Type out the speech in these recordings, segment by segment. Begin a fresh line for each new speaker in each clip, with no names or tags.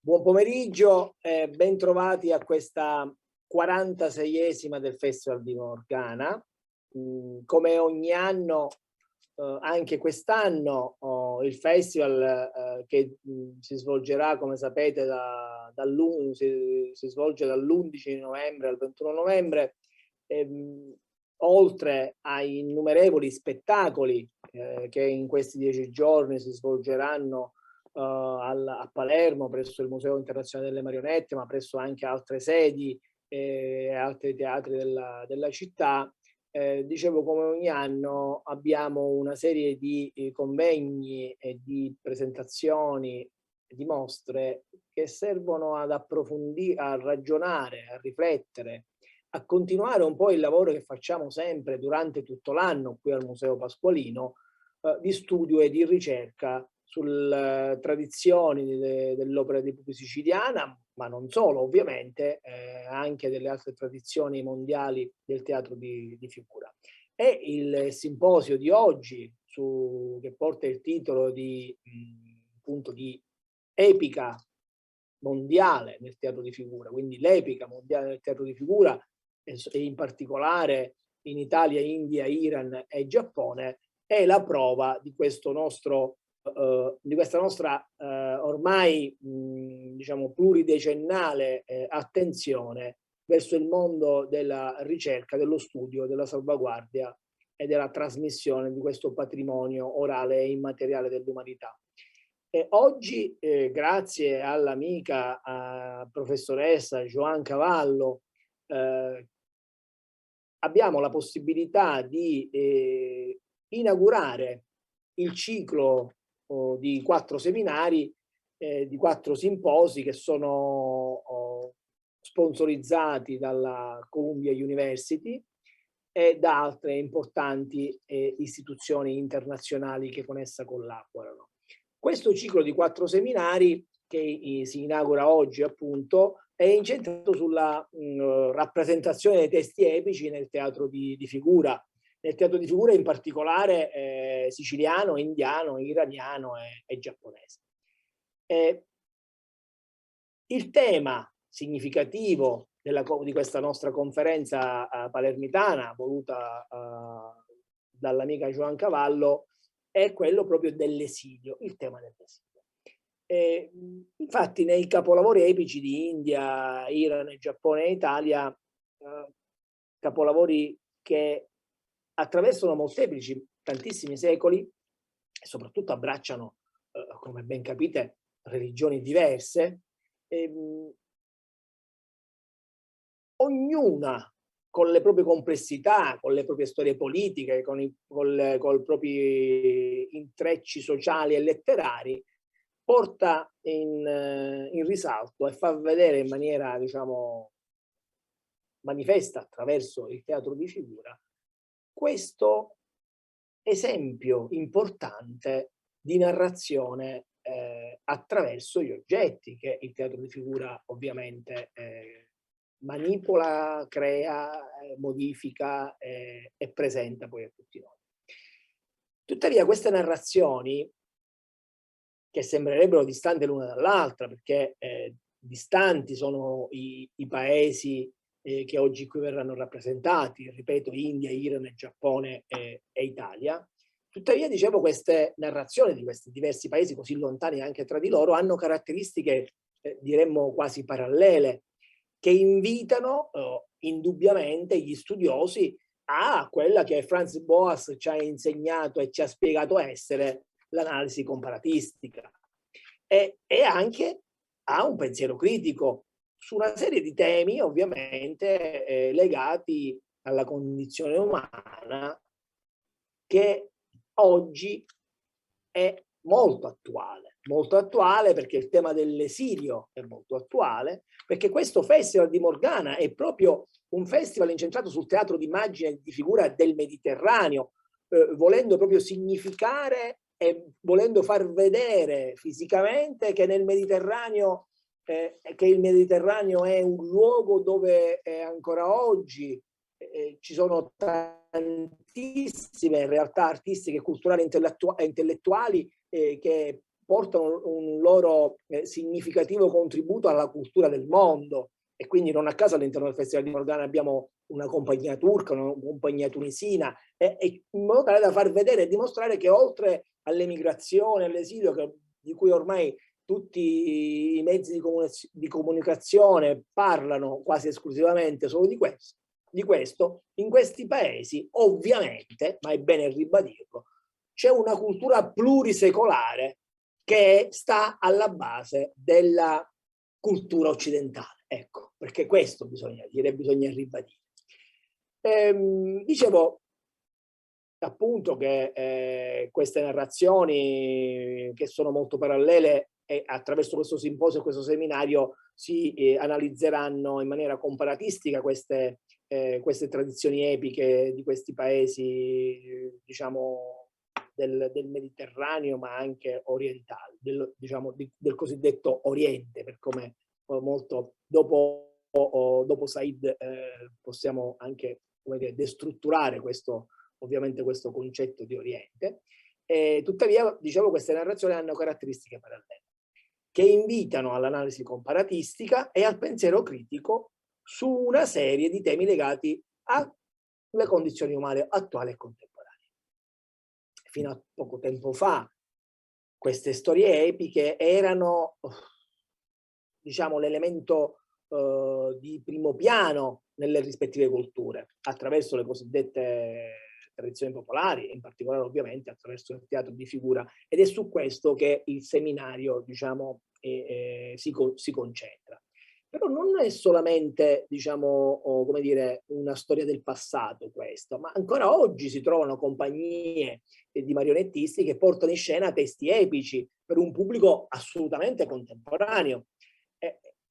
Buon pomeriggio, ben trovati a questa 46esima del Festival di Morgana. Come ogni anno, anche quest'anno il festival che si svolgerà, come sapete, si svolge dall'11 novembre al 21 novembre, oltre ai innumerevoli spettacoli che in questi 10 giorni si svolgeranno a Palermo presso il Museo Internazionale delle Marionette, ma presso anche altre sedi e altri teatri della città. Dicevo, come ogni anno abbiamo una serie di convegni e di presentazioni, di mostre che servono ad approfondire, a ragionare, a riflettere, a continuare un po' il lavoro che facciamo sempre durante tutto l'anno qui al Museo Pasqualino, di studio e di ricerca sulle tradizioni dell'opera di Pupi siciliana, ma non solo, ovviamente, anche delle altre tradizioni mondiali del teatro di figura. E il simposio di oggi, che porta il titolo appunto di Epica mondiale nel teatro di figura, quindi l'epica mondiale nel teatro di figura, e in particolare in Italia, India, Iran e Giappone, è la prova di questo nostro di questa nostra ormai diciamo pluridecennale attenzione verso il mondo della ricerca, dello studio, della salvaguardia e della trasmissione di questo patrimonio orale e immateriale dell'umanità. Oggi, grazie all'amica professoressa Joan Cavallo, abbiamo la possibilità di inaugurare il ciclo di 4 seminari, di 4 simposi che sono sponsorizzati dalla Columbia University e da altre importanti istituzioni internazionali che con essa collaborano. Questo ciclo di 4 seminari, che si inaugura oggi appunto, è incentrato sulla rappresentazione dei testi epici nel teatro di figura. Nel teatro di figura in particolare siciliano, indiano, iraniano e giapponese. Il tema significativo di questa nostra conferenza palermitana, voluta dall'amica Joan Cavallo, è quello proprio dell'esilio, il tema dell'esilio. Infatti nei capolavori epici di India, Iran, Giappone e Italia, capolavori che attraversano molteplici, tantissimi secoli e soprattutto abbracciano, come ben capite, religioni diverse, ognuna con le proprie complessità, con le proprie storie politiche, con i propri intrecci sociali e letterari, porta in risalto e fa vedere in maniera, diciamo, manifesta attraverso il teatro di figura questo esempio importante di narrazione attraverso gli oggetti che il teatro di figura ovviamente manipola, crea, modifica e presenta poi a tutti noi. Tuttavia queste narrazioni, che sembrerebbero distanti l'una dall'altra, perché distanti sono i paesi che oggi qui verranno rappresentati, ripeto, India, Iran, Giappone e Italia. Tuttavia, dicevo, queste narrazioni di questi diversi paesi così lontani anche tra di loro hanno caratteristiche, diremmo quasi parallele, che invitano indubbiamente gli studiosi a quella che Franz Boas ci ha insegnato e ci ha spiegato essere l'analisi comparatistica, e anche a un pensiero critico su una serie di temi ovviamente legati alla condizione umana, che oggi è molto attuale perché il tema dell'esilio è molto attuale, perché questo Festival di Morgana è proprio un festival incentrato sul teatro d'immagine e di figura del Mediterraneo, volendo proprio significare e volendo far vedere fisicamente che nel Mediterraneo che il Mediterraneo è un luogo dove ancora oggi ci sono tantissime realtà artistiche, culturali e intellettuali che portano un loro significativo contributo alla cultura del mondo. E quindi non a caso all'interno del Festival di Morgana abbiamo una compagnia turca, una compagnia tunisina, in modo tale da far vedere e dimostrare che oltre all'emigrazione, all'esilio, di cui ormai tutti i mezzi di comunicazione parlano quasi esclusivamente solo di questo, in questi paesi ovviamente, ma è bene ribadirlo, c'è una cultura plurisecolare che sta alla base della cultura occidentale. Ecco, perché questo bisogna dire, bisogna ribadire. Dicevo appunto che queste narrazioni, che sono molto parallele, e attraverso questo simposio e questo seminario si analizzeranno in maniera comparatistica queste tradizioni epiche di questi paesi, diciamo, del Mediterraneo, ma anche orientali, diciamo, del cosiddetto Oriente, per come molto dopo Said possiamo anche, come dire, destrutturare ovviamente questo concetto di Oriente. Tuttavia, diciamo, queste narrazioni hanno caratteristiche parallele, che invitano all'analisi comparatistica e al pensiero critico su una serie di temi legati alle condizioni umane attuali e contemporanee. Fino a poco tempo fa queste storie epiche erano, diciamo, l'elemento di primo piano nelle rispettive culture, attraverso le cosiddette tradizioni popolari, in particolare ovviamente attraverso il teatro di figura, ed è su questo che il seminario, diciamo, si concentra. Però non è solamente, diciamo, come dire, una storia del passato questo, ma ancora oggi si trovano compagnie di marionettisti che portano in scena testi epici per un pubblico assolutamente contemporaneo.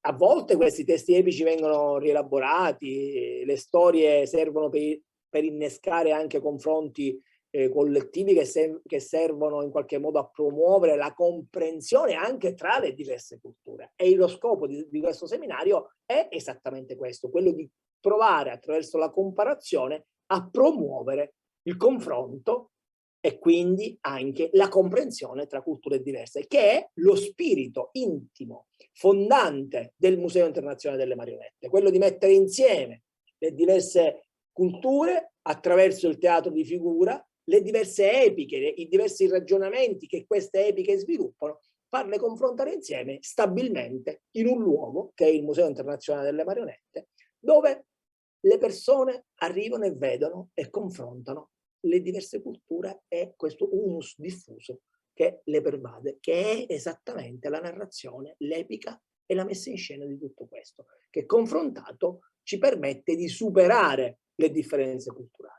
A volte questi testi epici vengono rielaborati, le storie servono per innescare anche confronti collettivi che servono in qualche modo a promuovere la comprensione anche tra le diverse culture. E lo scopo di questo seminario è esattamente questo, quello di provare attraverso la comparazione a promuovere il confronto e quindi anche la comprensione tra culture diverse, che è lo spirito intimo, fondante del Museo Internazionale delle Marionette, quello di mettere insieme le diverse culture attraverso il teatro di figura, le diverse epiche, i diversi ragionamenti che queste epiche sviluppano, farle confrontare insieme stabilmente in un luogo che è il Museo Internazionale delle Marionette, dove le persone arrivano e vedono e confrontano le diverse culture e questo humus diffuso che le pervade, che è esattamente la narrazione, l'epica e la messa in scena di tutto questo, che confrontato ci permette di superare le differenze culturali.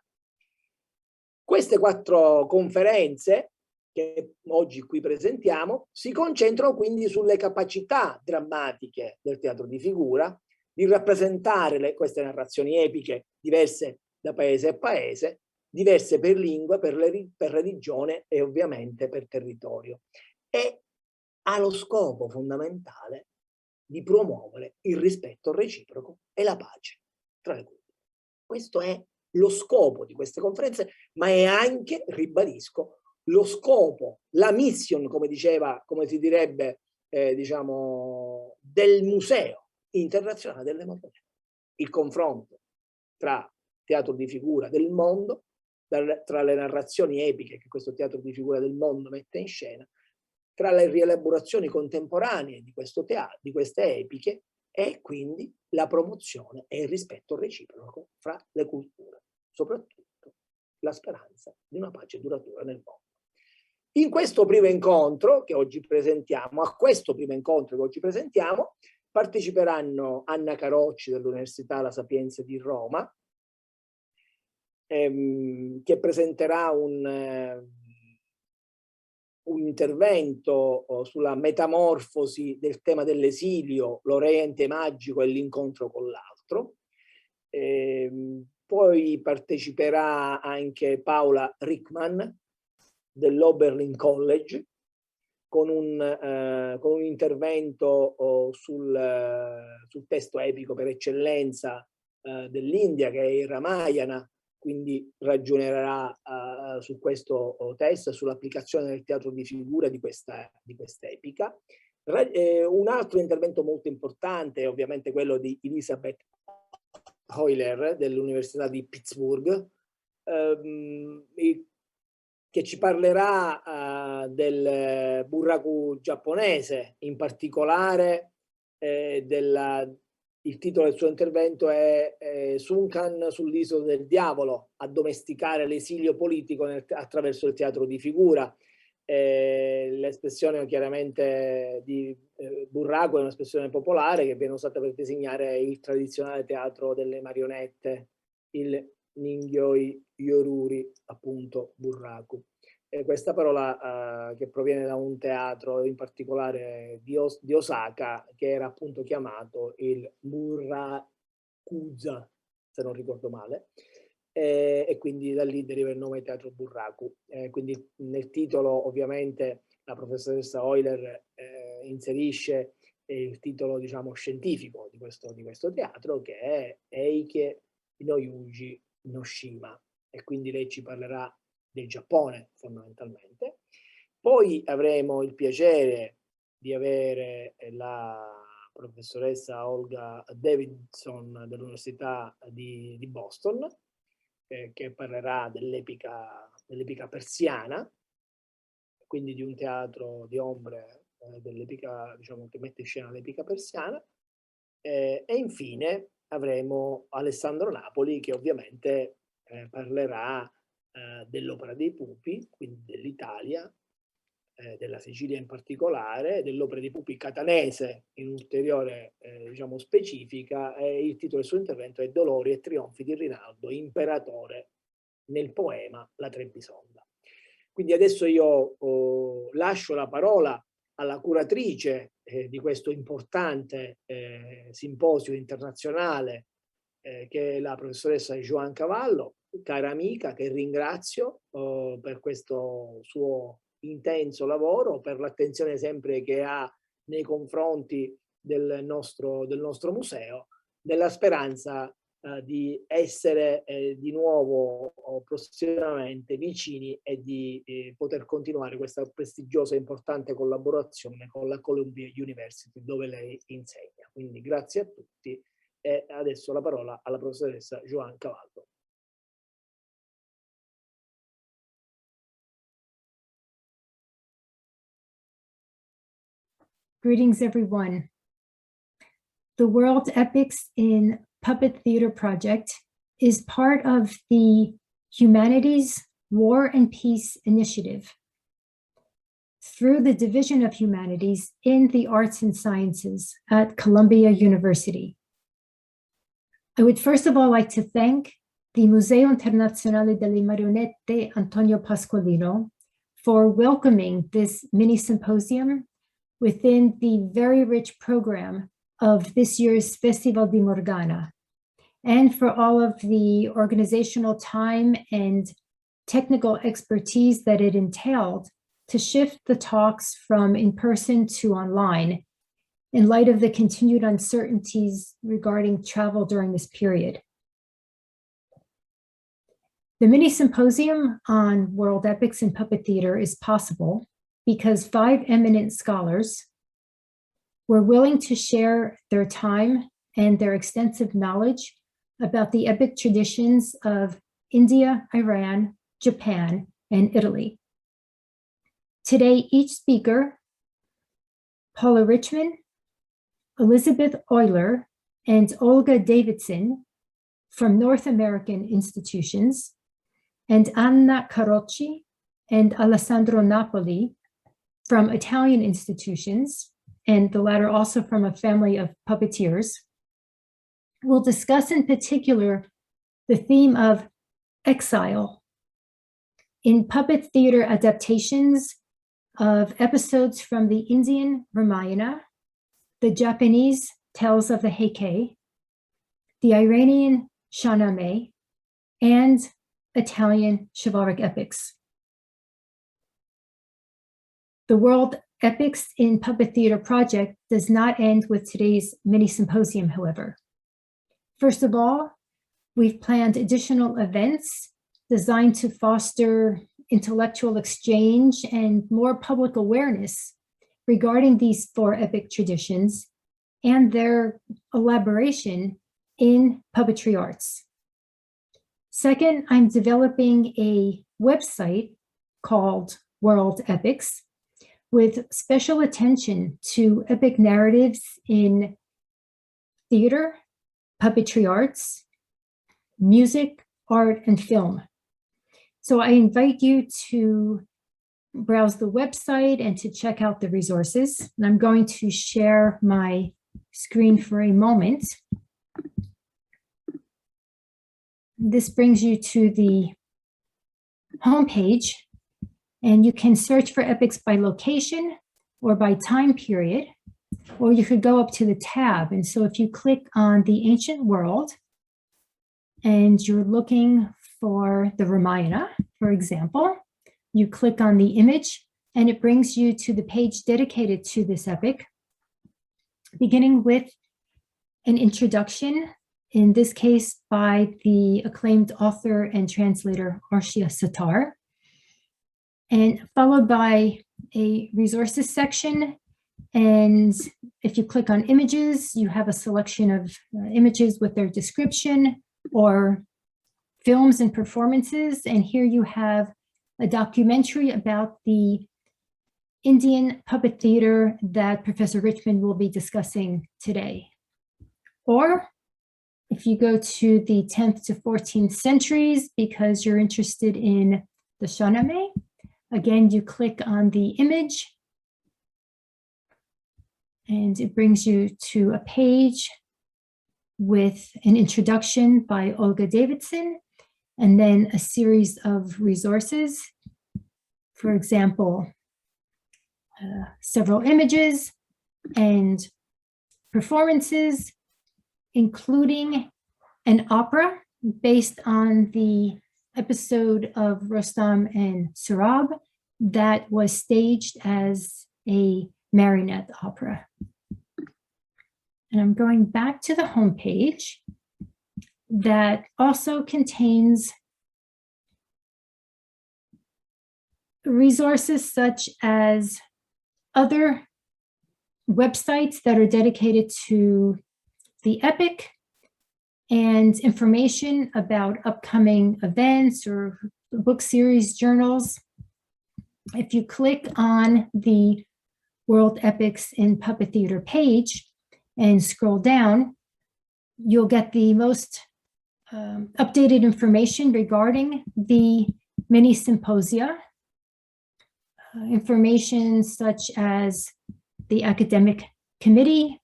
Queste 4 conferenze che oggi qui presentiamo si concentrano quindi sulle capacità drammatiche del teatro di figura di rappresentare queste narrazioni epiche diverse da paese a paese, diverse per lingua, per religione e ovviamente per territorio. E ha lo scopo fondamentale di promuovere il rispetto reciproco e la pace tra le culture. Questo è lo scopo di queste conferenze, ma è anche, ribadisco, lo scopo, la mission, come si direbbe, diciamo, del Museo Internazionale delle Marionette. Il confronto tra teatro di figura del mondo, tra le narrazioni epiche che questo teatro di figura del mondo mette in scena, tra le rielaborazioni contemporanee di questo teatro, di queste epiche, e quindi la promozione e il rispetto reciproco fra le culture, soprattutto la speranza di una pace duratura nel mondo. In questo primo incontro che oggi presentiamo, parteciperanno Anna Carocci dell'Università La Sapienza di Roma, che presenterà un intervento sulla metamorfosi del tema dell'esilio, l'Oriente magico e l'incontro con l'altro. Poi parteciperà anche Paola Rickman dell'Oberlin College con un intervento sul testo epico per eccellenza dell'India, che è il Ramayana, quindi ragionerà su questo testo, sull'applicazione del teatro di figura di questa epica. Un altro intervento molto importante è ovviamente quello di Elizabeth Euler dell'Università di Pittsburgh, che ci parlerà del burraku giapponese, in particolare il titolo del suo intervento è Sunkan sull'isola del diavolo, addomesticare l'esilio politico attraverso il teatro di figura. L'espressione chiaramente di burraku è un'espressione popolare che viene usata per designare il tradizionale teatro delle marionette, il Ningyoi Yoruri, appunto burraku. Questa parola che proviene da un teatro in particolare di Osaka, che era appunto chiamato il Burrakuza, se non ricordo male, e quindi da lì deriva il nome teatro burraku. Quindi nel titolo ovviamente la professoressa Euler inserisce il titolo, diciamo, scientifico di questo teatro, che è Eike no Yuji no Shima, e quindi lei ci parlerà del Giappone fondamentalmente. Poi avremo il piacere di avere la professoressa Olga Davidson dell'Università di Boston, che parlerà dell'epica persiana, quindi di un teatro di ombre dell'epica, diciamo, che mette in scena l'epica persiana. E infine avremo Alessandro Napoli, che ovviamente parlerà dell'Opera dei Pupi, quindi dell'Italia, della Sicilia in particolare, dell'Opera dei Pupi catanese in ulteriore diciamo specifica, e il titolo del suo intervento è Dolori e trionfi di Rinaldo, imperatore, nel poema La Trebisonda. Quindi adesso io lascio la parola alla curatrice di questo importante simposio internazionale, che è la professoressa Joan Cavallo, cara amica, che ringrazio per questo suo intenso lavoro, per l'attenzione sempre che ha nei confronti del nostro museo, nella speranza di essere di nuovo prossimamente vicini e di poter continuare questa prestigiosa e importante collaborazione con la Columbia University, dove lei insegna. Quindi grazie a tutti, e adesso la parola alla professoressa Joan Cavallo.
Greetings, everyone. The World Epics in Puppet Theater project is part of the Humanities, War and Peace Initiative through the Division of Humanities in the Arts and Sciences at Columbia University. I would first of all like to thank the Museo Internazionale delle Marionette Antonio Pasqualino for welcoming this mini symposium within the very rich program of this year's Festival di Morgana, and for all of the organizational time and technical expertise that it entailed to shift the talks from in-person to online in light of the continued uncertainties regarding travel during this period. The mini symposium on World Epics in Puppet Theater is possible because 5 eminent scholars were willing to share their time and their extensive knowledge about the epic traditions of India, Iran, Japan, and Italy. Today, each speaker, Paula Richmond, Elizabeth Euler, and Olga Davidson from North American institutions, and Anna Carocci and Alessandro Napoli from Italian institutions, and the latter also from a family of puppeteers, will discuss in particular the theme of exile in puppet theater adaptations of episodes from the Indian Ramayana, the Japanese Tales of the Heike, the Iranian Shahnameh, and Italian chivalric epics. The World Epics in Puppet Theater project does not end with today's mini symposium, however. First of all, We've planned additional events designed to foster intellectual exchange and more public awareness regarding these 4 epic traditions and their elaboration in puppetry arts. Second, I'm developing a website called World Epics with special attention to epic narratives in theater, puppetry arts, music, art, and film. So I invite you to browse the website and to check out the resources. And I'm going to share my screen for a moment. This brings you to the homepage, and you can search for epics by location or by time period, or you could go up to the tab. And so if you click on the ancient world and you're looking for the Ramayana, for example, you click on the image and it brings you to the page dedicated to this epic, beginning with an introduction, in this case by the acclaimed author and translator Arshia Sattar, and followed by a resources section. And if you click on images, you have a selection of images with their description or films and performances. And here you have a documentary about the Indian puppet theater that Professor Richmond will be discussing today. Or if you go to the 10th to 14th centuries because you're interested in the Shahnameh, again, you click on the image and it brings you to a page with an introduction by Olga Davidson and then a series of resources. For example, several images and performances, including an opera based on the episode of Rostam and Surab that was staged as a marionette opera. And I'm going back to the homepage that also contains resources such as other websites that are dedicated to the epic and information about upcoming events or book series journals. If you click on the World Epics in Puppet Theater page and scroll down, you'll get the most updated information regarding the mini symposia, information such as the academic committee,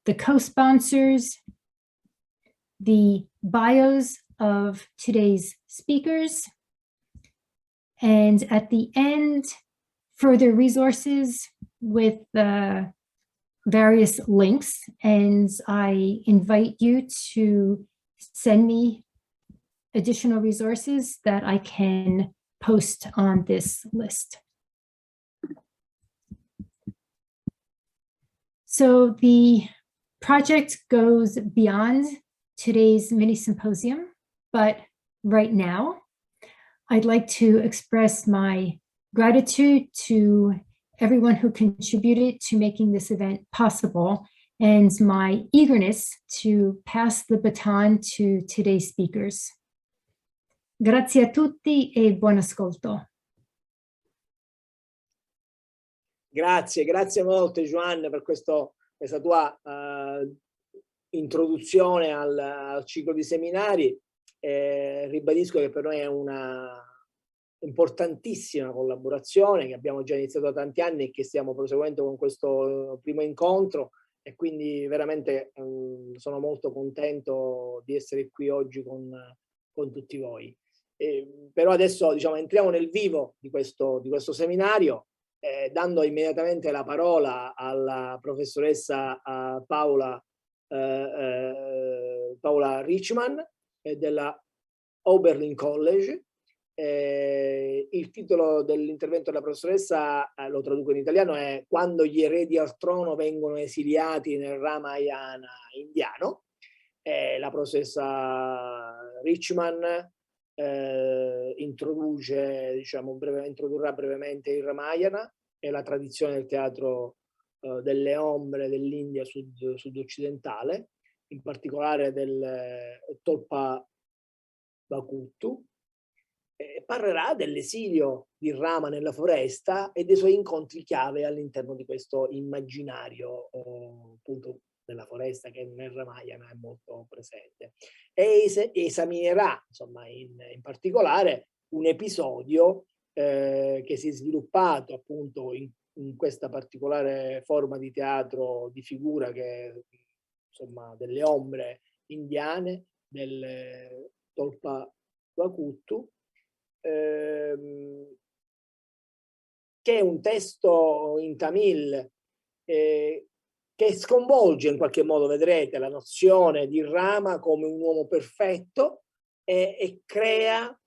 the co-sponsors, the bios of today's speakers, and at the end, further resources with various links. And I invite you to send me additional resources that I can post on this list. So the project goes beyond today's mini symposium, but right now, I'd like to express my gratitude to everyone who contributed to making this event possible and my eagerness to pass the baton to today's speakers. Grazie a tutti e buon ascolto.
Grazie molte Joanne per questa tua introduzione al ciclo di seminari. Ribadisco che per noi è una importantissima collaborazione che abbiamo già iniziato da tanti anni e che stiamo proseguendo con questo primo incontro, e quindi veramente sono molto contento di essere qui oggi con tutti voi. Però adesso entriamo nel vivo di questo seminario, dando immediatamente la parola alla professoressa Paola Richman della Oberlin College. Il titolo dell'intervento della professoressa, lo traduco in italiano, è "Quando gli eredi al trono vengono esiliati nel Ramayana indiano", La professoressa Richman introdurrà brevemente il Ramayana e la tradizione del teatro delle ombre dell'India sud-occidentale, in particolare del Tolpa Bakuttu. Parlerà dell'esilio di Rama nella foresta e dei suoi incontri chiave all'interno di questo immaginario appunto della foresta che nel Ramayana è molto presente. E esaminerà insomma in particolare un episodio che si è sviluppato appunto in questa particolare forma di teatro di figura che insomma delle ombre indiane, del Tolpa Bakuttu, che è un testo in Tamil che sconvolge in qualche modo, vedrete, la nozione di Rama come un uomo perfetto e crea,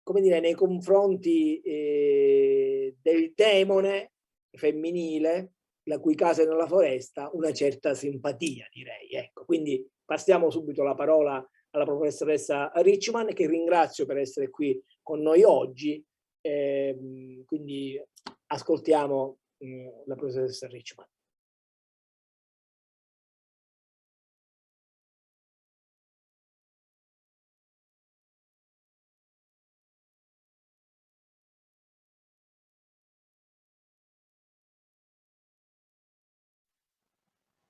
come dire, nei confronti del demone femminile, la cui casa è nella foresta, una certa simpatia, direi. Ecco, quindi passiamo subito la parola alla professoressa Richman, che ringrazio per essere qui con noi oggi. Quindi ascoltiamo la professoressa Richman.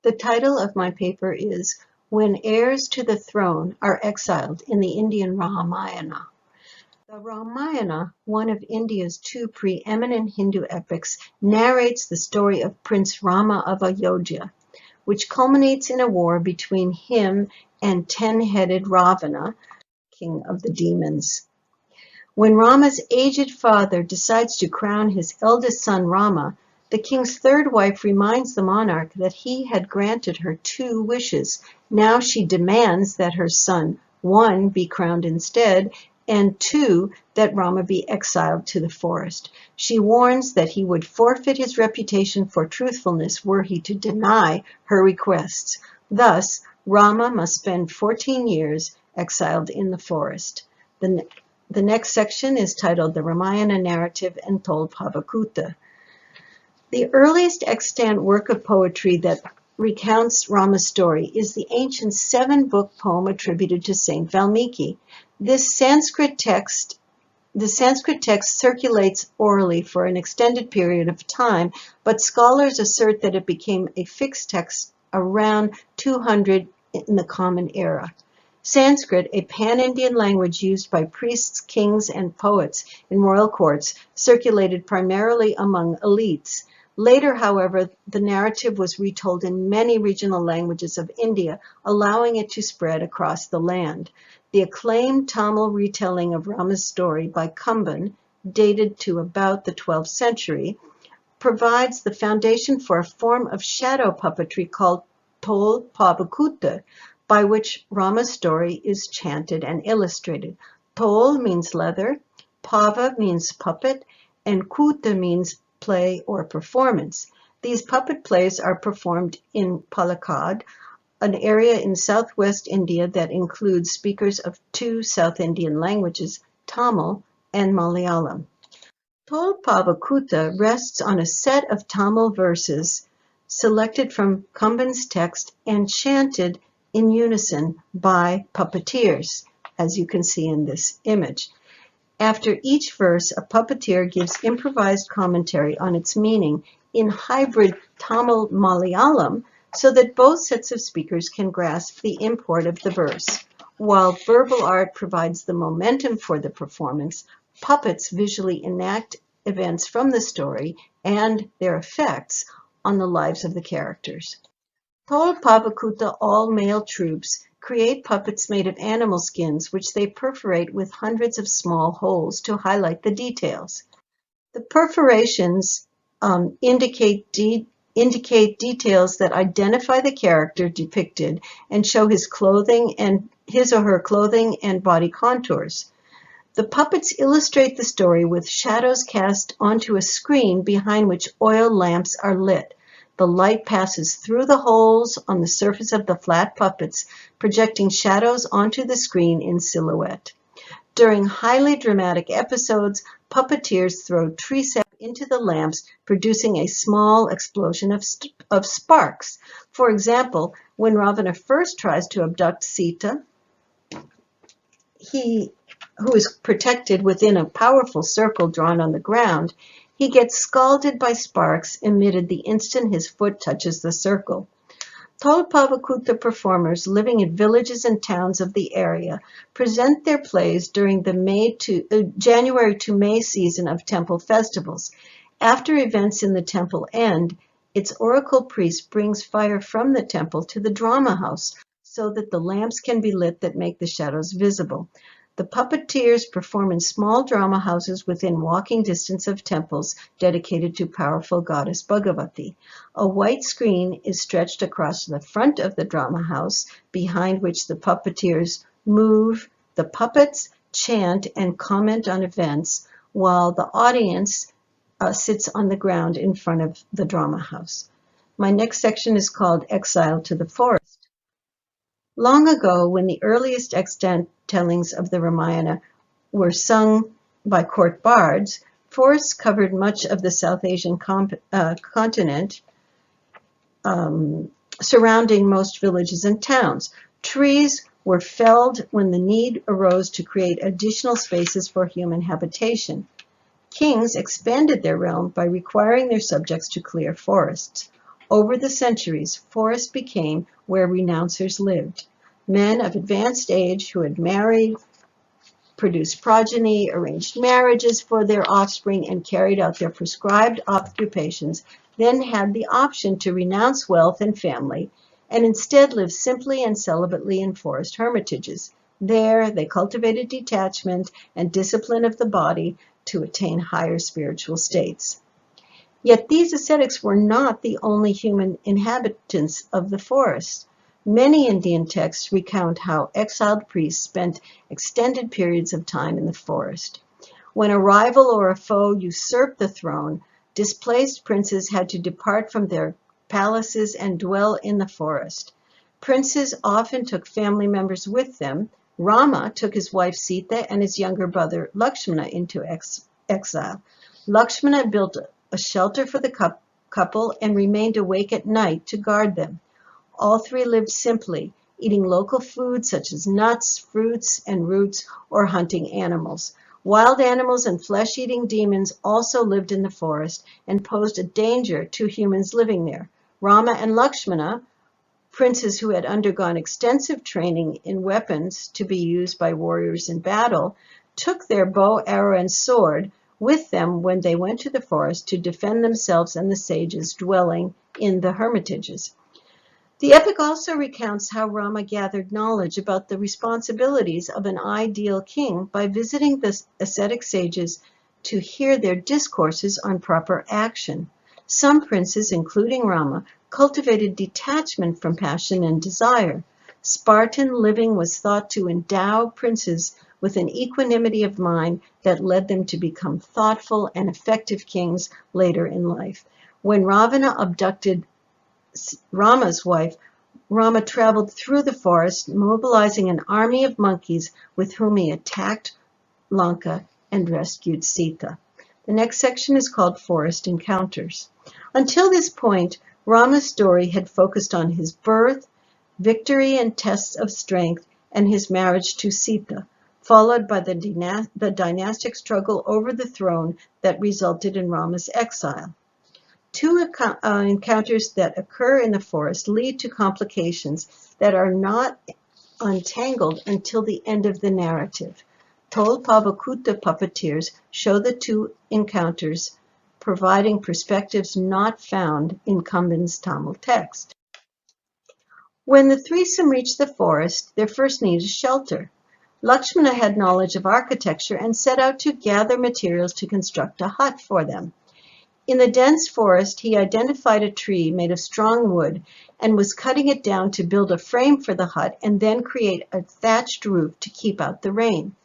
The title of my paper is When Heirs to the Throne Are Exiled in the Indian Ramayana. The Ramayana, one of India's two preeminent Hindu epics, narrates the story of Prince Rama of Ayodhya, which culminates in a war between him and 10-headed Ravana, king of the demons. When Rama's aged father decides to crown his eldest son Rama, the king's third wife reminds the monarch that he had granted her 2 wishes. Now she demands that her son, 1, be crowned instead, and 2, that Rama be exiled to the forest. She warns that he would forfeit his reputation for truthfulness were he to deny her requests. Thus, Rama must spend 14 years exiled in the forest. The next section is titled The Ramayana Narrative and Tolpa Bakuttu. The earliest extant work of poetry that recounts Rama's story is the ancient 7-book poem attributed to Saint Valmiki. The Sanskrit text circulates orally for an extended period of time, but scholars assert that it became a fixed text around 200 in the Common Era. Sanskrit, a pan-Indian language used by priests, kings, and poets in royal courts, circulated primarily among elites. Later, however, the narrative was retold in many regional languages of India, allowing it to spread across the land. The acclaimed Tamil retelling of Rama's story by Kumban, dated to about the 12th century, provides the foundation for a form of shadow puppetry called Tolpa Bakuttu, by which Rama's story is chanted and illustrated. Tol means leather, Pava means puppet, and Kutta means play or performance. These puppet plays are performed in Palakkad, an area in southwest India that includes speakers of 2 South Indian languages, Tamil and Malayalam. Tolpa Bakuttu rests on a set of Tamil verses selected from Kumban's text and chanted in unison by puppeteers, as you can see in this image. After each verse, a puppeteer gives improvised commentary on its meaning in hybrid Tamil Malayalam so that both sets of speakers can grasp the import of the verse. While verbal art provides the momentum for the performance, puppets visually enact events from the story and their effects on the lives of the characters. Tolpa Bakuttu all-male troops create puppets made of animal skins, which they perforate with hundreds of small holes to highlight the details. The perforations indicate details that identify the character depicted and show his or her clothing and body contours. The puppets illustrate the story with shadows cast onto a screen behind which oil lamps are lit. The light passes through the holes on the surface of the flat puppets, projecting shadows onto the screen in silhouette. During highly dramatic episodes, puppeteers throw tree sap into the lamps, producing a small explosion of sparks. For example, when Ravana first tries to abduct Sita, who is protected within a powerful circle drawn on the ground, he gets scalded by sparks emitted the instant his foot touches the circle. Tolpavakuta performers living in villages and towns of the area present their plays during the January to May season of temple festivals. After events in the temple end, its oracle priest brings fire from the temple to the drama house so that the lamps can be lit that make the shadows visible. The puppeteers perform in small drama houses within walking distance of temples dedicated to powerful goddess Bhagavati. A white screen is stretched across the front of the drama house, behind which the puppeteers move the puppets, chant, and comment on events, while the audience sits on the ground in front of the drama house. My next section is called Exile to the Forest. Long ago, when the earliest extant tellings of the Ramayana were sung by court bards, forests covered much of the South Asian continent, surrounding most villages and towns. Trees were felled when the need arose to create additional spaces for human habitation. Kings expanded their realm by requiring their subjects to clear forests. Over the centuries, forests became where renouncers lived. Men of advanced age who had married, produced progeny, arranged marriages for their offspring, and carried out their prescribed occupations, then had the option to renounce wealth and family and instead live simply and celibately in forest hermitages. There, they cultivated detachment and discipline of the body to attain higher spiritual states. Yet these ascetics were not the only human inhabitants of the forest. Many Indian texts recount how exiled priests spent extended periods of time in the forest. When a rival or a foe usurped the throne, displaced princes had to depart from their palaces and dwell in the forest. Princes often took family members with them. Rama took his wife Sita and his younger brother Lakshmana into exile. Lakshmana built a shelter for the couple and remained awake at night to guard them. All three lived simply, eating local food such as nuts, fruits, and roots, or hunting animals. Wild animals and flesh-eating demons also lived in the forest and posed a danger to humans living there. Rama and Lakshmana, princes who had undergone extensive training in weapons to be used by warriors in battle, took their bow, arrow, and sword with them when they went to the forest to defend themselves and the sages dwelling in the hermitages. The epic also recounts how Rama gathered knowledge about the responsibilities of an ideal king by visiting the ascetic sages to hear their discourses on proper action. Some princes, including Rama, cultivated detachment from passion and desire. Spartan living was thought to endow princes with an equanimity of mind that led them to become thoughtful and effective kings later in life. When Ravana abducted Rama's wife, Rama traveled through the forest, mobilizing an army of monkeys with whom he attacked Lanka and rescued Sita. The next section is called Forest Encounters. Until this point, Rama's story had focused on his birth, victory and tests of strength, and his marriage to Sita, followed by the dynastic struggle over the throne that resulted in Rama's exile. Two encounters that occur in the forest lead to complications that are not untangled until the end of the narrative. Tolpavakuta puppeteers show the two encounters, providing perspectives not found in Kamban's Tamil text. When the threesome reach the forest, their first need is shelter. Lakshmana had knowledge of architecture and set out to gather materials to construct a hut for them. In the dense forest, he identified a tree made of strong wood and was cutting it down to build a frame for the hut and then create a thatched roof to keep out the rain.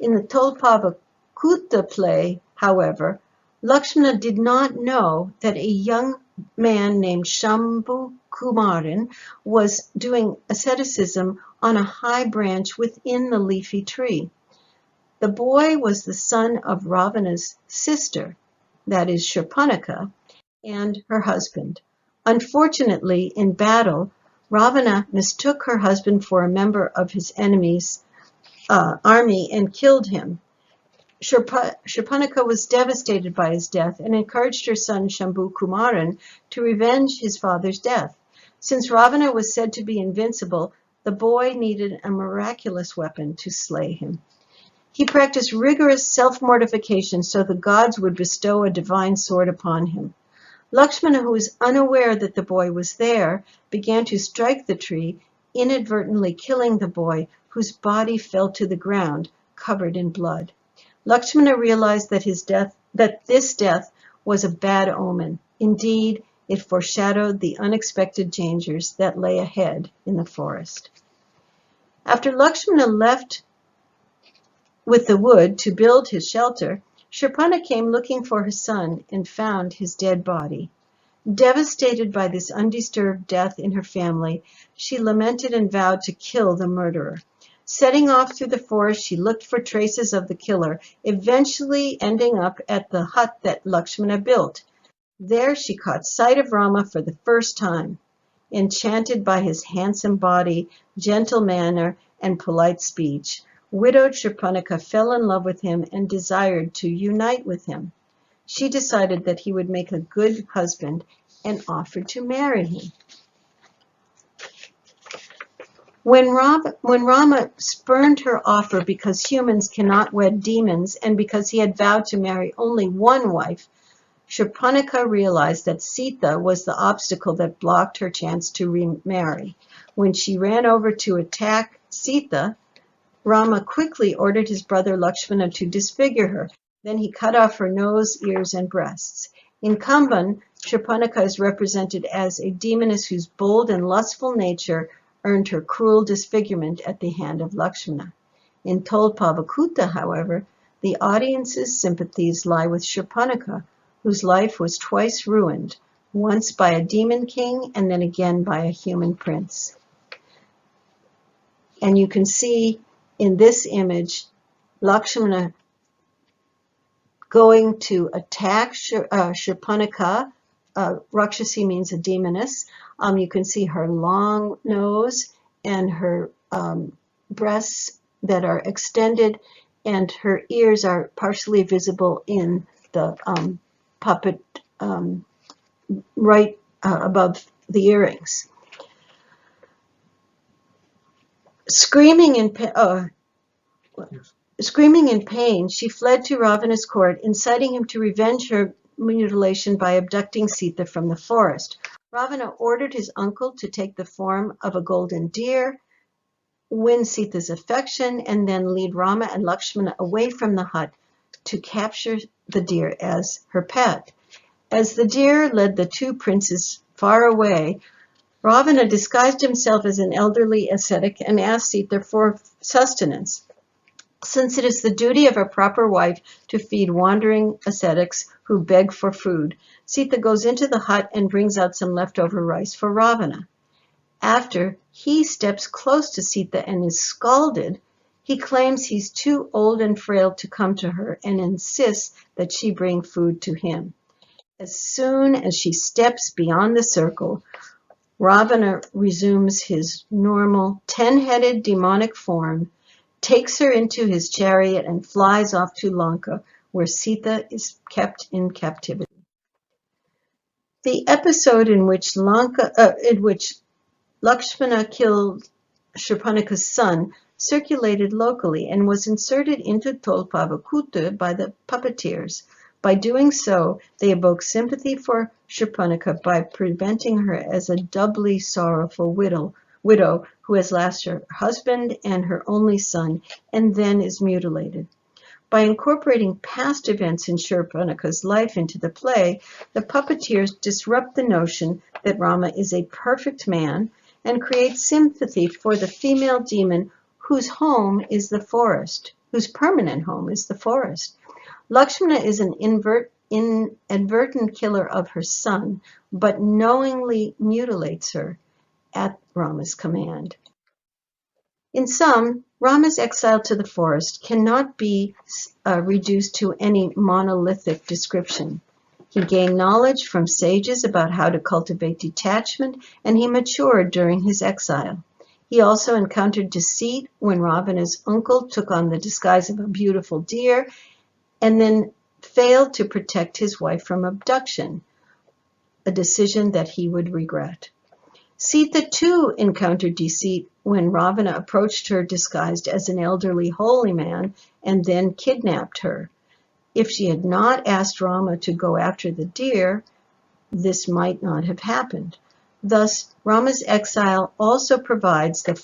In the Tolpavakuta play, however, Lakshmana did not know that a young man named Shambhu Kumaran was doing asceticism on a high branch within the leafy tree. The boy was the son of Ravana's sister, that is Shurpanakha, and her husband. Unfortunately, in battle, Ravana mistook her husband for a member of his enemy's army and killed him. Shurpanakha was devastated by his death and encouraged her son Shambhu Kumaran to revenge his father's death. Since Ravana was said to be invincible, the boy needed a miraculous weapon to slay him. He practiced rigorous self-mortification so the gods would bestow a divine sword upon him. Lakshmana, who was unaware that the boy was there, began to strike the tree, inadvertently killing the boy, whose body fell to the ground, covered in blood. Lakshmana realized that this death was a bad omen. Indeed, it foreshadowed the unexpected dangers that lay ahead in the forest. After Lakshmana left with the wood to build his shelter, Shurpanakha came looking for her son and found his dead body. Devastated by this undisturbed death in her family, she lamented and vowed to kill the murderer. Setting off through the forest, she looked for traces of the killer, eventually ending up at the hut that Lakshmana built. There she caught sight of Rama for the first time. Enchanted by his handsome body, gentle manner, and polite speech, widowed Shurpanakha fell in love with him and desired to unite with him. She decided that he would make a good husband and offered to marry him. When Rama spurned her offer because humans cannot wed demons and because he had vowed to marry only one wife, Shurpanakha realized that Sita was the obstacle that blocked her chance to remarry. When she ran over to attack Sita, Rama quickly ordered his brother Lakshmana to disfigure her. Then he cut off her nose, ears, and breasts. In Kamban, Shurpanakha is represented as a demoness whose bold and lustful nature earned her cruel disfigurement at the hand of Lakshmana. In Tolpavakuta, however, the audience's sympathies lie with Shurpanakha, whose life was twice ruined, once by a demon king and then again by a human prince. And you can see in this image Lakshmana going to attack Shurpanakha. Rakshasi means a demoness. You can see her long nose and her breasts that are extended, and her ears are partially visible in the puppet right above the earrings. Screaming in pain, she fled to Ravana's court, inciting him to revenge her mutilation by abducting Sita from the forest. Ravana ordered his uncle to take the form of a golden deer, win Sita's affection, and then lead Rama and Lakshmana away from the hut to capture the deer as her pet. As the deer led the two princes far away, Ravana disguised himself as an elderly ascetic and asked Sita for sustenance. Since it is the duty of a proper wife to feed wandering ascetics who beg for food, Sita goes into the hut and brings out some leftover rice for Ravana. After he steps close to Sita and is scalded, he claims he's too old and frail to come to her and insists that she bring food to him. As soon as she steps beyond the circle, Ravana resumes his normal 10-headed demonic form, takes her into his chariot, and flies off to Lanka, where Sita is kept in captivity. The episode in which Lakshmana killed Shurpanakha's son circulated locally and was inserted into Tolpavakuta by the puppeteers. By doing so, they evoke sympathy for Shurpanakha by presenting her as a doubly sorrowful widow who has lost her husband and her only son and then is mutilated. By incorporating past events in Shurpanakha's life into the play, the puppeteers disrupt the notion that Rama is a perfect man and create sympathy for the female demon whose home is the forest, whose permanent home is the forest. Lakshmana is an inadvertent killer of her son, but knowingly mutilates her at Rama's command. In sum, Rama's exile to the forest cannot be reduced to any monolithic description. He gained knowledge from sages about how to cultivate detachment, and he matured during his exile. He also encountered deceit when Ravana's uncle took on the disguise of a beautiful deer and then failed to protect his wife from abduction, a decision that he would regret. Sita too encountered deceit when Ravana approached her disguised as an elderly holy man and then kidnapped her. If she had not asked Rama to go after the deer, this might not have happened. Thus, Rama's exile also provides the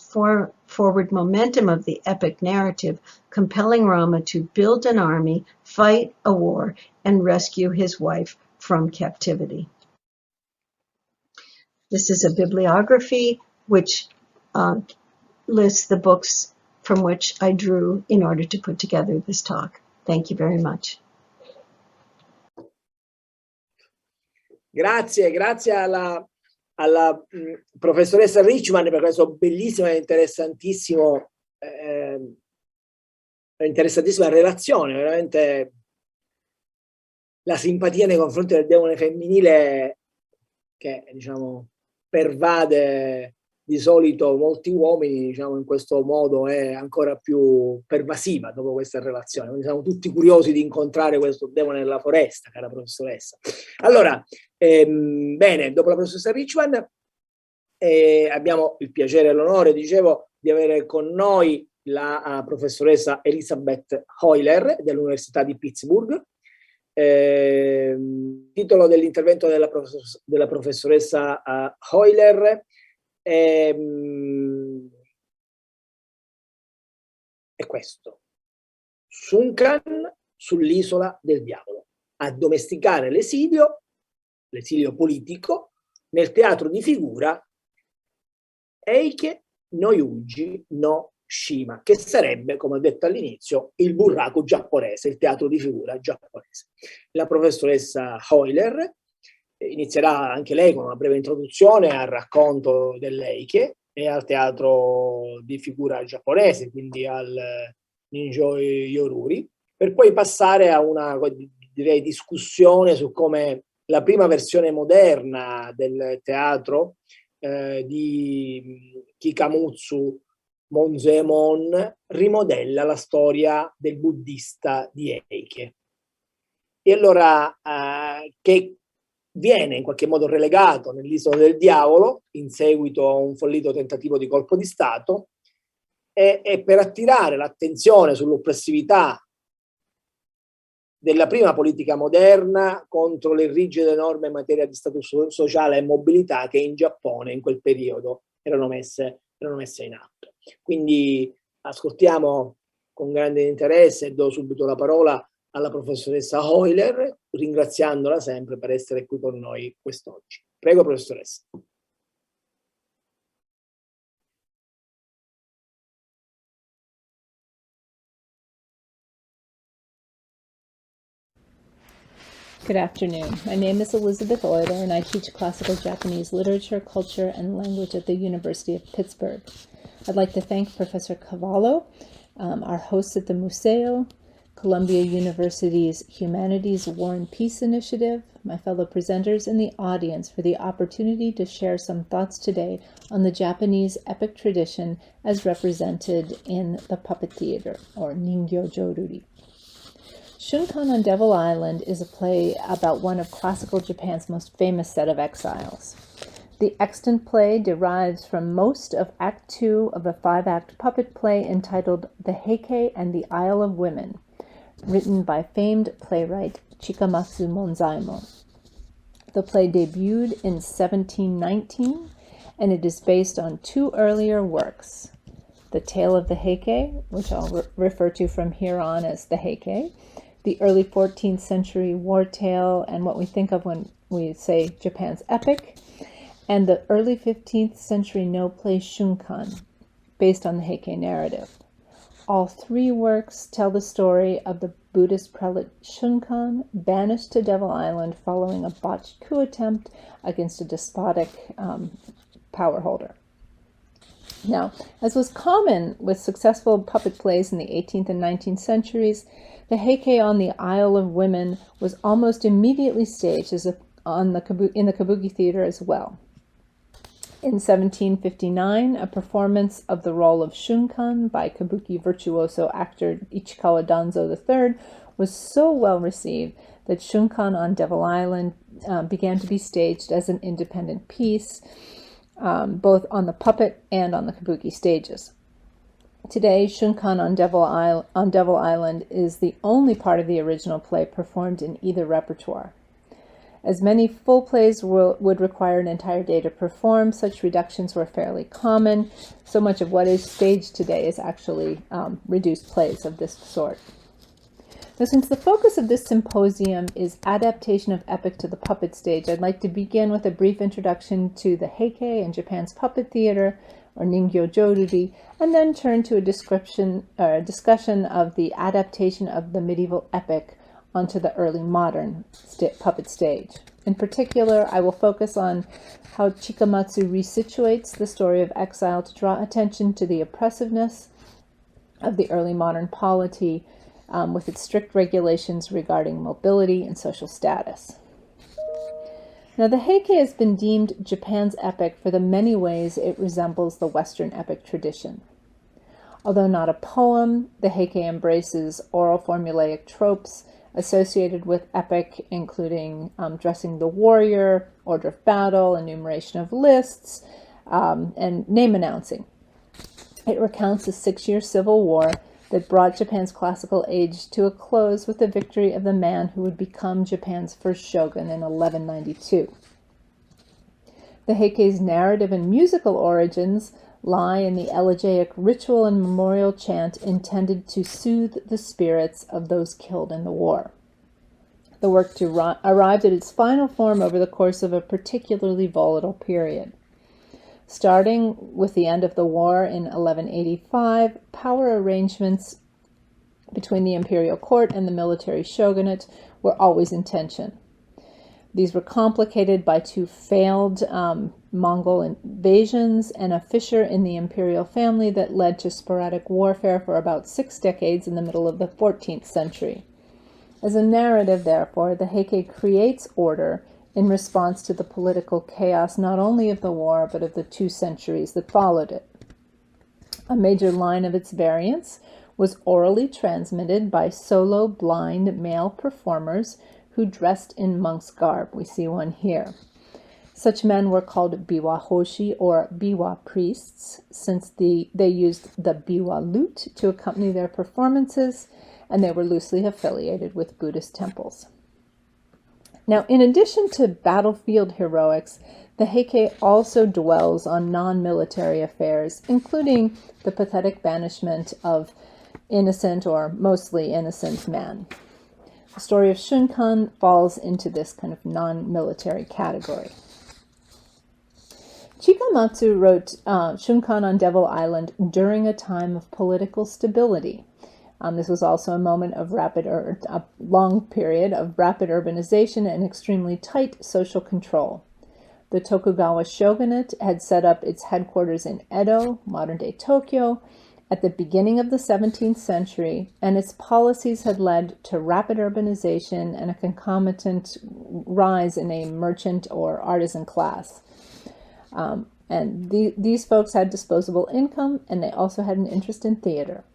forward momentum of the epic narrative, compelling Rama to build an army, fight a war, and rescue his wife from captivity. This is a bibliography which lists the books from which I drew in order to put together this talk. Thank you very much.
Grazie alla professoressa Richman per questo bellissimo e interessantissima relazione. Veramente la simpatia nei confronti del demone femminile che, diciamo, pervade di solito molti uomini, diciamo, in questo modo è ancora più pervasiva dopo questa relazione. Quindi siamo tutti curiosi di incontrare questo demone nella foresta, cara professoressa. Allora, bene, dopo la professoressa Richman abbiamo il piacere e l'onore, dicevo, di avere con noi la professoressa Elizabeth Euler dell'Università di Pittsburgh. Il titolo dell'intervento della professoressa Euler è questo: Shunkan sull'isola del diavolo, addomesticare l'esilio politico nel teatro di figura Eike no Yuji no Shima, che sarebbe, come ho detto all'inizio, il burraco giapponese, il teatro di figura giapponese. La professoressa Euler inizierà anche lei con una breve introduzione al racconto dell'Eike e al teatro di figura giapponese, quindi al Ninjo Yoruri, per poi passare a una, direi, discussione su come la prima versione moderna del teatro di Kikamutsu Monzaemon rimodella la storia del buddista di Eike. E allora che viene in qualche modo relegato nell'isola del diavolo in seguito a un fallito tentativo di colpo di Stato, e per attirare l'attenzione sull'oppressività della prima politica moderna contro le rigide norme in materia di status sociale e mobilità che in Giappone in quel periodo erano messe in atto. Quindi ascoltiamo con grande interesse e do subito la parola alla professoressa Euler, ringraziandola sempre per essere qui con noi quest'oggi. Prego, professoressa.
Good afternoon. My name is Elizabeth Euler, and I teach classical Japanese literature, culture, and language at the University of Pittsburgh. I'd like to thank Professor Cavallo, our host at the Museo, Columbia University's Humanities War and Peace Initiative, my fellow presenters, and the audience for the opportunity to share some thoughts today on the Japanese epic tradition as represented in the puppet theater, or Ningyo Joruri. Shunkan on Devil Island is a play about one of classical Japan's most famous set of exiles. The extant play derives from most of Act 2 of a 5-act puppet play entitled The Heike and the Isle of Women, written by famed playwright Chikamatsu Monzaemon. The play debuted in 1719, and it is based on 2 earlier works, The Tale of the Heike, which I'll refer to from here on as the Heike, the early 14th century war tale and what we think of when we say Japan's epic, and the early 15th century no play Shunkan, based on the Heike narrative. All 3 works tell the story of the Buddhist prelate Shunkan, banished to Devil Island following a botched coup attempt against a despotic power holder. Now, as was common with successful puppet plays in the 18th and 19th centuries, the Heike on the Isle of Women was almost immediately staged in the Kabuki Theater as well. In 1759, a performance of the role of Shunkan by Kabuki virtuoso actor Ichikawa Danzo III was so well received that Shunkan on Devil Island began to be staged as an independent piece, both on the puppet and on the Kabuki stages. Today, Shunkan on Devil Island is the only part of the original play performed in either repertoire. As many full plays would require an entire day to perform, such reductions were fairly common. So much of what is staged today is actually reduced plays of this sort. Now, since the focus of this symposium is adaptation of epic to the puppet stage, I'd like to begin with a brief introduction to the Heike and Japan's puppet theater, or Ningyo Joruri, and then turn to a discussion of the adaptation of the medieval epic onto the early modern puppet stage. In particular, I will focus on how Chikamatsu resituates the story of exile to draw attention to the oppressiveness of the early modern polity with its strict regulations regarding mobility and social status. Now, the Heike has been deemed Japan's epic for the many ways it resembles the Western epic tradition. Although not a poem, the Heike embraces oral formulaic tropes associated with epic, including dressing the warrior, order of battle, enumeration of lists, and name announcing. It recounts a 6-year civil war that brought Japan's classical age to a close with the victory of the man who would become Japan's first shogun in 1192. The Heike's narrative and musical origins lie in the elegiac ritual and memorial chant intended to soothe the spirits of those killed in the war. The work arrived at its final form over the course of a particularly volatile period. Starting with the end of the war in 1185, power arrangements between the imperial court and the military shogunate were always in tension. These were complicated by 2 failed Mongol invasions and a fissure in the imperial family that led to sporadic warfare for about 6 decades in the middle of the 14th century. As a narrative, therefore, the Heike creates order in response to the political chaos not only of the war, but of the 2 centuries that followed it. A major line of its variants was orally transmitted by solo blind male performers who dressed in monk's garb. We see one here. Such men were called biwa hoshi, or biwa priests, since they used the biwa lute to accompany their performances, and they were loosely affiliated with Buddhist temples. Now, in addition to battlefield heroics, the Heike also dwells on non-military affairs, including the pathetic banishment of innocent or mostly innocent men. The story of Shunkan falls into this kind of non-military category. Chikamatsu wrote Shunkan on Devil Island during a time of political stability. This was also a moment of a long period of rapid urbanization and extremely tight social control. The Tokugawa shogunate had set up its headquarters in Edo, modern-day Tokyo, at the beginning of the 17th century, and its policies had led to rapid urbanization and a concomitant rise in a merchant or artisan class. These folks had disposable income, and they also had an interest in theater.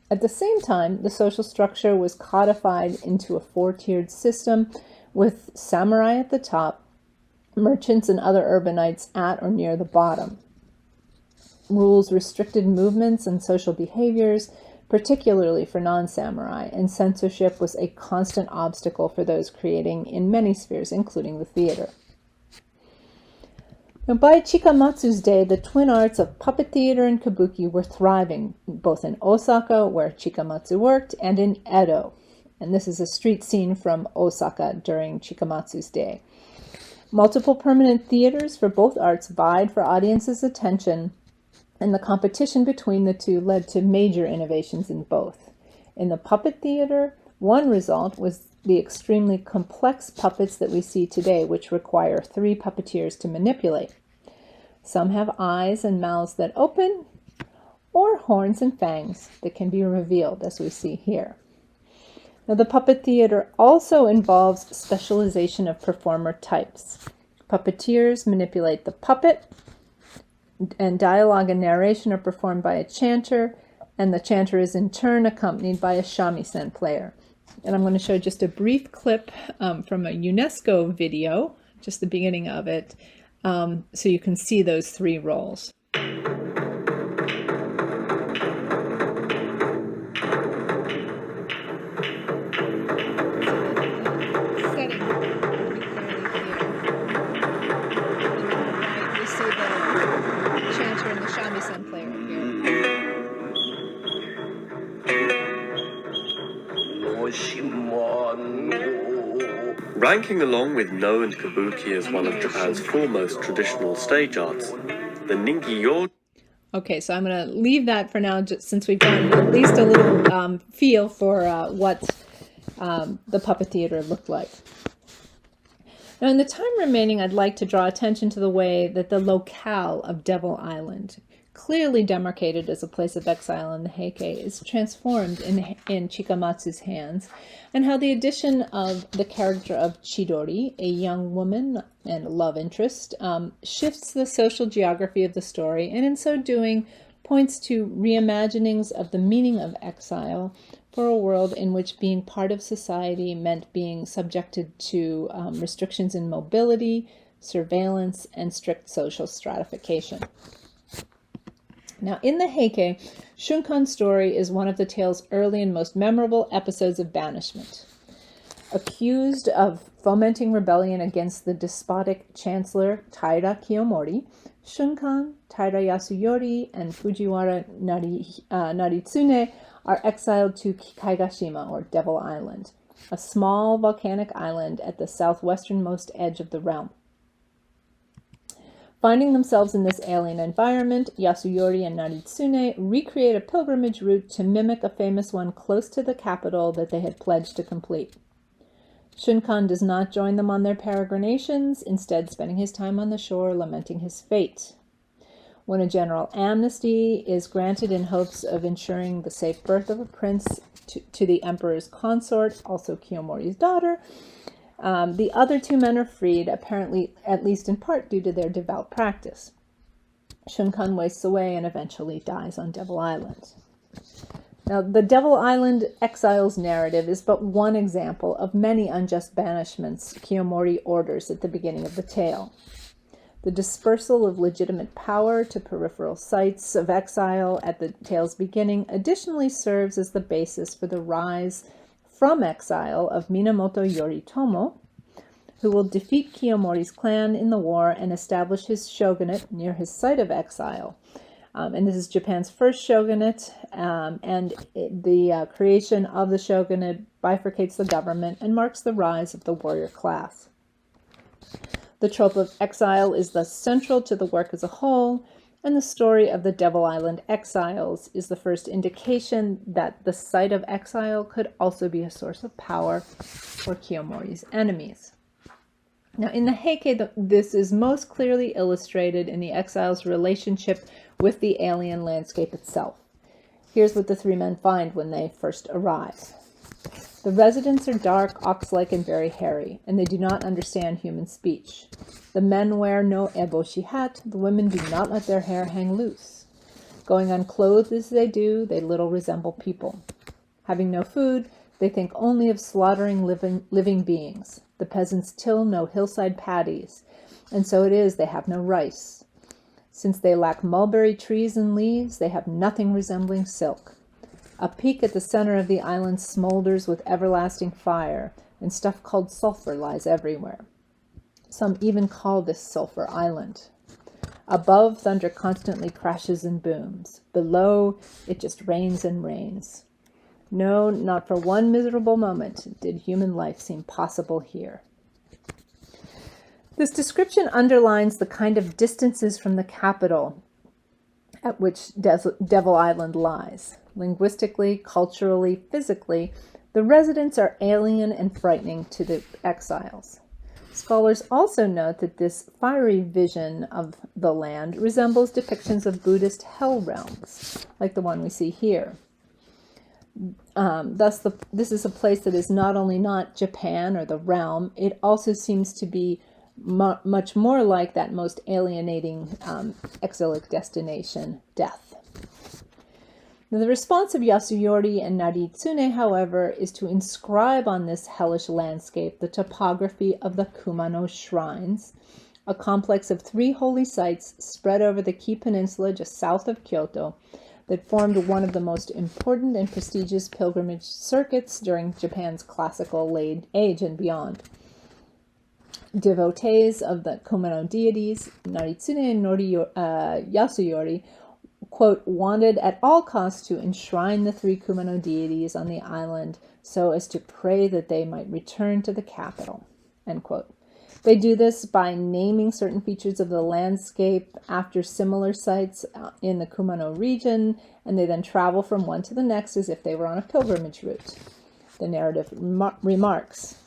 At the same time, the social structure was codified into a 4-tiered system with samurai at the top, merchants and other urbanites at or near the bottom. Rules restricted movements and social behaviors, particularly for non-samurai, and censorship was a constant obstacle for those creating in many spheres, including the theater. Now, by Chikamatsu's day, the twin arts of puppet theater and kabuki were thriving, both in Osaka, where Chikamatsu worked, and in Edo. And this is a street scene from Osaka during Chikamatsu's day. Multiple permanent theaters for both arts vied for audiences' attention, and the competition between the two led to major innovations in both. In the puppet theater, One result was the extremely complex puppets that we see today, which require 3 puppeteers to manipulate. Some have eyes and mouths that open, or horns and fangs that can be revealed, as we see here. Now, the puppet theater also involves specialization of performer types. Puppeteers manipulate the puppet, and dialogue and narration are performed by a chanter, and the chanter is in turn accompanied by a shamisen player. And I'm going to show just a brief clip from a UNESCO video, just the beginning of it, so you can see those 3 roles.
Ranking along with No and Kabuki as one of Japan's foremost traditional stage arts, the Ningyo.
Okay, so I'm going to leave that for now, just since we've gotten at least a little feel for what the puppet theater looked like. Now, in the time remaining, I'd like to draw attention to the way that the locale of Devil Island, clearly demarcated as a place of exile in the Heike, is transformed in Chikamatsu's hands, and how the addition of the character of Chidori, a young woman and a love interest, shifts the social geography of the story, and in so doing points to reimaginings of the meaning of exile for a world in which being part of society meant being subjected to restrictions in mobility, surveillance, and strict social stratification. Now, in the Heike, Shunkan's story is one of the tale's early and most memorable episodes of banishment. Accused of fomenting rebellion against the despotic chancellor Taira Kiyomori, Shunkan, Taira Yasuyori, and Fujiwara Naritsune are exiled to Kaigashima, or Devil Island, a small volcanic island at the southwesternmost edge of the realm. Finding themselves in this alien environment, Yasuyori and Naritsune recreate a pilgrimage route to mimic a famous one close to the capital that they had pledged to complete. Shunkan does not join them on their peregrinations, instead spending his time on the shore lamenting his fate. When a general amnesty is granted in hopes of ensuring the safe birth of a prince to the emperor's consort, also Kiyomori's daughter, the other 2 men are freed, apparently at least in part due to their devout practice. Shunkan wastes away and eventually dies on Devil Island. Now, the Devil Island exiles narrative is but one example of many unjust banishments Kiyomori orders at the beginning of the tale. The dispersal of legitimate power to peripheral sites of exile at the tale's beginning additionally serves as the basis for the rise from exile of Minamoto Yoritomo, who will defeat Kiyomori's clan in the war and establish his shogunate near his site of exile. And this is Japan's first shogunate, and the creation of the shogunate bifurcates the government and marks the rise of the warrior class. The trope of exile is thus central to the work as a whole, and the story of the Devil Island exiles is the first indication that the site of exile could also be a source of power for Kiyomori's enemies. Now, in the Heike, this is most clearly illustrated in the exile's relationship with the alien landscape itself. Here's what the 3 men find when they first arrive. The residents are dark, ox-like, and very hairy, and they do not understand human speech. The men wear no eboshi hat, the women do not let their hair hang loose. Going unclothed as they do, they little resemble people. Having no food, they think only of slaughtering living beings. The peasants till no hillside paddies, and so it is they have no rice. Since they lack mulberry trees and leaves, they have nothing resembling silk. A peak at the center of the island smolders with everlasting fire, and stuff called sulfur lies everywhere. Some even call this Sulfur Island. Above, thunder constantly crashes and booms. Below, it just rains and rains. No, not for one miserable moment did human life seem possible here. This description underlines the kind of distances from the capital at which Devil Island lies. Linguistically, culturally, physically, The residents are alien and frightening to the exiles. Scholars also note that this fiery vision of the land resembles depictions of Buddhist hell realms, like the one we see here. This is a place that is not only not Japan or the realm, it also seems to be much more like that most alienating exilic destination, death. Now, the response of Yasuyori and Naritsune, however, is to inscribe on this hellish landscape the topography of the Kumano shrines, a complex of 3 holy sites spread over the Kii Peninsula just south of Kyoto that formed one of the most important and prestigious pilgrimage circuits during Japan's classical age and beyond. Devotees of the Kumano deities, Naritsune and Yasuyori, quote, wanted at all costs to enshrine the 3 Kumano deities on the island so as to pray that they might return to the capital, end quote. They do this by naming certain features of the landscape after similar sites in the Kumano region, and they then travel from one to the next as if they were on a pilgrimage route. The narrative remarks,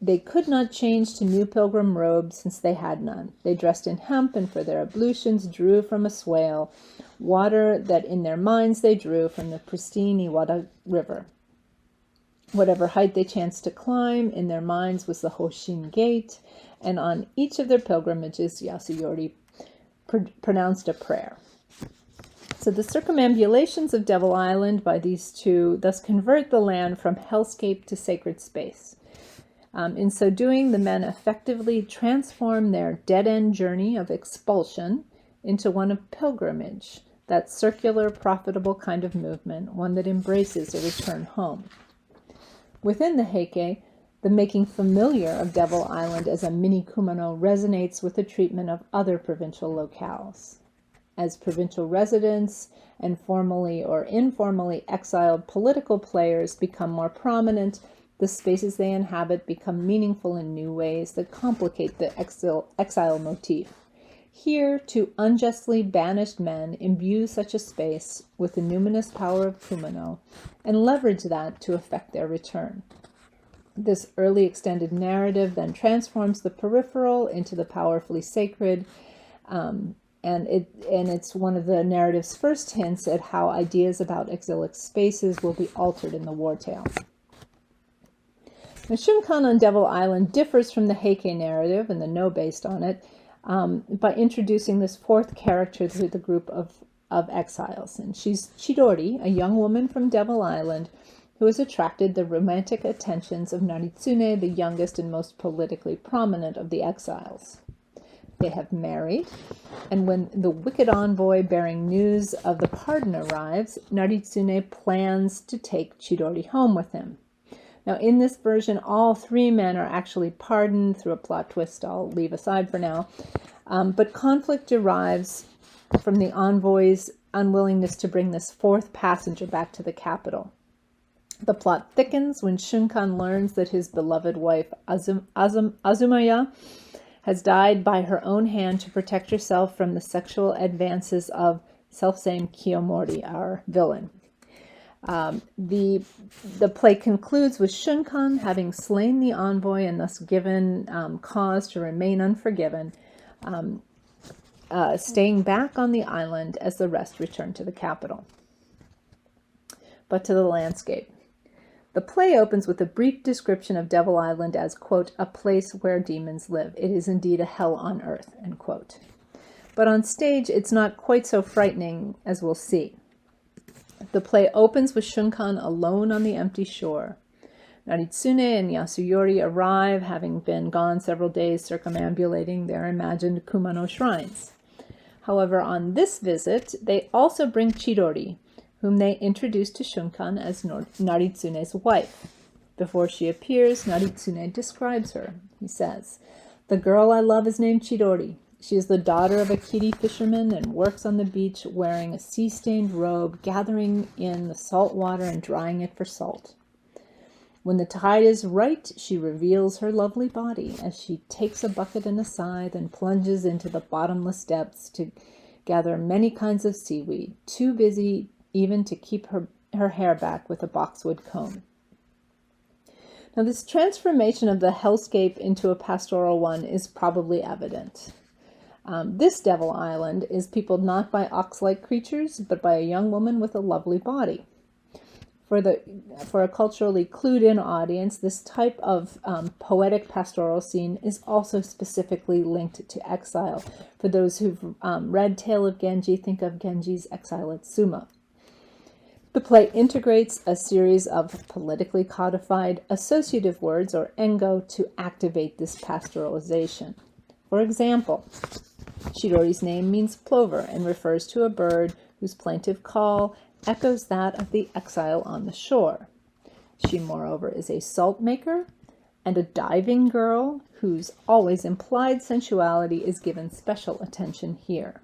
they could not change to new pilgrim robes since they had none. They dressed in hemp and for their ablutions drew from a swale water that in their minds they drew from the pristine Iwata River. Whatever height they chanced to climb, in their minds was the Hoshin Gate, and on each of their pilgrimages, Yasuyori pronounced a prayer. So the circumambulations of Devil Island by these two thus convert the land from hellscape to sacred space. In so doing, the men effectively transform their dead-end journey of expulsion into one of pilgrimage, that circular, profitable kind of movement, one that embraces a return home. Within the Heike, the making familiar of Devil Island as a mini Kumano resonates with the treatment of other provincial locales. As provincial residents and formally or informally exiled political players become more prominent, the spaces they inhabit become meaningful in new ways that complicate the exile motif. Here, 2 unjustly banished men imbue such a space with the numinous power of Kumano and leverage that to effect their return. This early extended narrative then transforms the peripheral into the powerfully sacred, and it's one of the narrative's first hints at how ideas about exilic spaces will be altered in the war tale. Now, Shunkan on Devil Island differs from the Heike narrative and the No based on it by introducing this 4th character to the group of exiles. And she's Chidori, a young woman from Devil Island who has attracted the romantic attentions of Naritsune, the youngest and most politically prominent of the exiles. They have married, and when the wicked envoy bearing news of the pardon arrives, Naritsune plans to take Chidori home with him. Now, in this version, all 3 men are actually pardoned through a plot twist I'll leave aside for now. But conflict derives from the envoy's unwillingness to bring this 4th passenger back to the capital. The plot thickens when Shunkan learns that his beloved wife, Azumaya, has died by her own hand to protect herself from the sexual advances of selfsame Kiyomori, our villain. The play concludes with Shunkan having slain the envoy and thus given cause to remain unforgiven, staying back on the island as the rest return to the capital. But to the landscape. The play opens with a brief description of Devil Island as, quote, a place where demons live. It is indeed a hell on earth, end quote. But on stage, it's not quite so frightening, as we'll see. The play opens with Shunkan alone on the empty shore. Naritsune and Yasuyori arrive, having been gone several days circumambulating their imagined Kumano shrines. However, on this visit, they also bring Chidori, whom they introduce to Shunkan as Naritsune's wife. Before she appears, Naritsune describes her. He says, "The girl I love is named Chidori. She is the daughter of a kiri fisherman and works on the beach wearing a sea-stained robe, gathering in the salt water and drying it for salt. When the tide is right, she reveals her lovely body as she takes a bucket and a scythe and plunges into the bottomless depths to gather many kinds of seaweed, too busy even to keep her hair back with a boxwood comb." Now, this transformation of the hellscape into a pastoral one is probably evident. This Devil Island is peopled not by ox-like creatures, but by a young woman with a lovely body. For a culturally clued-in audience, this type of poetic pastoral scene is also specifically linked to exile. For those who've read Tale of Genji, think of Genji's exile at Suma. The play integrates a series of politically codified associative words, or engo, to activate this pastoralization. For example, Chidori's name means plover and refers to a bird whose plaintive call echoes that of the exile on the shore. She, moreover, is a salt maker and a diving girl whose always implied sensuality is given special attention here.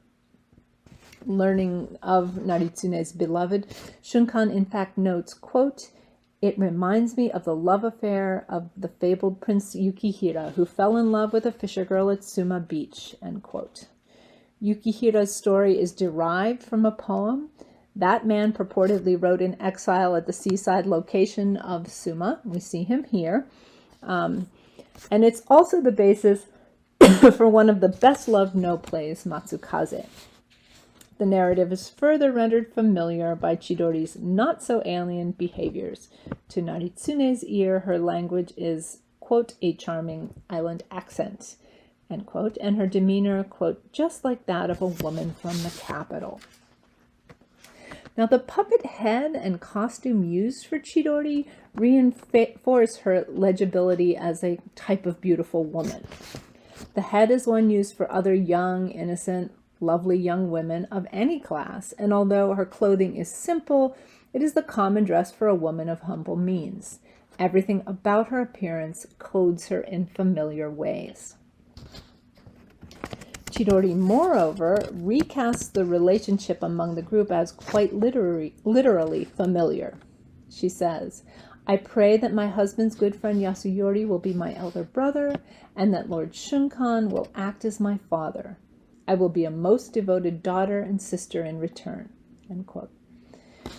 Learning of Naritsune's beloved, Shunkan in fact notes, quote, "It reminds me of the love affair of the fabled Prince Yukihira, who fell in love with a fisher girl at Suma Beach," end quote. Yukihira's story is derived from a poem that man purportedly wrote in exile at the seaside location of Suma. We see him here. And it's also the basis for one of the best-loved no plays, Matsukaze. The narrative is further rendered familiar by Chidori's not-so-alien behaviors. To Naritsune's ear, her language is, quote, "a charming island accent," end quote, and her demeanor, quote, "just like that of a woman from the capital." Now, the puppet head and costume used for Chidori reinforce her legibility as a type of beautiful woman. The head is one used for other young, innocent, lovely young women of any class, and although her clothing is simple, it is the common dress for a woman of humble means. Everything about her appearance codes her in familiar ways. Chidori, moreover, recasts the relationship among the group as quite literally familiar. She says, "I pray that my husband's good friend Yasuyori will be my elder brother, and that Lord Shunkan will act as my father. I will be a most devoted daughter and sister in return," end quote.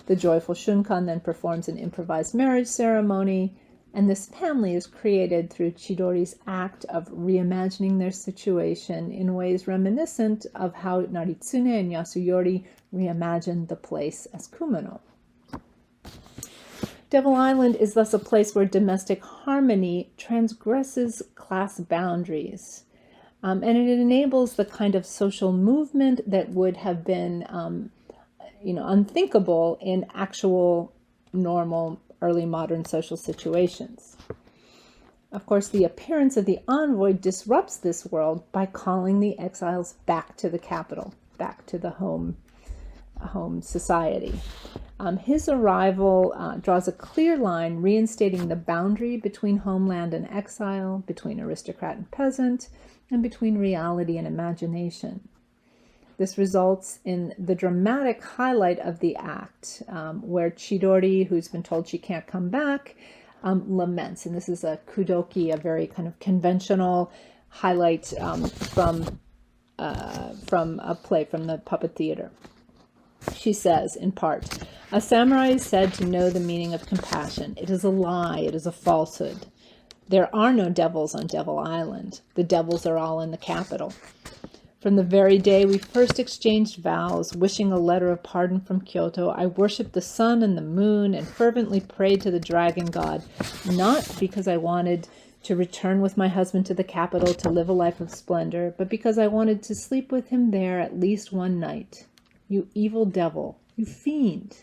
The joyful Shunkan then performs an improvised marriage ceremony, and this family is created through Chidori's act of reimagining their situation in ways reminiscent of how Naritsune and Yasuyori reimagined the place as Kumano. Devil Island is thus a place where domestic harmony transgresses class boundaries. And it enables the kind of social movement that would have been, unthinkable in actual, normal, early modern social situations. Of course, the appearance of the envoy disrupts this world by calling the exiles back to the capital, back to the home society. His arrival draws a clear line reinstating the boundary between homeland and exile, between aristocrat and peasant, and between reality and imagination. This results in the dramatic highlight of the act, where Chidori, who's been told she can't come back, laments. And this is a kudoki, a very kind of conventional highlight from a play from the puppet theater. She says, in part, "A samurai is said to know the meaning of compassion. It is a lie. It is a falsehood. There are no devils on Devil Island. The devils are all in the capital. From the very day we first exchanged vows, wishing a letter of pardon from Kyoto, I worshipped the sun and the moon and fervently prayed to the dragon god, not because I wanted to return with my husband to the capital to live a life of splendor, but because I wanted to sleep with him there at least one night. You evil devil, you fiend.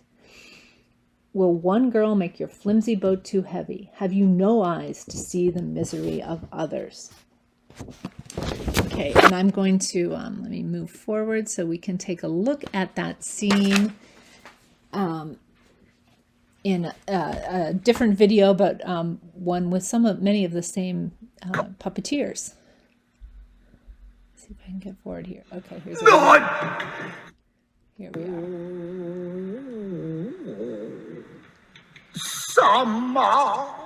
Will one girl make your flimsy boat too heavy? Have you no eyes to see the misery of others?" Okay, and I'm going to, let me move forward so we can take a look at that scene in a different video, but one with many of the same puppeteers. Let's see if I can get forward here. Okay, here's here we are.
Sama.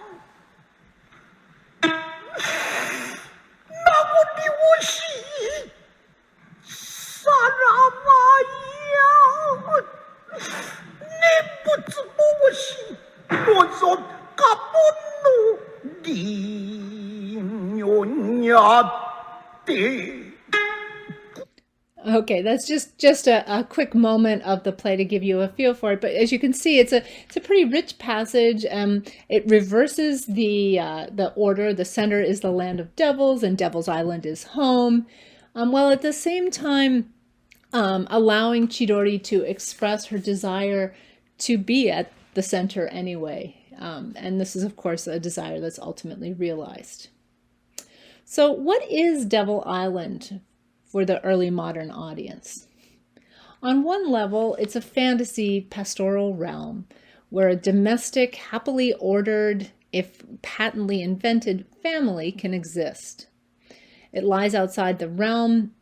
나무리워시 사람아야 내 부츠무워시 노존 까본노
Okay, that's just a quick moment of the play to give you a feel for it. But as you can see, it's a pretty rich passage. It reverses the order. The center is the land of devils, and Devil's Island is home, while at the same time allowing Chidori to express her desire to be at the center anyway. And this is, of course, a desire that's ultimately realized. So, what is Devil Island for the early modern audience? On one level, it's a fantasy pastoral realm where a domestic, happily ordered, if patently invented, family can exist. It lies outside the realm,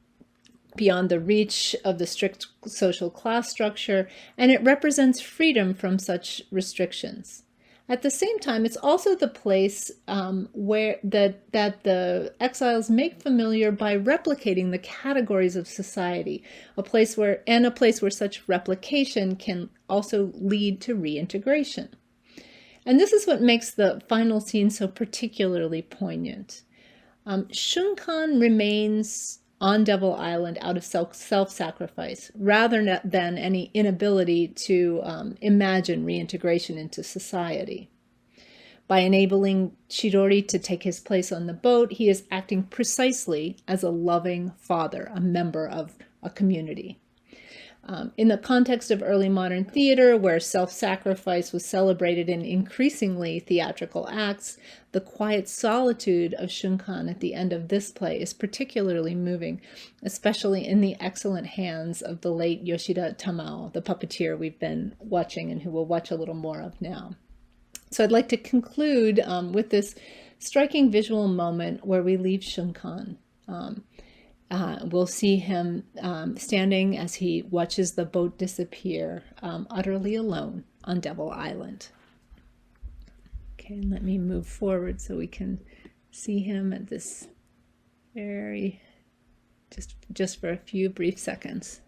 beyond the reach of the strict social class structure, and it represents freedom from such restrictions. At the same time, it's also the place where that the exiles make familiar by replicating the categories of society, a place where such replication can also lead to reintegration. And this is what makes the final scene so particularly poignant. Shunkan remains on Devil Island out of self-sacrifice, rather than any inability to imagine reintegration into society. By enabling Chidori to take his place on the boat, he is acting precisely as a loving father, a member of a community. In the context of early modern theater, where self-sacrifice was celebrated in increasingly theatrical acts, the quiet solitude of Shunkan at the end of this play is particularly moving, especially in the excellent hands of the late Yoshida Tamao, the puppeteer we've been watching and who we'll watch a little more of now. So I'd like to conclude with this striking visual moment where we leave Shunkan. We'll see him standing as he watches the boat disappear, utterly alone on Devil Island. Okay, and let me move forward so we can see him at this very, just for a few brief seconds.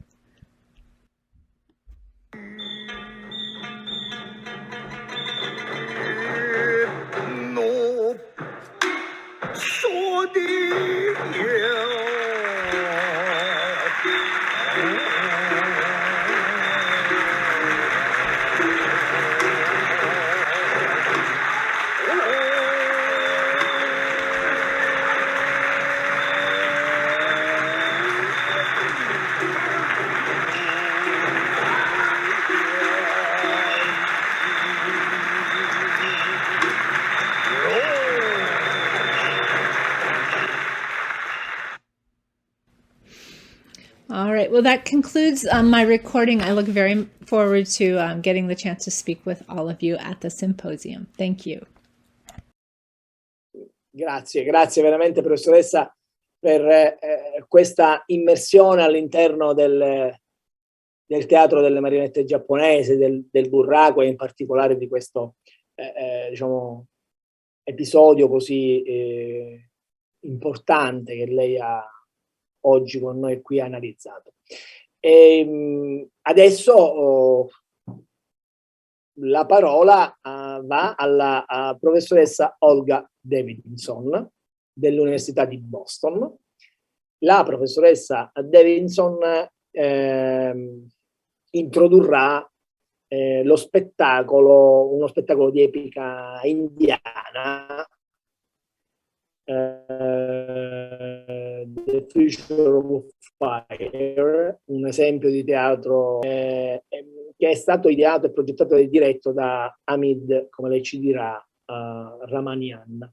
No,说的也。
All right, well, that concludes my recording. I look very forward to getting the chance to speak with all of you at the symposium. Thank you.
Grazie veramente professoressa per questa immersione all'interno del teatro delle marionette giapponese, del burraco e in particolare di questo diciamo, episodio così importante che lei ha oggi con noi qui analizzato. Adesso la parola va alla professoressa Olga Davidson dell'Università di Boston. La professoressa Davidson introdurrà uno spettacolo di epica indiana, The Future of Fire, un esempio di teatro che è stato ideato e progettato e diretto da Hamid, come lei ci dirà, Ramanian.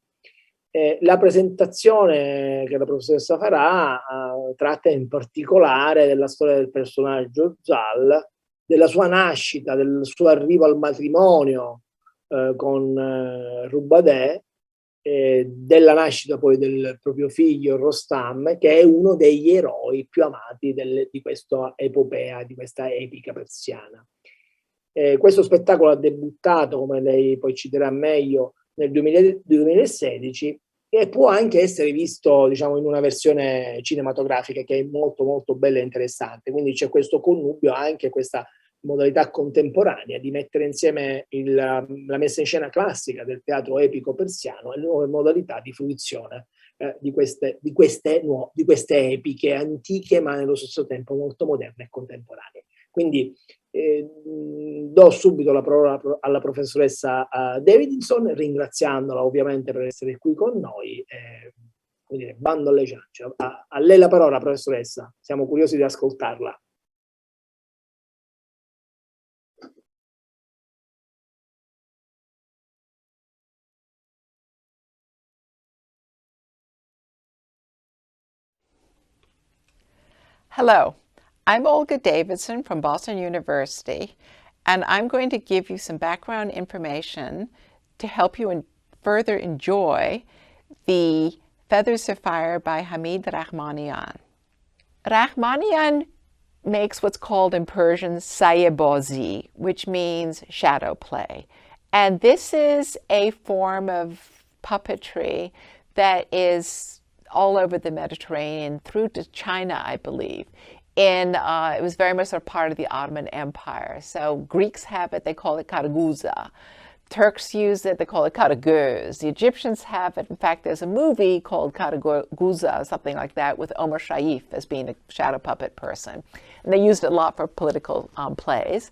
La presentazione che la professoressa farà tratta in particolare della storia del personaggio Zal, della sua nascita, del suo arrivo al matrimonio con Rubadè, della nascita poi del proprio figlio Rostam, che è uno degli eroi più amati di questa epopea, di questa epica persiana. Questo spettacolo ha debuttato, come lei poi ci dirà meglio, nel 2016 e può anche essere visto, diciamo, in una versione cinematografica che è molto molto bella e interessante. Quindi c'è questo connubio, anche questa modalità contemporanea di mettere insieme la messa in scena classica del teatro epico persiano e le nuove modalità di fruizione di queste epiche antiche, ma nello stesso tempo molto moderne e contemporanee. Quindi do subito la parola alla professoressa Davidson, ringraziandola ovviamente per essere qui con noi. Bando alle ciance. A lei la parola, professoressa. Siamo curiosi di ascoltarla.
Hello, I'm Olga Davidson from Boston University, and I'm going to give you some background information to help you further enjoy the Feathers of Fire by Hamid Rahmanian. Rahmanian makes what's called in Persian sayebazi, which means shadow play. And this is a form of puppetry that is all over the Mediterranean, through to China, I believe. It was very much a part of the Ottoman Empire. So Greeks have it, they call it karaguza. Turks use it, they call it karagöz. The Egyptians have it. In fact, there's a movie called Karaguza, something like that, with Omar Sharif as being a shadow puppet person. And they used it a lot for political plays.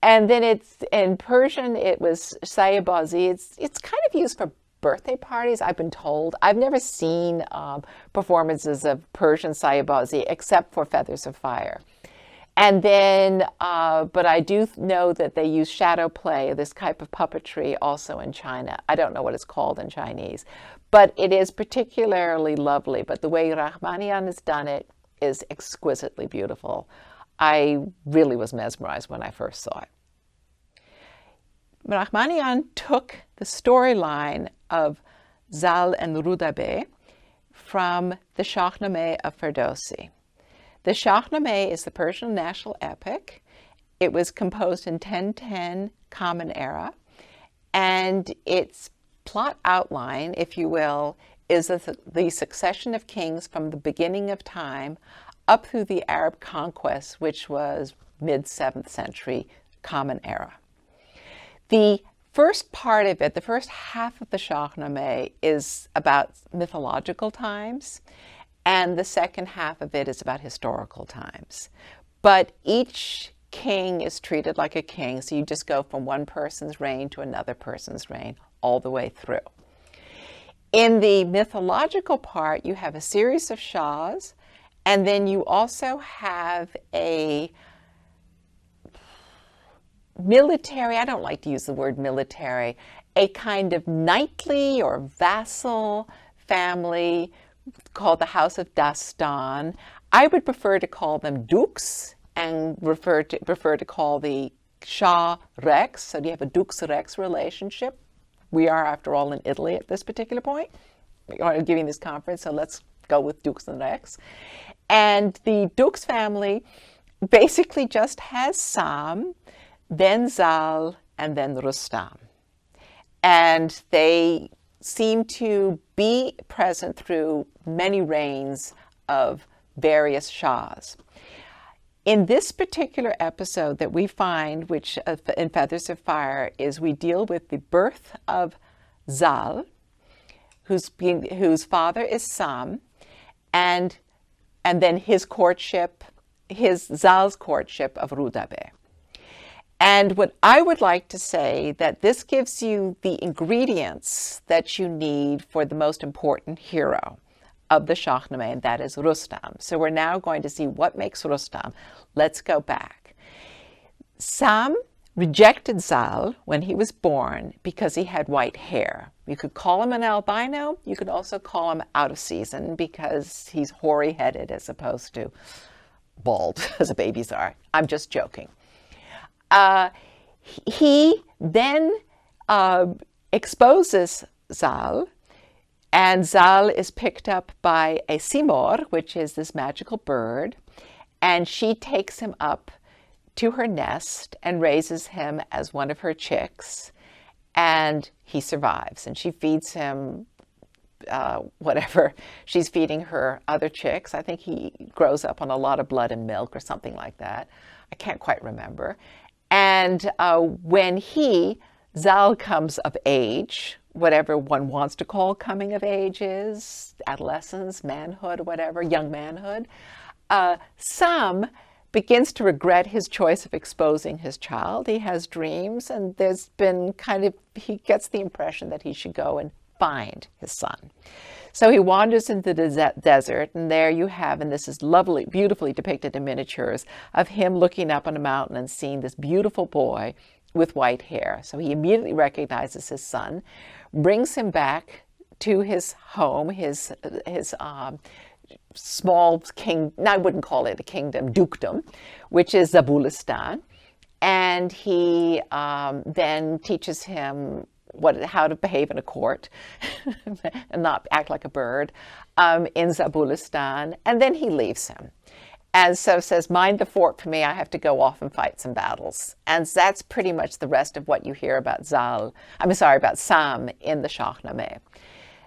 And then in Persian, it was sayebazi. It's kind of used for birthday parties, I've been told. I've never seen performances of Persian sayebazi except for Feathers of Fire. And then, but I do know that they use shadow play, this type of puppetry, also in China. I don't know what it's called in Chinese, but it is particularly lovely. But the way Rahmanian has done it is exquisitely beautiful. I really was mesmerized when I first saw it. Rahmanian took the storyline of Zal and Rudabeh from the Shahnameh of Ferdowsi. The Shahnameh is the Persian national epic. It was composed in 1010 Common Era, and its plot outline, if you will, is the succession of kings from the beginning of time up through the Arab conquest, which was mid-7th century Common Era. The first part of it, the first half of the Shahnameh, is about mythological times, and the second half of it is about historical times. But each king is treated like a king, so you just go from one person's reign to another person's reign all the way through. In the mythological part, you have a series of shahs, and then you also have a military, I don't like to use the word military, a kind of knightly or vassal family called the House of Dastan. I would prefer to call them dukes and prefer to call the Shah Rex. So you have a dukes-rex relationship. We are, after all, in Italy at this particular point. We are giving this conference, so let's go with dukes and rex. And the dukes family basically just has Sam, then Zal, and then Rustam. And they seem to be present through many reigns of various shahs. In this particular episode that we find, which in Feathers of Fire, is we deal with the birth of Zal, whose father is Sam, and then his courtship, Zal's courtship of Rudabeh. And what I would like to say, that this gives you the ingredients that you need for the most important hero of the Shahnameh, and that is Rustam. So we're now going to see what makes Rustam. Let's go back. Sam rejected Zal when he was born because he had white hair. You could call him an albino. You could also call him out of season because he's hoary-headed as opposed to bald, as the babies are. I'm just joking. He then exposes Zal, and Zal is picked up by a simor, which is this magical bird, and she takes him up to her nest and raises him as one of her chicks, and he survives, and she feeds him whatever she's feeding her other chicks. I think he grows up on a lot of blood and milk or something like that. I can't quite remember. And when Zal comes of age, whatever one wants to call coming of age is, adolescence, manhood, whatever, young manhood. Sam begins to regret his choice of exposing his child. He has dreams, and there's been he gets the impression that he should go and find his son. So he wanders into the desert, and there you have, and this is lovely, beautifully depicted in miniatures, of him looking up on a mountain and seeing this beautiful boy with white hair. So he immediately recognizes his son, brings him back to his home, his small king, I wouldn't call it a kingdom, dukedom, which is Zabulistan. And he then teaches him how to behave in a court and not act like a bird in Zabulistan. And then he leaves him. And so says, mind the fort for me, I have to go off and fight some battles. And that's pretty much the rest of what you hear about Sam in the Shahnameh.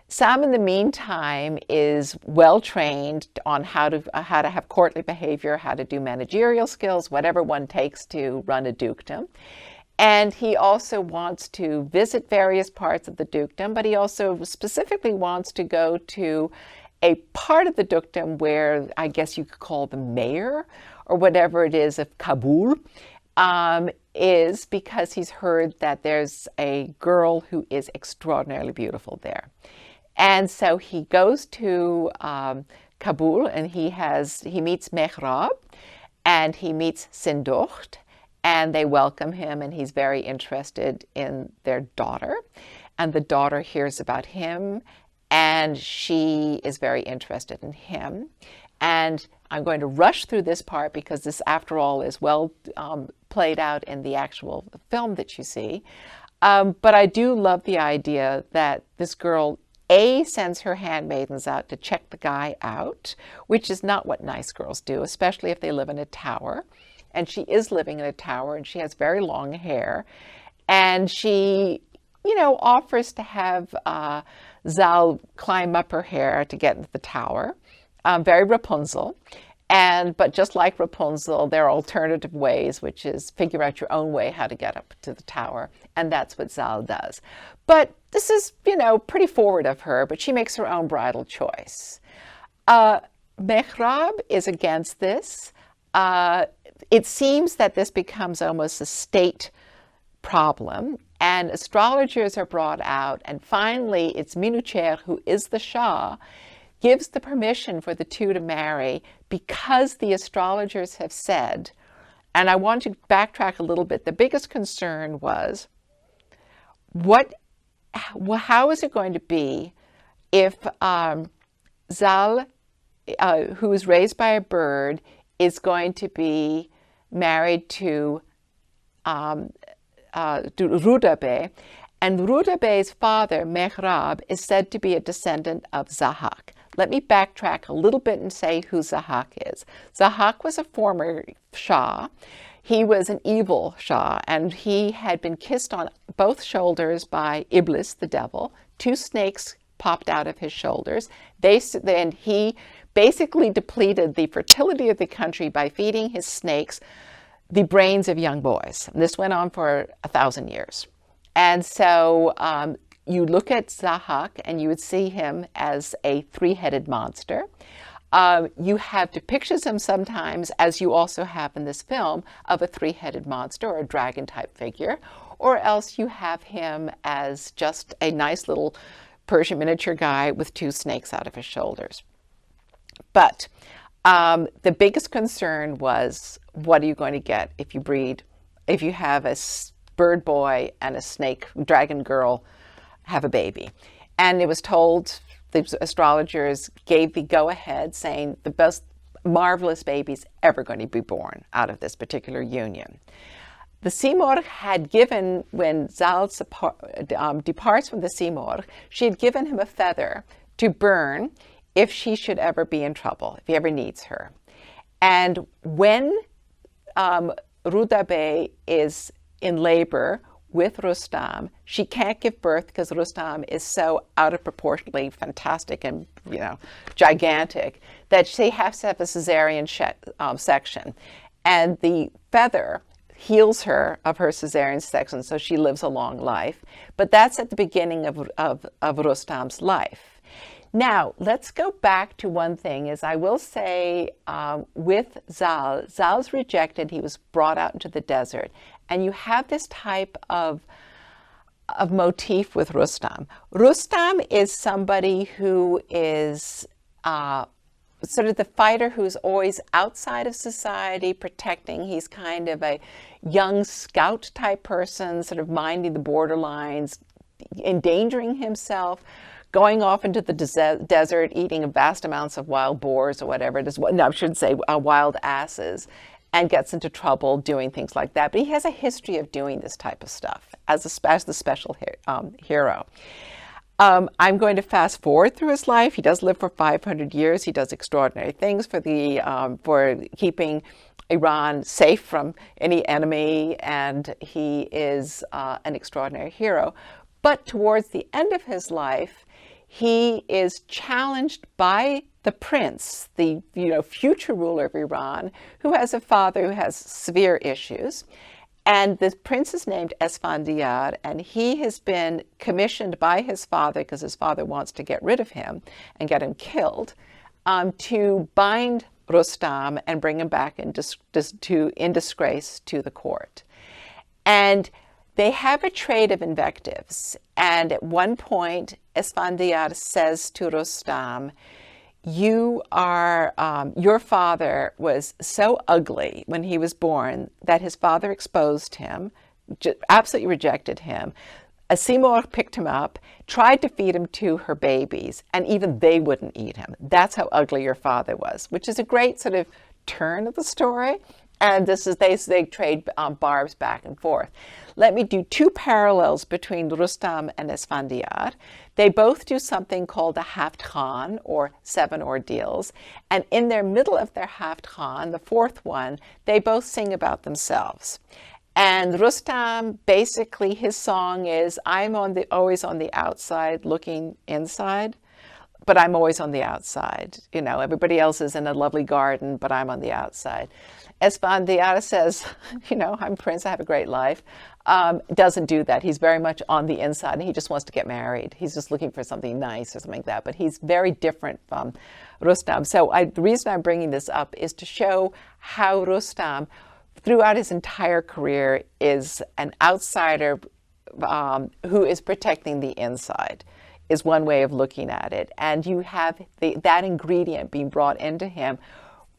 Sam, in the meantime, is well trained on how to have courtly behavior, how to do managerial skills, whatever one takes to run a dukedom. And he also wants to visit various parts of the dukedom, but he also specifically wants to go to a part of the dukedom where I guess you could call the mayor or whatever it is of Kabul, is because he's heard that there's a girl who is extraordinarily beautiful there. And so he goes to Kabul, and he meets Mehrab, and he meets Sindocht, and they welcome him, and he's very interested in their daughter. And the daughter hears about him, and she is very interested in him. And I'm going to rush through this part because this, after all, is well played out in the actual film that you see. But I do love the idea that this girl sends her handmaidens out to check the guy out, which is not what nice girls do, especially if they live in a tower. And she is living in a tower, and she has very long hair. And she, offers to have Zal climb up her hair to get into the tower. Very Rapunzel. But just like Rapunzel, there are alternative ways, which is figure out your own way how to get up to the tower. And that's what Zal does. But this is, pretty forward of her, but she makes her own bridal choice. Mehrab is against this. It seems that this becomes almost a state problem, and astrologers are brought out, and finally it's Minucher, who is the Shah, gives the permission for the two to marry because the astrologers have said, and I want to backtrack a little bit, the biggest concern was, how is it going to be if Zal, who is raised by a bird, is going to be married to Rudabeh, and Rudabeh's father, Mehrab, is said to be a descendant of Zahak. Let me backtrack a little bit and say who Zahak is. Zahak was a former Shah. He was an evil Shah, and he had been kissed on both shoulders by Iblis, the devil. 2 snakes popped out of his shoulders. And he basically depleted the fertility of the country by feeding his snakes the brains of young boys. And this went on for 1,000 years. And so you look at Zahak and you would see him as a 3-headed monster. You have depictions of him sometimes, as you also have in this film, of a 3-headed monster or a dragon-type figure, or else you have him as just a nice little Persian miniature guy with 2 snakes out of his shoulders. But the biggest concern was, what are you going to get if you have a bird boy and a snake dragon girl have a baby? And it was told, the astrologers gave the go-ahead, saying the most marvelous baby's ever going to be born out of this particular union. The Simorgh had given, when Zal departs from the Simorgh, she had given him a feather to burn if she should ever be in trouble, if he ever needs her. And when Rudabeh is in labor with Rustam, she can't give birth because Rustam is so out of proportionally fantastic and gigantic that she has to have a cesarean section. And the feather heals her of her cesarean section, so she lives a long life. But that's at the beginning of Rustam's life. Now, let's go back to one thing, is I will say with Zal's rejected, he was brought out into the desert. And you have this type of motif with Rustam. Rustam is somebody who is sort of the fighter who's always outside of society, protecting. He's kind of a young scout type person, sort of minding the borderlines, endangering himself, going off into the desert, eating vast amounts of wild boars or whatever it is. No, I shouldn't say wild asses, and gets into trouble doing things like that. But he has a history of doing this type of stuff as the special hero. I'm going to fast forward through his life. He does live for 500 years. He does extraordinary things for keeping Iran safe from any enemy, and he is an extraordinary hero. But towards the end of his life, he is challenged by the prince, the future ruler of Iran, who has a father who has severe issues. And the prince is named Esfandiar, and he has been commissioned by his father, because his father wants to get rid of him and get him killed, to bind Rustam and bring him back in disgrace to the court. And they have a trade of invectives. And at one point, Esfandiar says to Rustam, your father was so ugly when he was born that his father exposed him, absolutely rejected him. Seymour picked him up, tried to feed him to her babies, and even they wouldn't eat him. That's how ugly your father was, which is a great sort of turn of the story. And this is they trade barbs back and forth. Let me do two parallels between Rustam and Esfandiar. They both do something called a Haft-Khan, or 7 ordeals. And in their middle of their Haft-Khan, the fourth one, they both sing about themselves. And Rustam, basically his song is, I'm always on the outside looking inside, but I'm always on the outside. Everybody else is in a lovely garden, but I'm on the outside. Esfandiar says, I'm prince, I have a great life. Doesn't do that. He's very much on the inside, and he just wants to get married. He's just looking for something nice or something like that. But he's very different from Rustam. So the reason I'm bringing this up is to show how Rustam, throughout his entire career, is an outsider who is protecting the inside, is one way of looking at it. And you have that ingredient being brought into him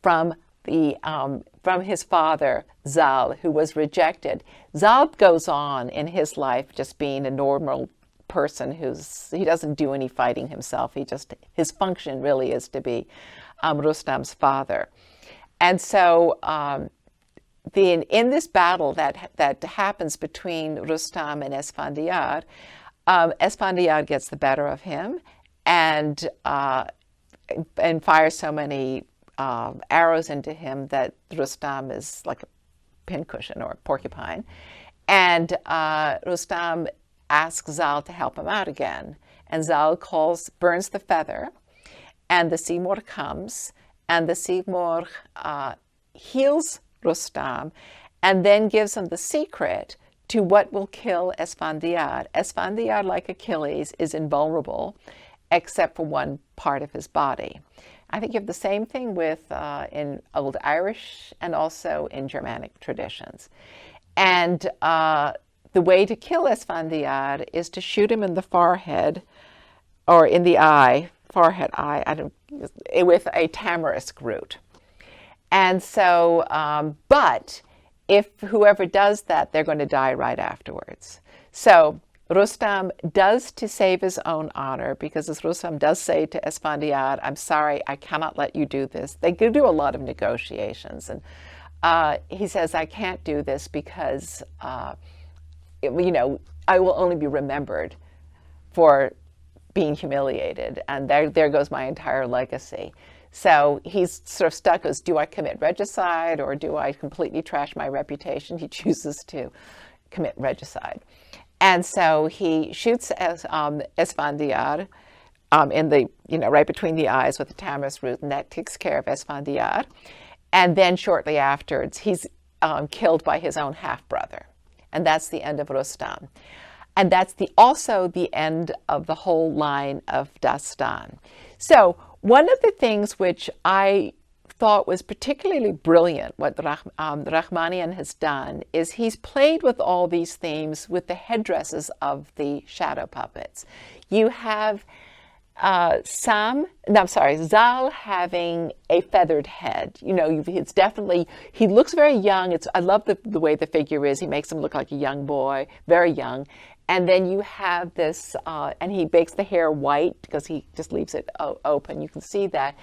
from his father, Zal, who was rejected. Zal goes on in his life just being a normal person he doesn't do any fighting himself. His function really is to be Rustam's father. And so in this battle that happens between Rustam and Esfandiar, Esfandiar gets the better of him and fires so many arrows into him that Rustam is like a pincushion or a porcupine. And Rustam asks Zal to help him out again. And Zal burns the feather, and the Seymour comes, and the Seymour heals Rustam, and then gives him the secret to what will kill Esfandiar. Esfandiar, like Achilles, is invulnerable, except for one part of his body. I think you have the same thing in Old Irish and also in Germanic traditions. And the way to kill Esfandiar is to shoot him in the forehead or in the eye, with a tamarisk root. And so, but if whoever does that, they're going to die right afterwards. So Rustam does, to save his own honor, because as Rustam does say to Esfandiar, I'm sorry, I cannot let you do this. They do a lot of negotiations. And he says, I can't do this because, I will only be remembered for being humiliated. And there goes my entire legacy. So he's sort of stuck as, do I commit regicide or do I completely trash my reputation? He chooses to commit regicide. And so he shoots Esfandiar in the, right between the eyes with the tamarisk root, and that takes care of Esfandiar. And then shortly afterwards, he's killed by his own half-brother. And that's the end of Rustam. And that's also the end of the whole line of Dastan. So one of the things which I thought was particularly brilliant, what Rahmanian has done, is he's played with all these themes with the headdresses of the shadow puppets. You have Zal having a feathered head. You know, it's definitely, he looks very young. I love the way the figure is. He makes him look like a young boy, very young. And then you have this, and he makes the hair white because he just leaves it open. You can see that.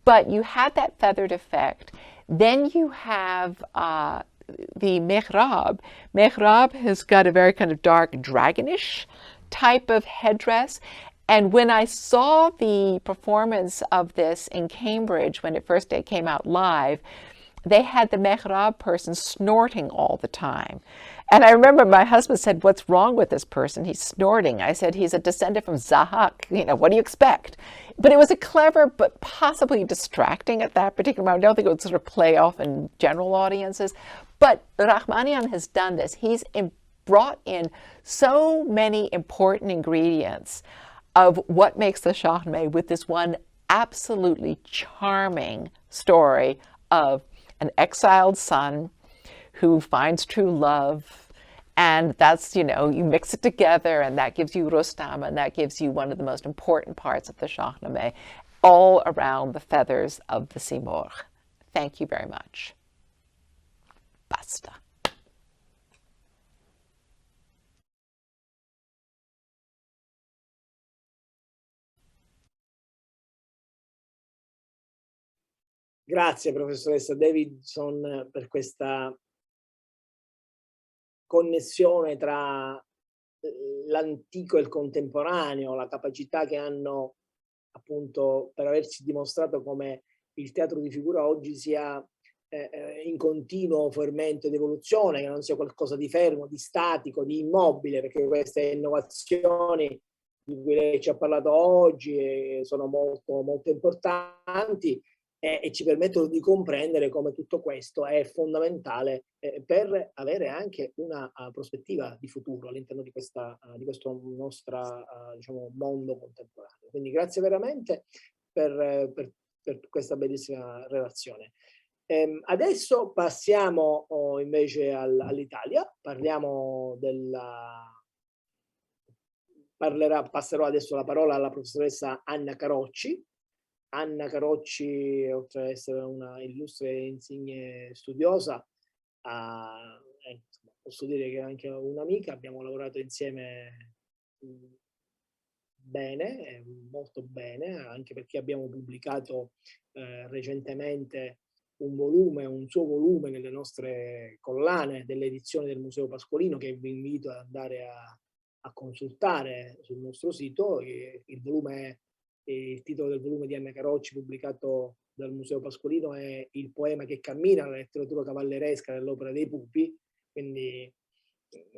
But you have that feathered effect. Then you have the Mehrab. Mehrab has got a very kind of dark dragonish type of headdress. And when I saw the performance of this in Cambridge, when it first came out live, they had the Mehrab person snorting all the time. And I remember my husband said, "What's wrong with this person? He's snorting." I said, "He's a descendant from Zahak. You know, what do you expect?" But it was a clever, but possibly distracting at that particular moment. I don't think it would sort of play off in general audiences. But Rahmanian has done this. He's brought in so many important ingredients of what makes the Shahnameh with this one absolutely charming story of an exiled son who finds true love. And that's, you know, you mix it together and that gives you Rustam, and that gives you one of the most important parts of the Shahnameh, all around the feathers of the Simurgh. Thank you very much. Basta.
Grazie professoressa Davidson per questa connessione tra l'antico e il contemporaneo, la capacità che hanno appunto per averci dimostrato come il teatro di figura oggi sia in continuo fermento di evoluzione, che non sia qualcosa di fermo, di statico, di immobile, perché queste innovazioni di cui lei ci ha parlato oggi sono molto, molto importanti. E ci permettono di comprendere come tutto questo è fondamentale per avere anche una prospettiva di futuro all'interno di questo nostro diciamo, mondo contemporaneo. Quindi grazie veramente per questa bellissima relazione. Adesso passiamo invece all'Italia, passerò adesso la parola alla professoressa Anna Carocci. Anna Carocci, oltre ad essere una illustre insigne studiosa, posso dire che è anche un'amica, abbiamo lavorato insieme bene, molto bene, anche perché abbiamo pubblicato recentemente un suo volume nelle nostre collane delle edizioni del Museo Pascolino, che vi invito ad andare a consultare sul nostro sito. Il titolo del volume di Anna Carocci pubblicato dal Museo Pascolino è Il poema che cammina, la letteratura cavalleresca dell'opera dei Pupi, quindi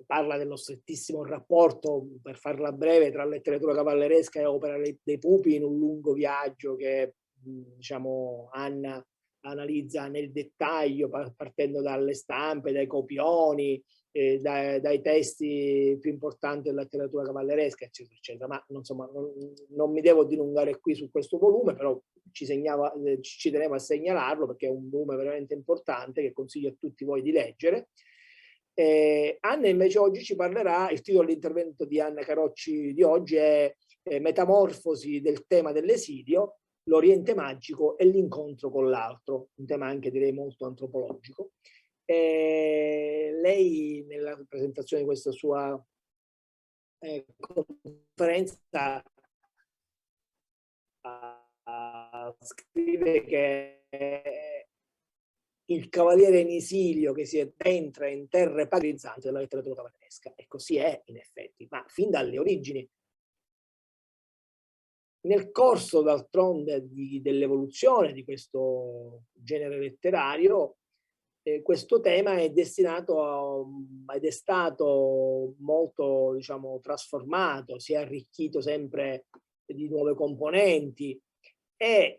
parla dello strettissimo rapporto, per farla breve, tra letteratura cavalleresca e opera dei Pupi in un lungo viaggio che diciamo Anna analizza nel dettaglio, partendo dalle stampe, dai copioni, dai testi più importanti della letteratura cavalleresca, eccetera, eccetera. Ma insomma, non mi devo dilungare qui su questo volume, però ci tenevo a segnalarlo perché è un volume veramente importante che consiglio a tutti voi di leggere. Anna invece oggi ci parlerà, il titolo dell'intervento di Anna Carocci di oggi è Metamorfosi del tema dell'esilio, l'Oriente magico e l'incontro con l'altro, un tema anche direi molto antropologico. Lei nella presentazione di questa sua conferenza scrive che il cavaliere in esilio che si addentra in terre pagrizzanti della letteratura cavalleresca, e così è in effetti, ma fin dalle origini. Nel corso d'altronde dell'evoluzione di questo genere letterario, questo tema è destinato ed è stato molto, diciamo, trasformato, si è arricchito sempre di nuove componenti, e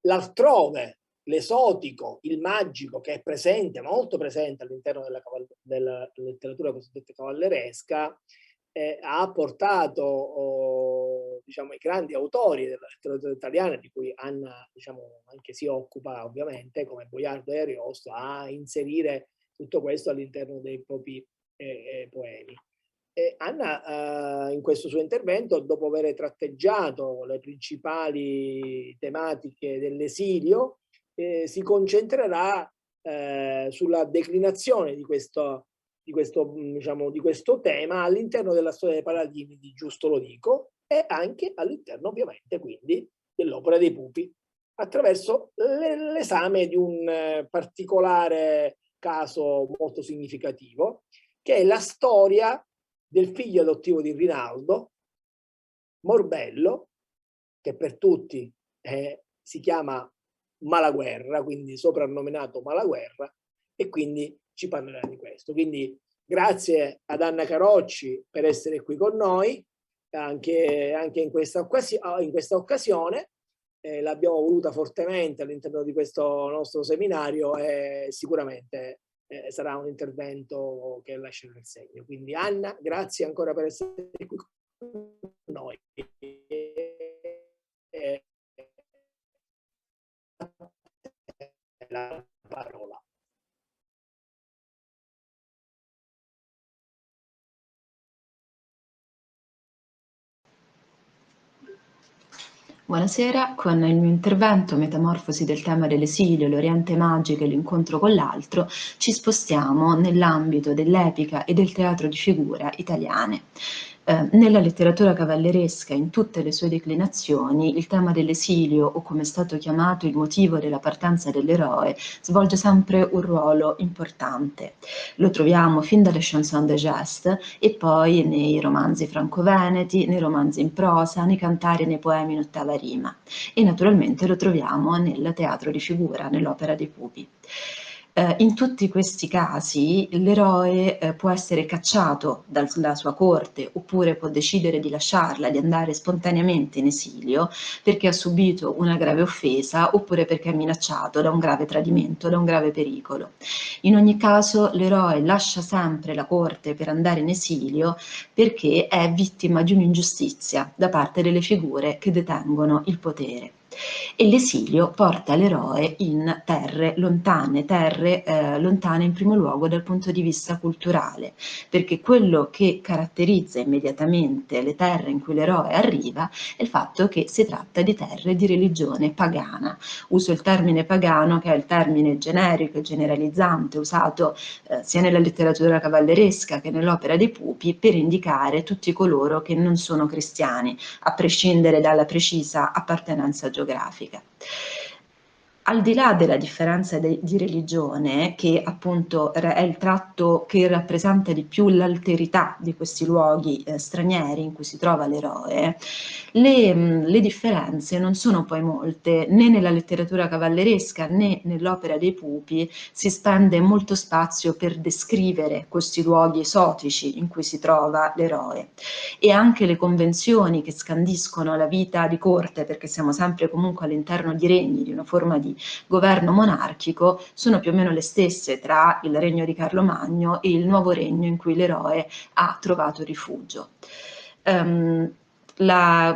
l'altrove l'esotico, il magico, che è presente, molto presente all'interno della letteratura cosiddetta cavalleresca, ha portato diciamo, i grandi autori della letteratura italiana, di cui Anna diciamo, anche si occupa ovviamente, come Boiardo e Ariosto, a inserire tutto questo all'interno dei propri poemi. Anna in questo suo intervento, dopo aver tratteggiato le principali tematiche dell'esilio, si concentrerà sulla declinazione di questo tema all'interno della storia dei paladini di Giusto Lodico e anche all'interno ovviamente quindi dell'opera dei Pupi, attraverso l'esame di un particolare caso molto significativo, che è la storia del figlio adottivo di Rinaldo, Morbello, che per tutti si chiama Malaguerra, quindi soprannominato Malaguerra, e quindi ci parlerà di questo. Quindi grazie ad Anna Carocci per essere qui con noi, anche in questa occasione. L'abbiamo voluta fortemente all'interno di questo nostro seminario e sicuramente sarà un intervento che lascerà il segno. Quindi Anna, grazie ancora per essere qui con noi. La parola.
Buonasera, con il mio intervento Metamorfosi del tema dell'esilio, l'Oriente magico e l'incontro con l'altro, ci spostiamo nell'ambito dell'epica e del teatro di figura italiane. Nella letteratura cavalleresca, in tutte le sue declinazioni, il tema dell'esilio, o come è stato chiamato il motivo della partenza dell'eroe, svolge sempre un ruolo importante. Lo troviamo fin dalle chanson de geste e poi nei romanzi franco-veneti, nei romanzi in prosa, nei cantari e nei poemi in ottava rima. E naturalmente lo troviamo nel teatro di figura, nell'opera dei Pupi. In tutti questi casi l'eroe può essere cacciato dalla sua corte oppure può decidere di lasciarla, di andare spontaneamente in esilio perché ha subito una grave offesa oppure perché è minacciato da un grave tradimento, da un grave pericolo. In ogni caso l'eroe lascia sempre la corte per andare in esilio perché è vittima di un'ingiustizia da parte delle figure che detengono il potere. E l'esilio porta l'eroe in terre lontane in primo luogo dal punto di vista culturale, perché quello che caratterizza immediatamente le terre in cui l'eroe arriva è il fatto che si tratta di terre di religione pagana. Uso il termine pagano, che è il termine generico e generalizzante usato sia nella letteratura cavalleresca che nell'opera dei Pupi per indicare tutti coloro che non sono cristiani, a prescindere dalla precisa appartenenza geografica. Al di là della differenza di religione, che appunto è il tratto che rappresenta di più l'alterità di questi luoghi stranieri in cui si trova l'eroe, le differenze non sono poi molte, né nella letteratura cavalleresca né nell'opera dei Pupi si spende molto spazio per descrivere questi luoghi esotici in cui si trova l'eroe. E anche le convenzioni che scandiscono la vita di corte, perché siamo sempre comunque all'interno di regni, di una forma di governo monarchico, sono più o meno le stesse tra il regno di Carlo Magno e il nuovo regno in cui l'eroe ha trovato rifugio.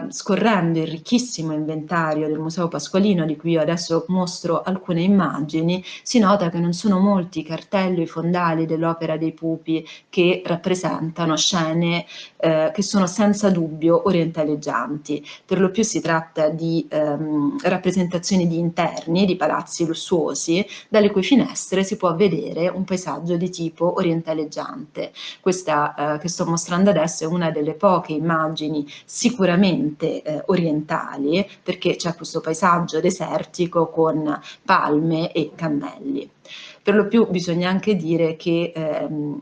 Scorrendo il ricchissimo inventario del Museo Pasqualino, di cui io adesso mostro alcune immagini, si nota che non sono molti i cartelli o i fondali dell'opera dei Pupi che rappresentano scene che sono senza dubbio orientaleggianti. Per lo più si tratta di rappresentazioni di interni, di palazzi lussuosi, dalle cui finestre si può vedere un paesaggio di tipo orientaleggiante. Questa che sto mostrando adesso è una delle poche immagini sicuramente orientali, perché c'è questo paesaggio desertico con palme e cammelli. Per lo più bisogna anche dire che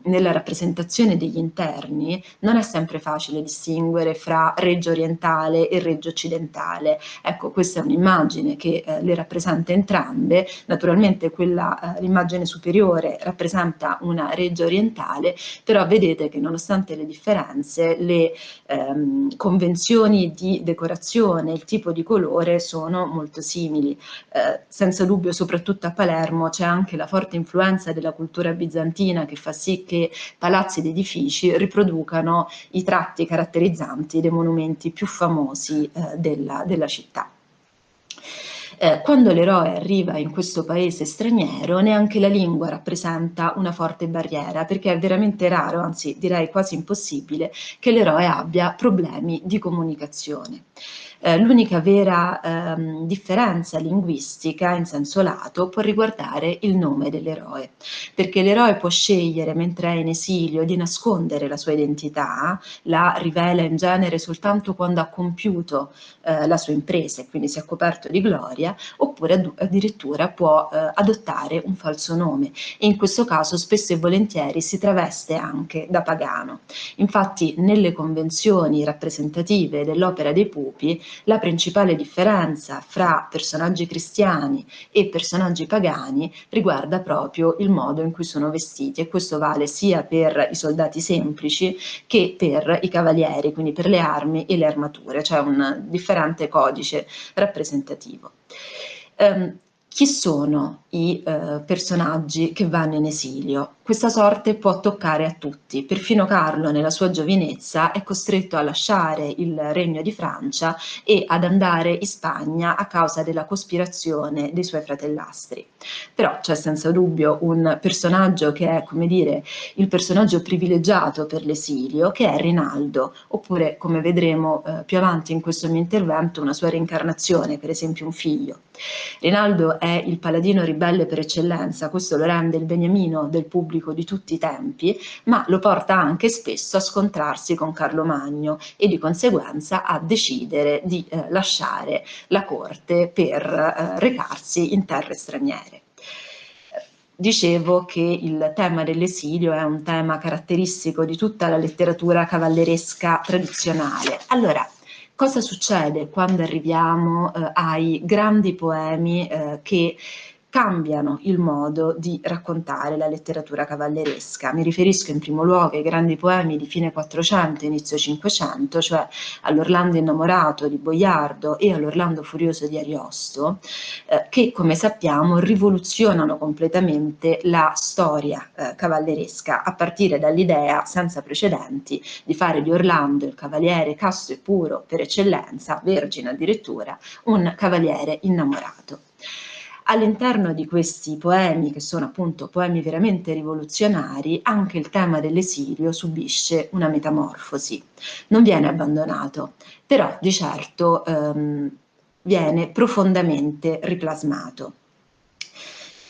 nella rappresentazione degli interni non è sempre facile distinguere fra Reggio orientale e Reggio occidentale. Ecco, questa è un'immagine che le rappresenta entrambe. Naturalmente l'immagine superiore rappresenta una Reggio orientale, però vedete che nonostante le differenze, le convenzioni di decorazione, il tipo di colore sono molto simili. Senza dubbio, soprattutto a Palermo, c'è anche la forte influenza della cultura bizantina che fa sì che palazzi ed edifici riproducano i tratti caratterizzanti dei monumenti più famosi della città. Quando l'eroe arriva in questo paese straniero, neanche la lingua rappresenta una forte barriera, perché è veramente raro, anzi direi quasi impossibile, che l'eroe abbia problemi di comunicazione. L'unica vera differenza linguistica in senso lato può riguardare il nome dell'eroe, perché l'eroe può scegliere, mentre è in esilio, di nascondere la sua identità, la rivela in genere soltanto quando ha compiuto la sua impresa e quindi si è coperto di gloria, oppure addirittura può adottare un falso nome, e in questo caso spesso e volentieri si traveste anche da pagano. Infatti nelle convenzioni rappresentative dell'Opera dei Pupi la principale differenza fra personaggi cristiani e personaggi pagani riguarda proprio il modo in cui sono vestiti, e questo vale sia per i soldati semplici che per i cavalieri, quindi per le armi e le armature, cioè un differente codice rappresentativo. Chi sono i personaggi che vanno in esilio? Questa sorte può toccare a tutti. Perfino Carlo, nella sua giovinezza, è costretto a lasciare il Regno di Francia e ad andare in Spagna a causa della cospirazione dei suoi fratellastri. Però c'è senza dubbio un personaggio che è, come dire, il personaggio privilegiato per l'esilio, che è Rinaldo, oppure, come vedremo più avanti in questo mio intervento, una sua reincarnazione, per esempio un figlio. Rinaldo è il paladino ribelle per eccellenza, questo lo rende il beniamino del pubblico di tutti i tempi, ma lo porta anche spesso a scontrarsi con Carlo Magno e di conseguenza a decidere di lasciare la corte per recarsi in terre straniere. Dicevo che il tema dell'esilio è un tema caratteristico di tutta la letteratura cavalleresca tradizionale. Allora, cosa succede quando arriviamo ai grandi poemi che cambiano il modo di raccontare la letteratura cavalleresca? Mi riferisco in primo luogo ai grandi poemi di fine 400 e inizio 500, cioè all'Orlando innamorato di Boiardo e all'Orlando furioso di Ariosto, che, come sappiamo, rivoluzionano completamente la storia cavalleresca, a partire dall'idea senza precedenti di fare di Orlando, il cavaliere casto e puro per eccellenza, vergine addirittura, un cavaliere innamorato. All'interno di questi poemi, che sono appunto poemi veramente rivoluzionari, anche il tema dell'esilio subisce una metamorfosi. Non viene abbandonato, però di certo viene profondamente riplasmato.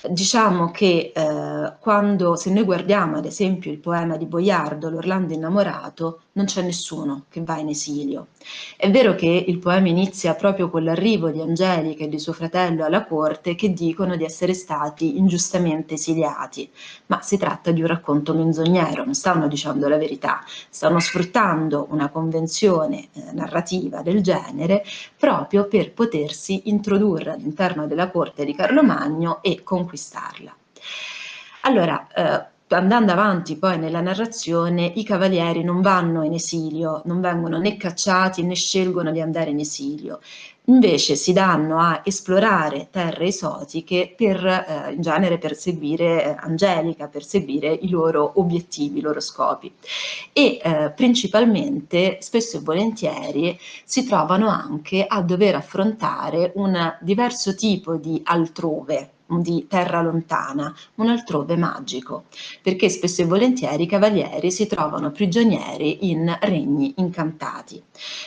Diciamo che se noi guardiamo ad esempio il poema di Boiardo, L'Orlando innamorato, non c'è nessuno che va in esilio. È vero che il poema inizia proprio con l'arrivo di Angelica e di suo fratello alla corte, che dicono di essere stati ingiustamente esiliati, ma si tratta di un racconto menzognero, non stanno dicendo la verità, stanno sfruttando una convenzione narrativa del genere proprio per potersi introdurre all'interno della corte di Carlo Magno e conquistarla. Allora, andando avanti poi nella narrazione, i cavalieri non vanno in esilio, non vengono né cacciati né scelgono di andare in esilio. Invece si danno a esplorare terre esotiche in genere per seguire Angelica, per seguire i loro obiettivi, i loro scopi. E principalmente, spesso e volentieri, si trovano anche a dover affrontare un diverso tipo di altrove, di terra lontana, un altrove magico, perché spesso e volentieri i cavalieri si trovano prigionieri in regni incantati.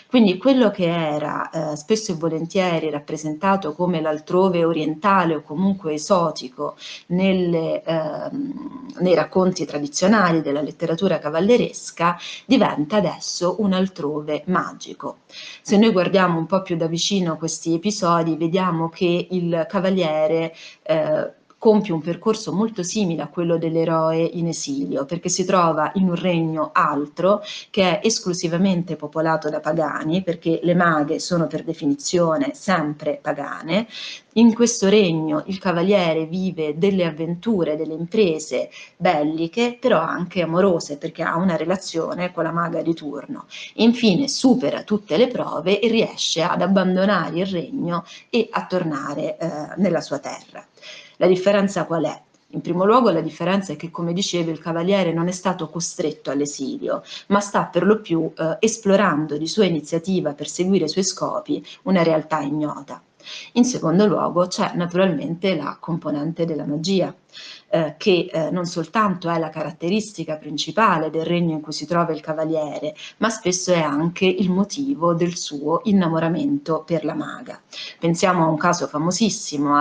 Quindi quello che era spesso e volentieri rappresentato come l'altrove orientale o comunque esotico nei racconti tradizionali della letteratura cavalleresca diventa adesso un altrove magico. Se noi guardiamo un po' più da vicino questi episodi, vediamo che il cavaliere compie un percorso molto simile a quello dell'eroe in esilio, perché si trova in un regno altro che è esclusivamente popolato da pagani, perché le maghe sono per definizione sempre pagane. In questo regno il cavaliere vive delle avventure, delle imprese belliche, però anche amorose, perché ha una relazione con la maga di turno. Infine supera tutte le prove e riesce ad abbandonare il regno e a tornare nella sua terra. La differenza qual è? In primo luogo la differenza è che, come dicevo, il cavaliere non è stato costretto all'esilio, ma sta per lo più esplorando di sua iniziativa per seguire i suoi scopi una realtà ignota. In secondo luogo c'è naturalmente la componente della magia, che non soltanto è la caratteristica principale del regno in cui si trova il cavaliere, ma spesso è anche il motivo del suo innamoramento per la maga. Pensiamo a un caso famosissimo,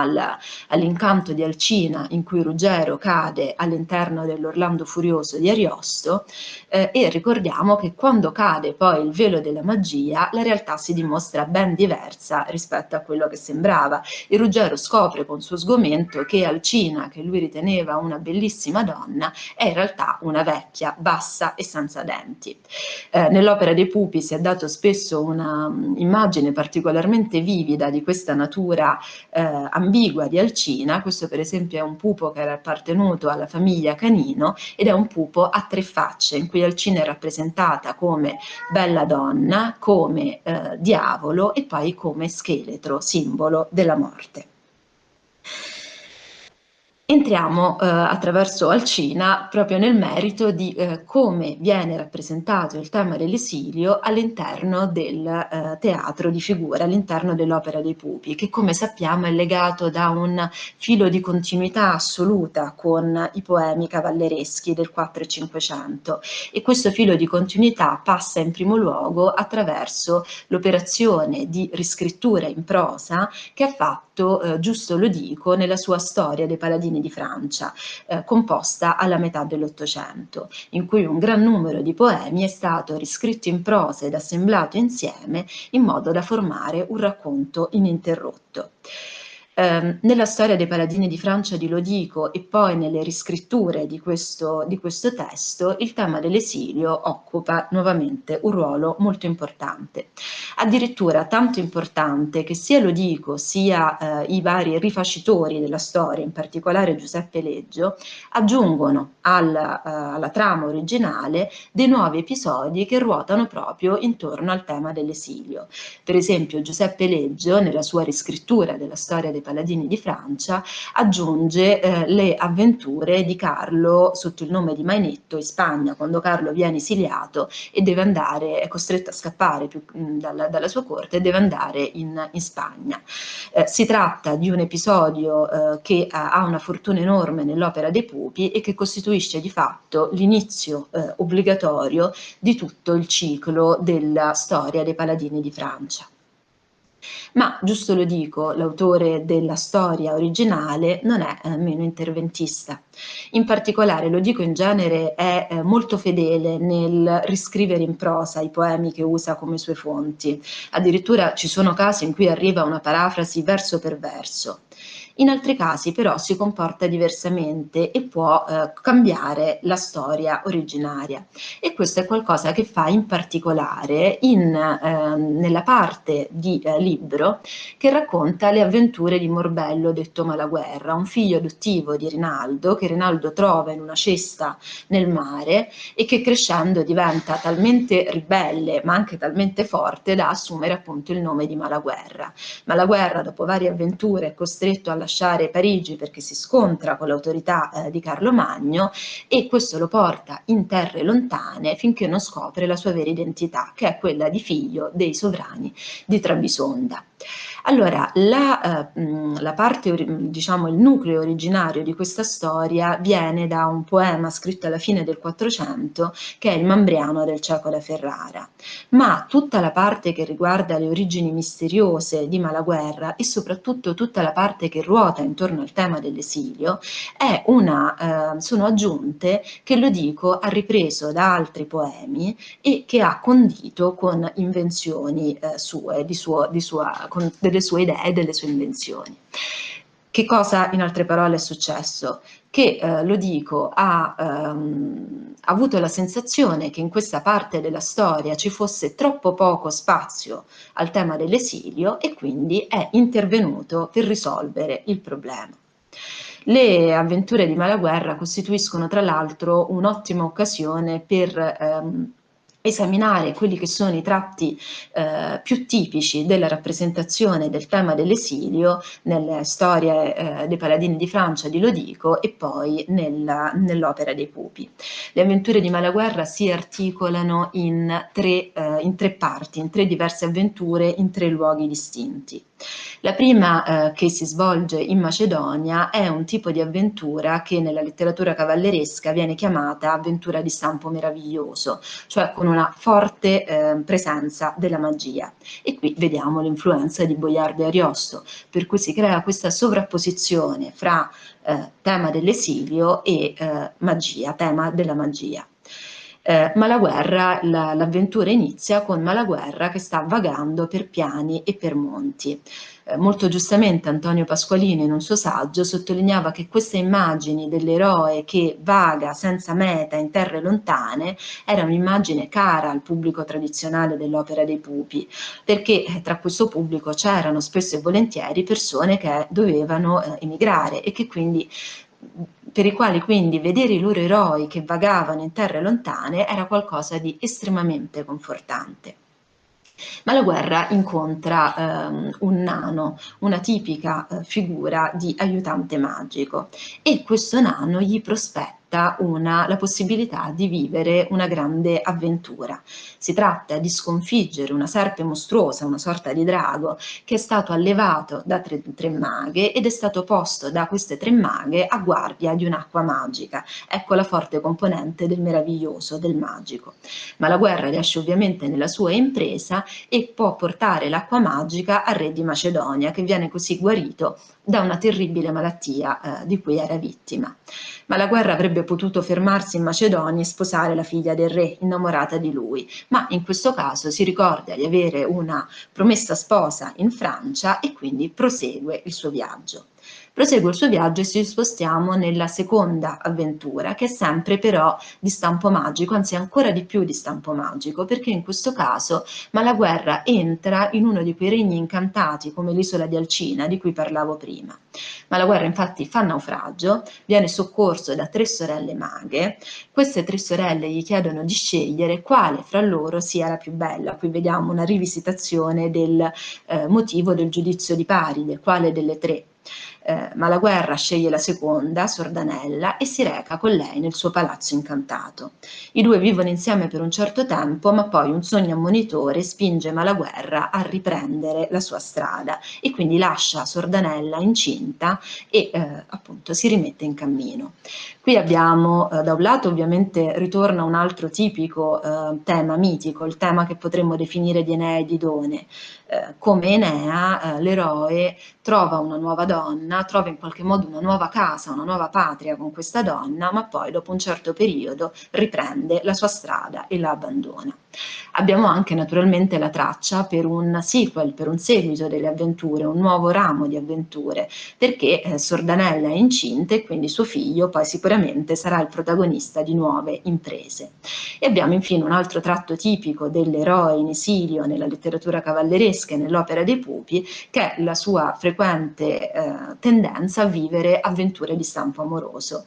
all'incanto di Alcina, in cui Ruggero cade all'interno dell'Orlando Furioso di Ariosto, e ricordiamo che quando cade poi il velo della magia, la realtà si dimostra ben diversa rispetto a quello che sembrava. E Ruggero scopre con suo sgomento che Alcina, che lui riteneva una bellissima donna, è in realtà una vecchia, bassa e senza denti. Nell'opera dei Pupi si è dato spesso una immagine particolarmente vivida di questa natura ambigua di Alcina. Questo per esempio è un pupo che era appartenuto alla famiglia Canino ed è un pupo a tre facce, in cui Alcina è rappresentata come bella donna, come diavolo e poi come scheletro, simbolo della morte. Entriamo attraverso Alcina proprio nel merito di come viene rappresentato il tema dell'esilio all'interno del teatro di figura, all'interno dell'opera dei Pupi, che come sappiamo è legato da un filo di continuità assoluta con i poemi cavallereschi del 4 e 500, e questo filo di continuità passa in primo luogo attraverso l'operazione di riscrittura in prosa che ha fatto Giusto Lodico nella sua Storia dei Paladini di Francia, composta alla metà dell'Ottocento, in cui un gran numero di poemi è stato riscritto in prosa ed assemblato insieme in modo da formare un racconto ininterrotto. Nella Storia dei Paladini di Francia di Lodico e poi nelle riscritture di questo testo, il tema dell'esilio occupa nuovamente un ruolo molto importante. Addirittura tanto importante che sia Lodico sia i vari rifaccitori della storia, in particolare Giuseppe Leggio, aggiungono alla trama originale dei nuovi episodi che ruotano proprio intorno al tema dell'esilio. Per esempio Giuseppe Leggio, nella sua riscrittura della Storia dei Paladini di Francia, aggiunge le avventure di Carlo sotto il nome di Mainetto in Spagna, quando Carlo viene esiliato e è costretto a scappare dalla sua corte e deve andare in Spagna. Si tratta di un episodio che ha una fortuna enorme nell'opera dei Pupi e che costituisce di fatto l'inizio obbligatorio di tutto il ciclo della Storia dei Paladini di Francia. Ma Giusto Lodico, l'autore della storia originale, non è meno interventista. In particolare Lodico in genere è molto fedele nel riscrivere in prosa i poemi che usa come sue fonti. Addirittura ci sono casi in cui arriva una parafrasi verso per verso. In altri casi però si comporta diversamente e può cambiare la storia originaria, e questo è qualcosa che fa in particolare nella parte di libro che racconta le avventure di Morbello detto Malaguerra, un figlio adottivo di Rinaldo che Rinaldo trova in una cesta nel mare e che crescendo diventa talmente ribelle ma anche talmente forte da assumere appunto il nome di Malaguerra. Malaguerra, dopo varie avventure, è costretto a lasciare Parigi perché si scontra con l'autorità di Carlo Magno, e questo lo porta in terre lontane finché non scopre la sua vera identità, che è quella di figlio dei sovrani di Trebisonda. Allora, la parte, diciamo, il nucleo originario di questa storia viene da un poema scritto alla fine del 400 che è il Mambriano del Cieco da Ferrara, ma tutta la parte che riguarda le origini misteriose di Malaguerra e soprattutto tutta la parte che ruota intorno al tema dell'esilio sono aggiunte che Lodico ha ripreso da altri poemi e che ha condito con invenzioni sue, delle sue idee e delle sue invenzioni. Che cosa in altre parole è successo? Che Lodico ha avuto la sensazione che in questa parte della storia ci fosse troppo poco spazio al tema dell'esilio e quindi è intervenuto per risolvere il problema. Le avventure di Malaguerra costituiscono tra l'altro un'ottima occasione per esaminare quelli che sono i tratti più tipici della rappresentazione del tema dell'esilio nelle storie dei Paladini di Francia di Lodico e poi nell'opera dei Pupi. Le avventure di Malaguerra si articolano in tre parti, in tre diverse avventure, in tre luoghi distinti. La prima che si svolge in Macedonia è un tipo di avventura che nella letteratura cavalleresca viene chiamata avventura di stampo meraviglioso, cioè con una forte presenza della magia. E qui vediamo l'influenza di Boiardo e Ariosto, per cui si crea questa sovrapposizione fra tema dell'esilio e magia, tema della magia. Malaguerra, l'avventura inizia con Malaguerra che sta vagando per piani e per monti. Molto giustamente Antonio Pasqualino in un suo saggio sottolineava che queste immagini dell'eroe che vaga senza meta in terre lontane era un'immagine cara al pubblico tradizionale dell'opera dei Pupi, perché tra questo pubblico c'erano spesso e volentieri persone che dovevano emigrare e che quindi per i quali quindi vedere i loro eroi che vagavano in terre lontane era qualcosa di estremamente confortante. Malaguerra incontra un nano, una tipica figura di aiutante magico, e questo nano gli prospetta la possibilità di vivere una grande avventura. Si tratta di sconfiggere una serpe mostruosa, una sorta di drago, che è stato allevato da tre maghe ed è stato posto da queste tre maghe a guardia di un'acqua magica. Ecco la forte componente del meraviglioso, del magico. Malaguerra riesce ovviamente nella sua impresa e può portare l'acqua magica al re di Macedonia, che viene così guarito da una terribile malattia di cui era vittima. Malaguerra avrebbe potuto fermarsi in Macedonia e sposare la figlia del re, innamorata di lui, ma in questo caso si ricorda di avere una promessa sposa in Francia e quindi prosegue il suo viaggio. Prosegue il suo viaggio e ci spostiamo nella seconda avventura, che è sempre però di stampo magico, anzi ancora di più di stampo magico, perché in questo caso Malaguerra entra in uno di quei regni incantati come l'isola di Alcina di cui parlavo prima. Malaguerra infatti fa naufragio, viene soccorso da tre sorelle maghe. Queste tre sorelle gli chiedono di scegliere quale fra loro sia la più bella. Qui vediamo una rivisitazione del motivo del giudizio di Paride, quale delle tre. Malaguerra sceglie la seconda, Sordanella, e si reca con lei nel suo palazzo incantato. I due vivono insieme per un certo tempo, ma poi un sogno ammonitore spinge Malaguerra a riprendere la sua strada e quindi lascia Sordanella incinta e appunto si rimette in cammino. Qui abbiamo da un lato ovviamente ritorna un altro tipico tema mitico, il tema che potremmo definire di Enea e Didone. Come Enea, l'eroe trova una nuova donna, trova in qualche modo una nuova casa, una nuova patria con questa donna, ma poi dopo un certo periodo riprende la sua strada e la abbandona. Abbiamo anche naturalmente la traccia per un sequel, per un seguito delle avventure, un nuovo ramo di avventure, perché Sordanella è incinta e quindi suo figlio poi sicuramente sarà il protagonista di nuove imprese. E abbiamo infine un altro tratto tipico dell'eroe in esilio nella letteratura cavalleresca e nell'opera dei Pupi, che è la sua frequente tendenza a vivere avventure di stampo amoroso.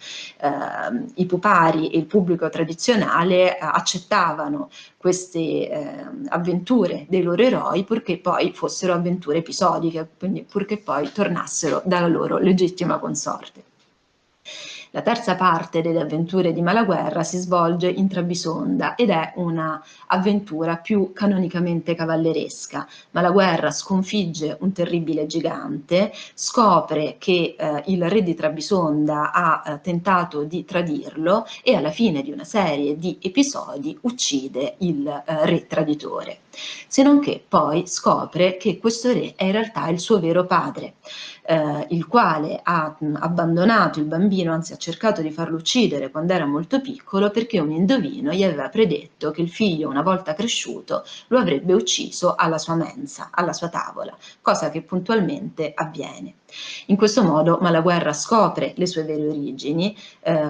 I pupari e il pubblico tradizionale accettavano queste avventure dei loro eroi purché poi fossero avventure episodiche, quindi purché poi tornassero dalla loro legittima consorte. La terza parte delle avventure di Malaguerra si svolge in Trebisonda ed è una avventura più canonicamente cavalleresca. Malaguerra sconfigge un terribile gigante, scopre che il re di Trebisonda ha tentato di tradirlo e alla fine di una serie di episodi uccide il re traditore. Se non che poi scopre che questo re è in realtà il suo vero padre. il quale ha abbandonato il bambino, anzi ha cercato di farlo uccidere quando era molto piccolo, perché un indovino gli aveva predetto che il figlio, una volta cresciuto, lo avrebbe ucciso alla sua mensa, alla sua tavola, cosa che puntualmente avviene. In questo modo Malaguerra scopre le sue vere origini,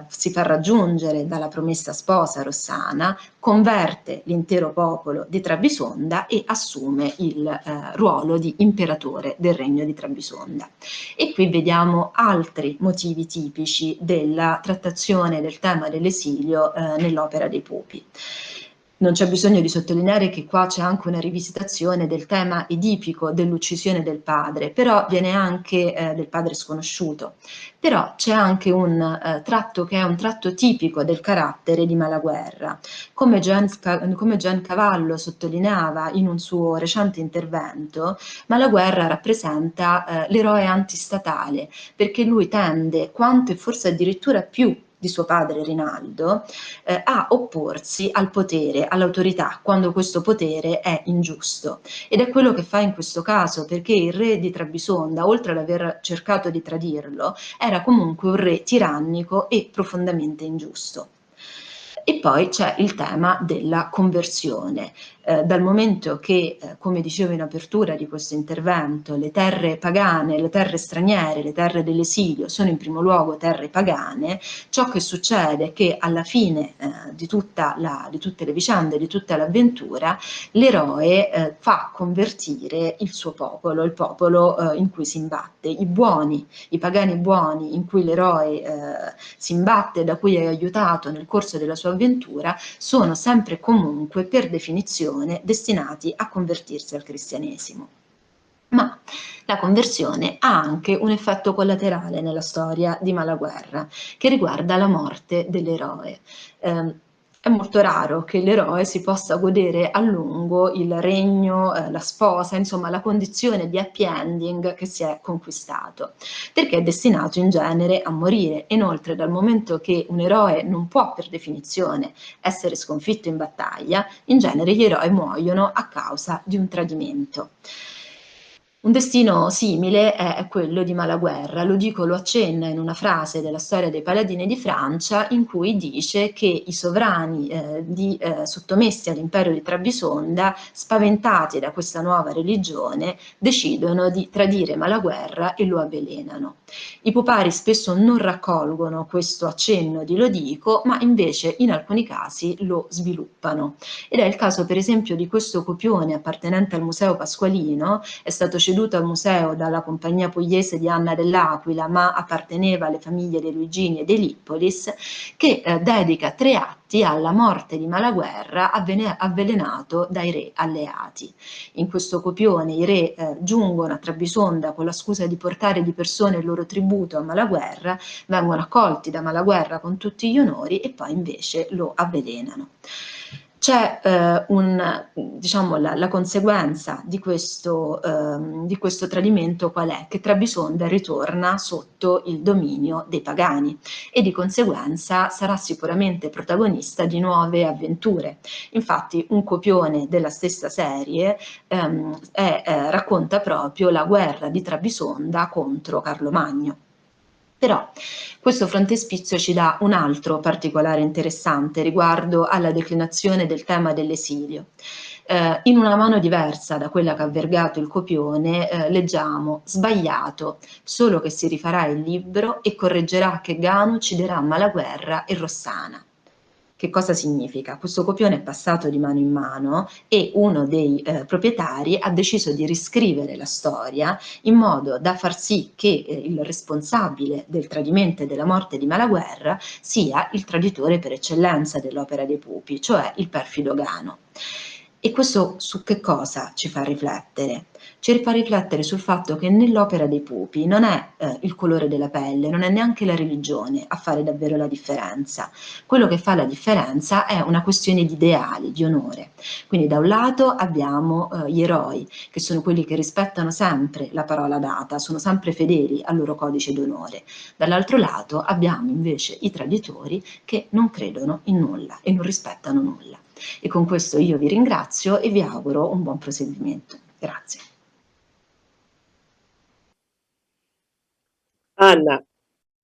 si fa raggiungere dalla promessa sposa Rossana, converte l'intero popolo di Trebisonda e assume il ruolo di imperatore del regno di Trebisonda. E qui vediamo altri motivi tipici della trattazione del tema dell'esilio nell'opera dei Pupi. Non c'è bisogno di sottolineare che qua c'è anche una rivisitazione del tema edipico dell'uccisione del padre, però viene anche del padre sconosciuto. Però c'è anche un tratto che è un tratto tipico del carattere di Malaguerra. Come Giancavallo sottolineava in un suo recente intervento, Malaguerra rappresenta l'eroe antistatale, perché lui tende, quanto e forse addirittura più di suo padre Rinaldo, a opporsi al potere, all'autorità, quando questo potere è ingiusto. Ed è quello che fa in questo caso, perché il re di Trebisonda, oltre ad aver cercato di tradirlo, era comunque un re tirannico e profondamente ingiusto. E poi c'è il tema della conversione. Dal momento che, come dicevo in apertura di questo intervento, le terre pagane, le terre straniere, le terre dell'esilio sono in primo luogo terre pagane, ciò che succede è che alla fine di tutte le vicende, di tutta l'avventura, l'eroe fa convertire il suo popolo, il popolo in cui si imbatte, i buoni, i pagani buoni in cui l'eroe si imbatte, da cui è aiutato nel corso della sua avventura, sono sempre e comunque per definizione destinati a convertirsi al cristianesimo. Ma la conversione ha anche un effetto collaterale nella storia di Malaguerra, che riguarda la morte dell'eroe. È molto raro che l'eroe si possa godere a lungo il regno, la sposa, insomma la condizione di happy ending che si è conquistato, perché è destinato in genere a morire. Inoltre, dal momento che un eroe non può per definizione essere sconfitto in battaglia, in genere gli eroi muoiono a causa di un tradimento. Un destino simile è quello di Malaguerra, lo accenna in una frase della storia dei paladini di Francia, in cui dice che i sovrani sottomessi all'impero di Trebisonda, spaventati da questa nuova religione, decidono di tradire Malaguerra e lo avvelenano. I pupari spesso non raccolgono questo accenno di Lodico, ma invece in alcuni casi lo sviluppano. Ed è il caso per esempio di questo copione appartenente al Museo Pasqualino, è stato ceduto al museo dalla compagnia pugliese di Anna dell'Aquila, ma apparteneva alle famiglie dei Luigini e dei Lippolis, che dedica 3 atti alla morte di Malaguerra avvelenato dai re alleati. In questo copione i re giungono a Trebisonda con la scusa di portare di persona il loro tributo a Malaguerra, vengono accolti da Malaguerra con tutti gli onori e poi invece lo avvelenano. C'è la conseguenza di questo tradimento qual è? Che Trebisonda ritorna sotto il dominio dei pagani e di conseguenza sarà sicuramente protagonista di nuove avventure. Infatti un copione della stessa serie racconta proprio la guerra di Trebisonda contro Carlo Magno. Però questo frontespizio ci dà un altro particolare interessante riguardo alla declinazione del tema dell'esilio. In una mano diversa da quella che ha vergato il copione, leggiamo: sbagliato, solo che si rifarà il libro e correggerà che Gano ucciderà Malaguerra e Rossana. Che cosa significa? Questo copione è passato di mano in mano e uno dei proprietari ha deciso di riscrivere la storia in modo da far sì che il responsabile del tradimento e della morte di Malaguerra sia il traditore per eccellenza dell'opera dei Pupi, cioè il perfido Gano. E questo su che cosa ci fa riflettere? Ci fa riflettere sul fatto che nell'opera dei Pupi non è il colore della pelle, non è neanche la religione a fare davvero la differenza. Quello che fa la differenza è una questione di ideali, di onore. Quindi da un lato abbiamo gli eroi, che sono quelli che rispettano sempre la parola data, sono sempre fedeli al loro codice d'onore. Dall'altro lato abbiamo invece i traditori che non credono in nulla e non rispettano nulla. E con questo io vi ringrazio e vi auguro un buon proseguimento. Grazie.
Anna,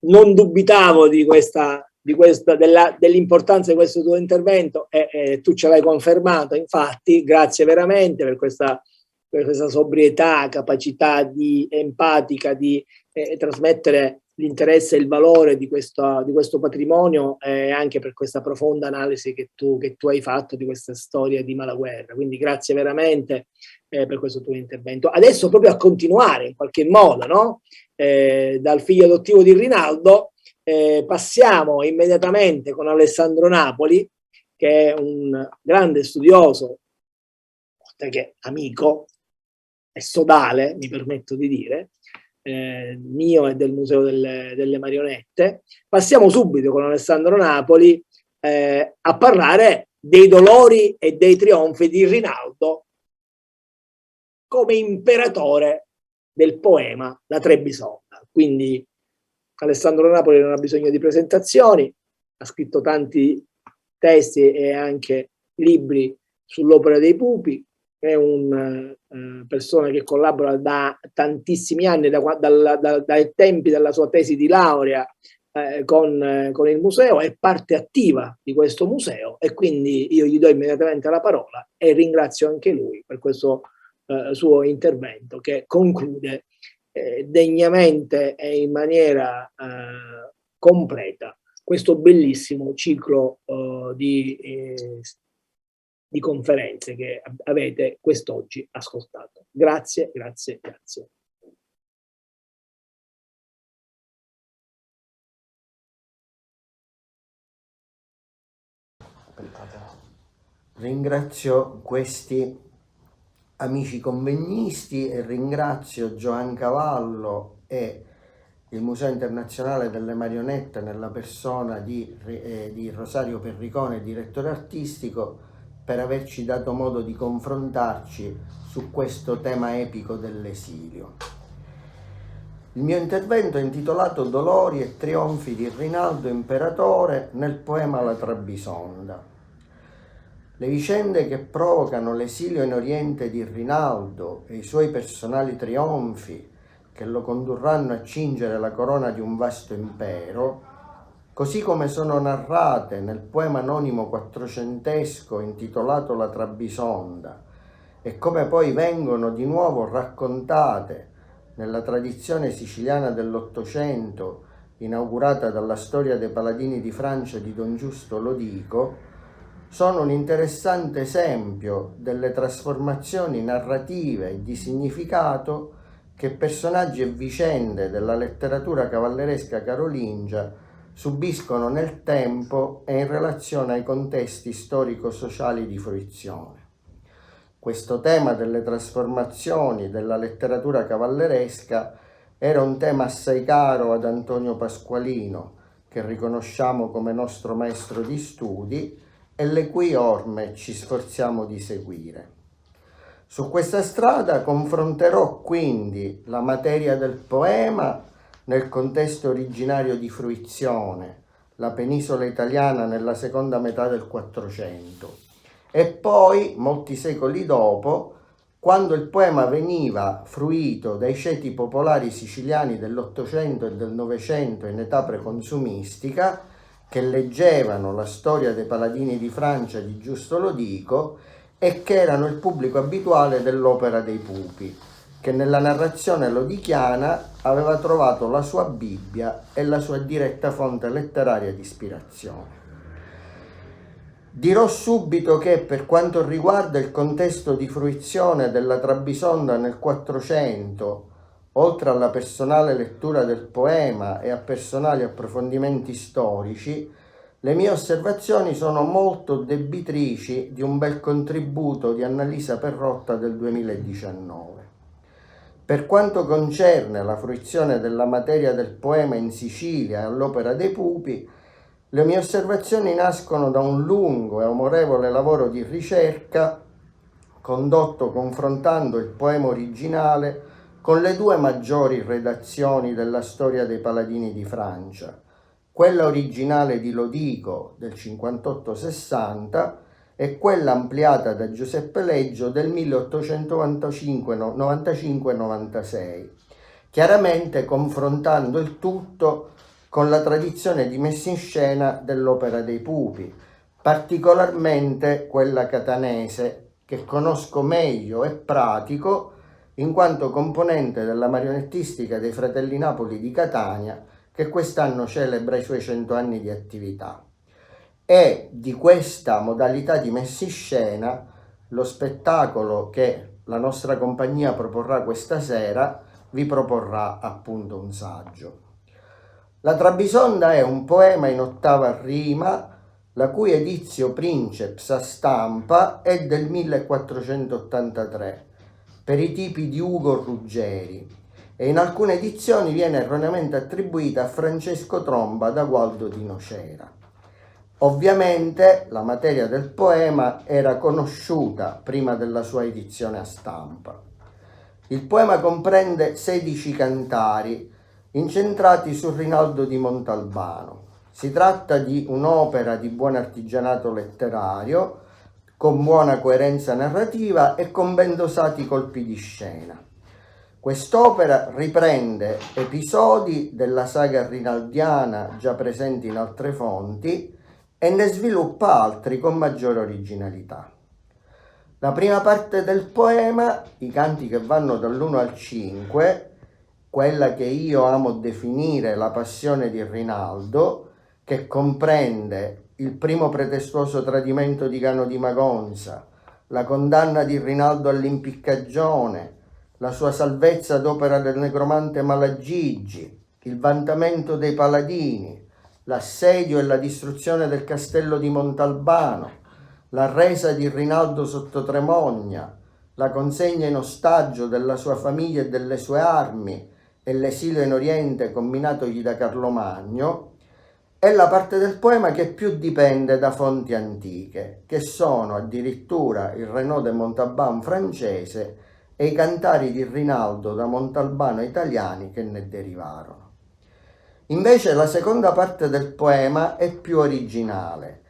non dubitavo dell'importanza di questo tuo intervento e tu ce l'hai confermato, infatti, grazie veramente per questa sobrietà, capacità empatica di trasmettere l'interesse e il valore di questo patrimonio e anche per questa profonda analisi che tu hai fatto di questa storia di Malaguerra. Quindi grazie veramente per questo tuo intervento. Adesso proprio a continuare in qualche modo, no? Dal figlio adottivo di Rinaldo passiamo immediatamente con Alessandro Napoli, che è un grande studioso, oltre che amico e sodale, mi permetto di dire, mio e del Museo delle Marionette. Passiamo subito con Alessandro Napoli a parlare dei dolori e dei trionfi di Rinaldo come imperatore del poema La Trebisonda. Quindi Alessandro Napoli non ha bisogno di presentazioni, ha scritto tanti testi e anche libri sull'opera dei pupi, è una persona che collabora da tantissimi anni, dai tempi della sua tesi di laurea con il museo, è parte attiva di questo museo e quindi io gli do immediatamente la parola e ringrazio anche lui per questo suo intervento che conclude degnamente e in maniera completa questo bellissimo ciclo di conferenze che avete quest'oggi ascoltato. Grazie, grazie, grazie.
Ringrazio questi amici convegnisti e ringrazio Gioan Cavallo e il Museo Internazionale delle Marionette nella persona di Rosario Perricone, direttore artistico, per averci dato modo di confrontarci su questo tema epico dell'esilio. Il mio intervento è intitolato Dolori e trionfi di Rinaldo Imperatore nel poema La Trebisonda. Le vicende che provocano l'esilio in Oriente di Rinaldo e i suoi personali trionfi che lo condurranno a cingere la corona di un vasto impero, così come sono narrate nel poema anonimo quattrocentesco intitolato La Trebisonda e come poi vengono di nuovo raccontate nella tradizione siciliana dell'Ottocento inaugurata dalla storia dei paladini di Francia di Don Giusto Lodico, sono un interessante esempio delle trasformazioni narrative e di significato che personaggi e vicende della letteratura cavalleresca carolingia subiscono nel tempo e in relazione ai contesti storico-sociali di fruizione. Questo tema delle trasformazioni della letteratura cavalleresca era un tema assai caro ad Antonio Pasqualino, che riconosciamo come nostro maestro di studi e le cui orme ci sforziamo di seguire. Su questa strada confronterò quindi la materia del poema nel contesto originario di fruizione, la penisola italiana nella seconda metà del Quattrocento, e poi, molti secoli dopo, quando il poema veniva fruito dai ceti popolari siciliani dell'Ottocento e del Novecento in età preconsumistica, che leggevano la storia dei paladini di Francia di Giusto Lodico e che erano il pubblico abituale dell'opera dei pupi, che nella narrazione lodichiana aveva trovato la sua Bibbia e la sua diretta fonte letteraria di ispirazione. Dirò subito che per quanto riguarda il contesto di fruizione della Trebisonda nel Quattrocento, oltre alla personale lettura del poema e a personali approfondimenti storici, le mie osservazioni sono molto debitrici di un bel contributo di Annalisa Perrotta del 2019. Per quanto concerne la fruizione della materia del poema in Sicilia e all'opera dei pupi, le mie osservazioni nascono da un lungo e amorevole lavoro di ricerca condotto confrontando il poema originale con le due maggiori redazioni della storia dei paladini di Francia, quella originale di Lodico del 58-60 e quella ampliata da Giuseppe Leggio del 1895-96, chiaramente confrontando il tutto con la tradizione di messa in scena dell'Opera dei Pupi, particolarmente quella catanese, che conosco meglio e pratico in quanto componente della marionettistica dei Fratelli Napoli di Catania, che quest'anno celebra i suoi 100 anni di attività. E di questa modalità di messa in scena lo spettacolo che la nostra compagnia proporrà questa sera vi proporrà appunto un saggio. La Trabisonda è un poema in ottava rima, la cui edizio Princeps a stampa è del 1483, per i tipi di Ugo Ruggeri, e in alcune edizioni viene erroneamente attribuita a Francesco Tromba da Gualdo di Nocera. Ovviamente la materia del poema era conosciuta prima della sua edizione a stampa. Il poema comprende 16 cantari incentrati su Rinaldo di Montalbano. Si tratta di un'opera di buon artigianato letterario, con buona coerenza narrativa e con ben dosati colpi di scena. Quest'opera riprende episodi della saga rinaldiana già presenti in altre fonti e ne sviluppa altri con maggiore originalità. La prima parte del poema, i canti che vanno dall'1 al 5, quella che io amo definire la passione di Rinaldo, che comprende il primo pretestuoso tradimento di Gano di Magonza, la condanna di Rinaldo all'impiccagione, la sua salvezza ad opera del necromante Malagigi, il vantamento dei paladini, l'assedio e la distruzione del castello di Montalbano, la resa di Rinaldo sotto Tremogna, la consegna in ostaggio della sua famiglia e delle sue armi e l'esilio in Oriente comminatogli da Carlo Magno, è la parte del poema che più dipende da fonti antiche, che sono addirittura il Renaud de Montalban francese e i cantari di Rinaldo da Montalbano italiani che ne derivarono. Invece la seconda parte del poema è più originale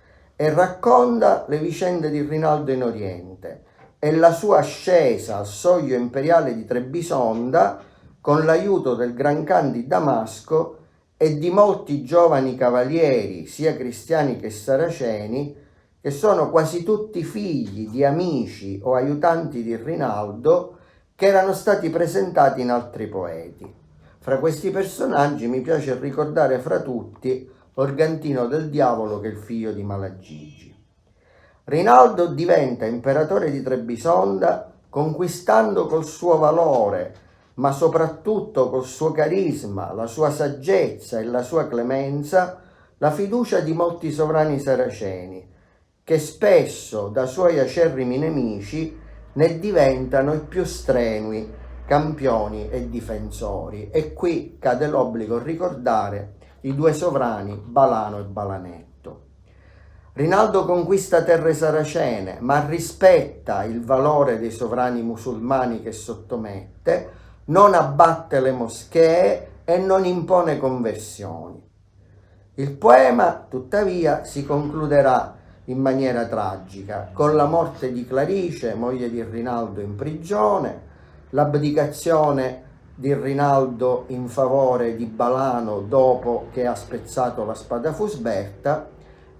e racconta le vicende di Rinaldo in Oriente e la sua ascesa al soglio imperiale di Trebisonda con l'aiuto del Gran Khan di Damasco e di molti giovani cavalieri, sia cristiani che saraceni, che sono quasi tutti figli di amici o aiutanti di Rinaldo che erano stati presentati in altri poeti. Fra questi personaggi mi piace ricordare fra tutti Organtino del Diavolo, che è il figlio di Malagigi. Rinaldo diventa imperatore di Trebisonda conquistando col suo valore, ma soprattutto col suo carisma, la sua saggezza e la sua clemenza, la fiducia di molti sovrani saraceni, che spesso da suoi acerrimi nemici ne diventano i più strenui campioni e difensori. E qui cade l'obbligo di ricordare i due sovrani Balano e Balanetto. Rinaldo conquista terre saracene, ma rispetta il valore dei sovrani musulmani che sottomette, non abbatte le moschee e non impone conversioni. Il poema, tuttavia, si concluderà in maniera tragica, con la morte di Clarice, moglie di Rinaldo, in prigione, l'abdicazione di Rinaldo in favore di Balano dopo che ha spezzato la spada fusberta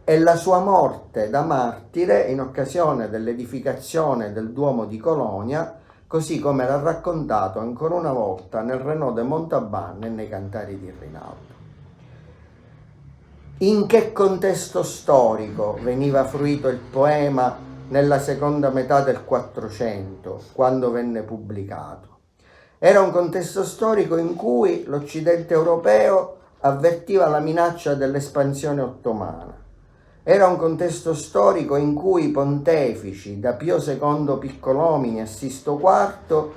e la sua morte da martire in occasione dell'edificazione del Duomo di Colonia, così come era raccontato ancora una volta nel Renaud de Montalban e nei Cantari di Rinaldo. In che contesto storico veniva fruito il poema nella seconda metà del 400, quando venne pubblicato? Era un contesto storico in cui l'Occidente europeo avvertiva la minaccia dell'espansione ottomana. Era un contesto storico in cui i pontefici, da Pio II Piccolomini a Sisto IV,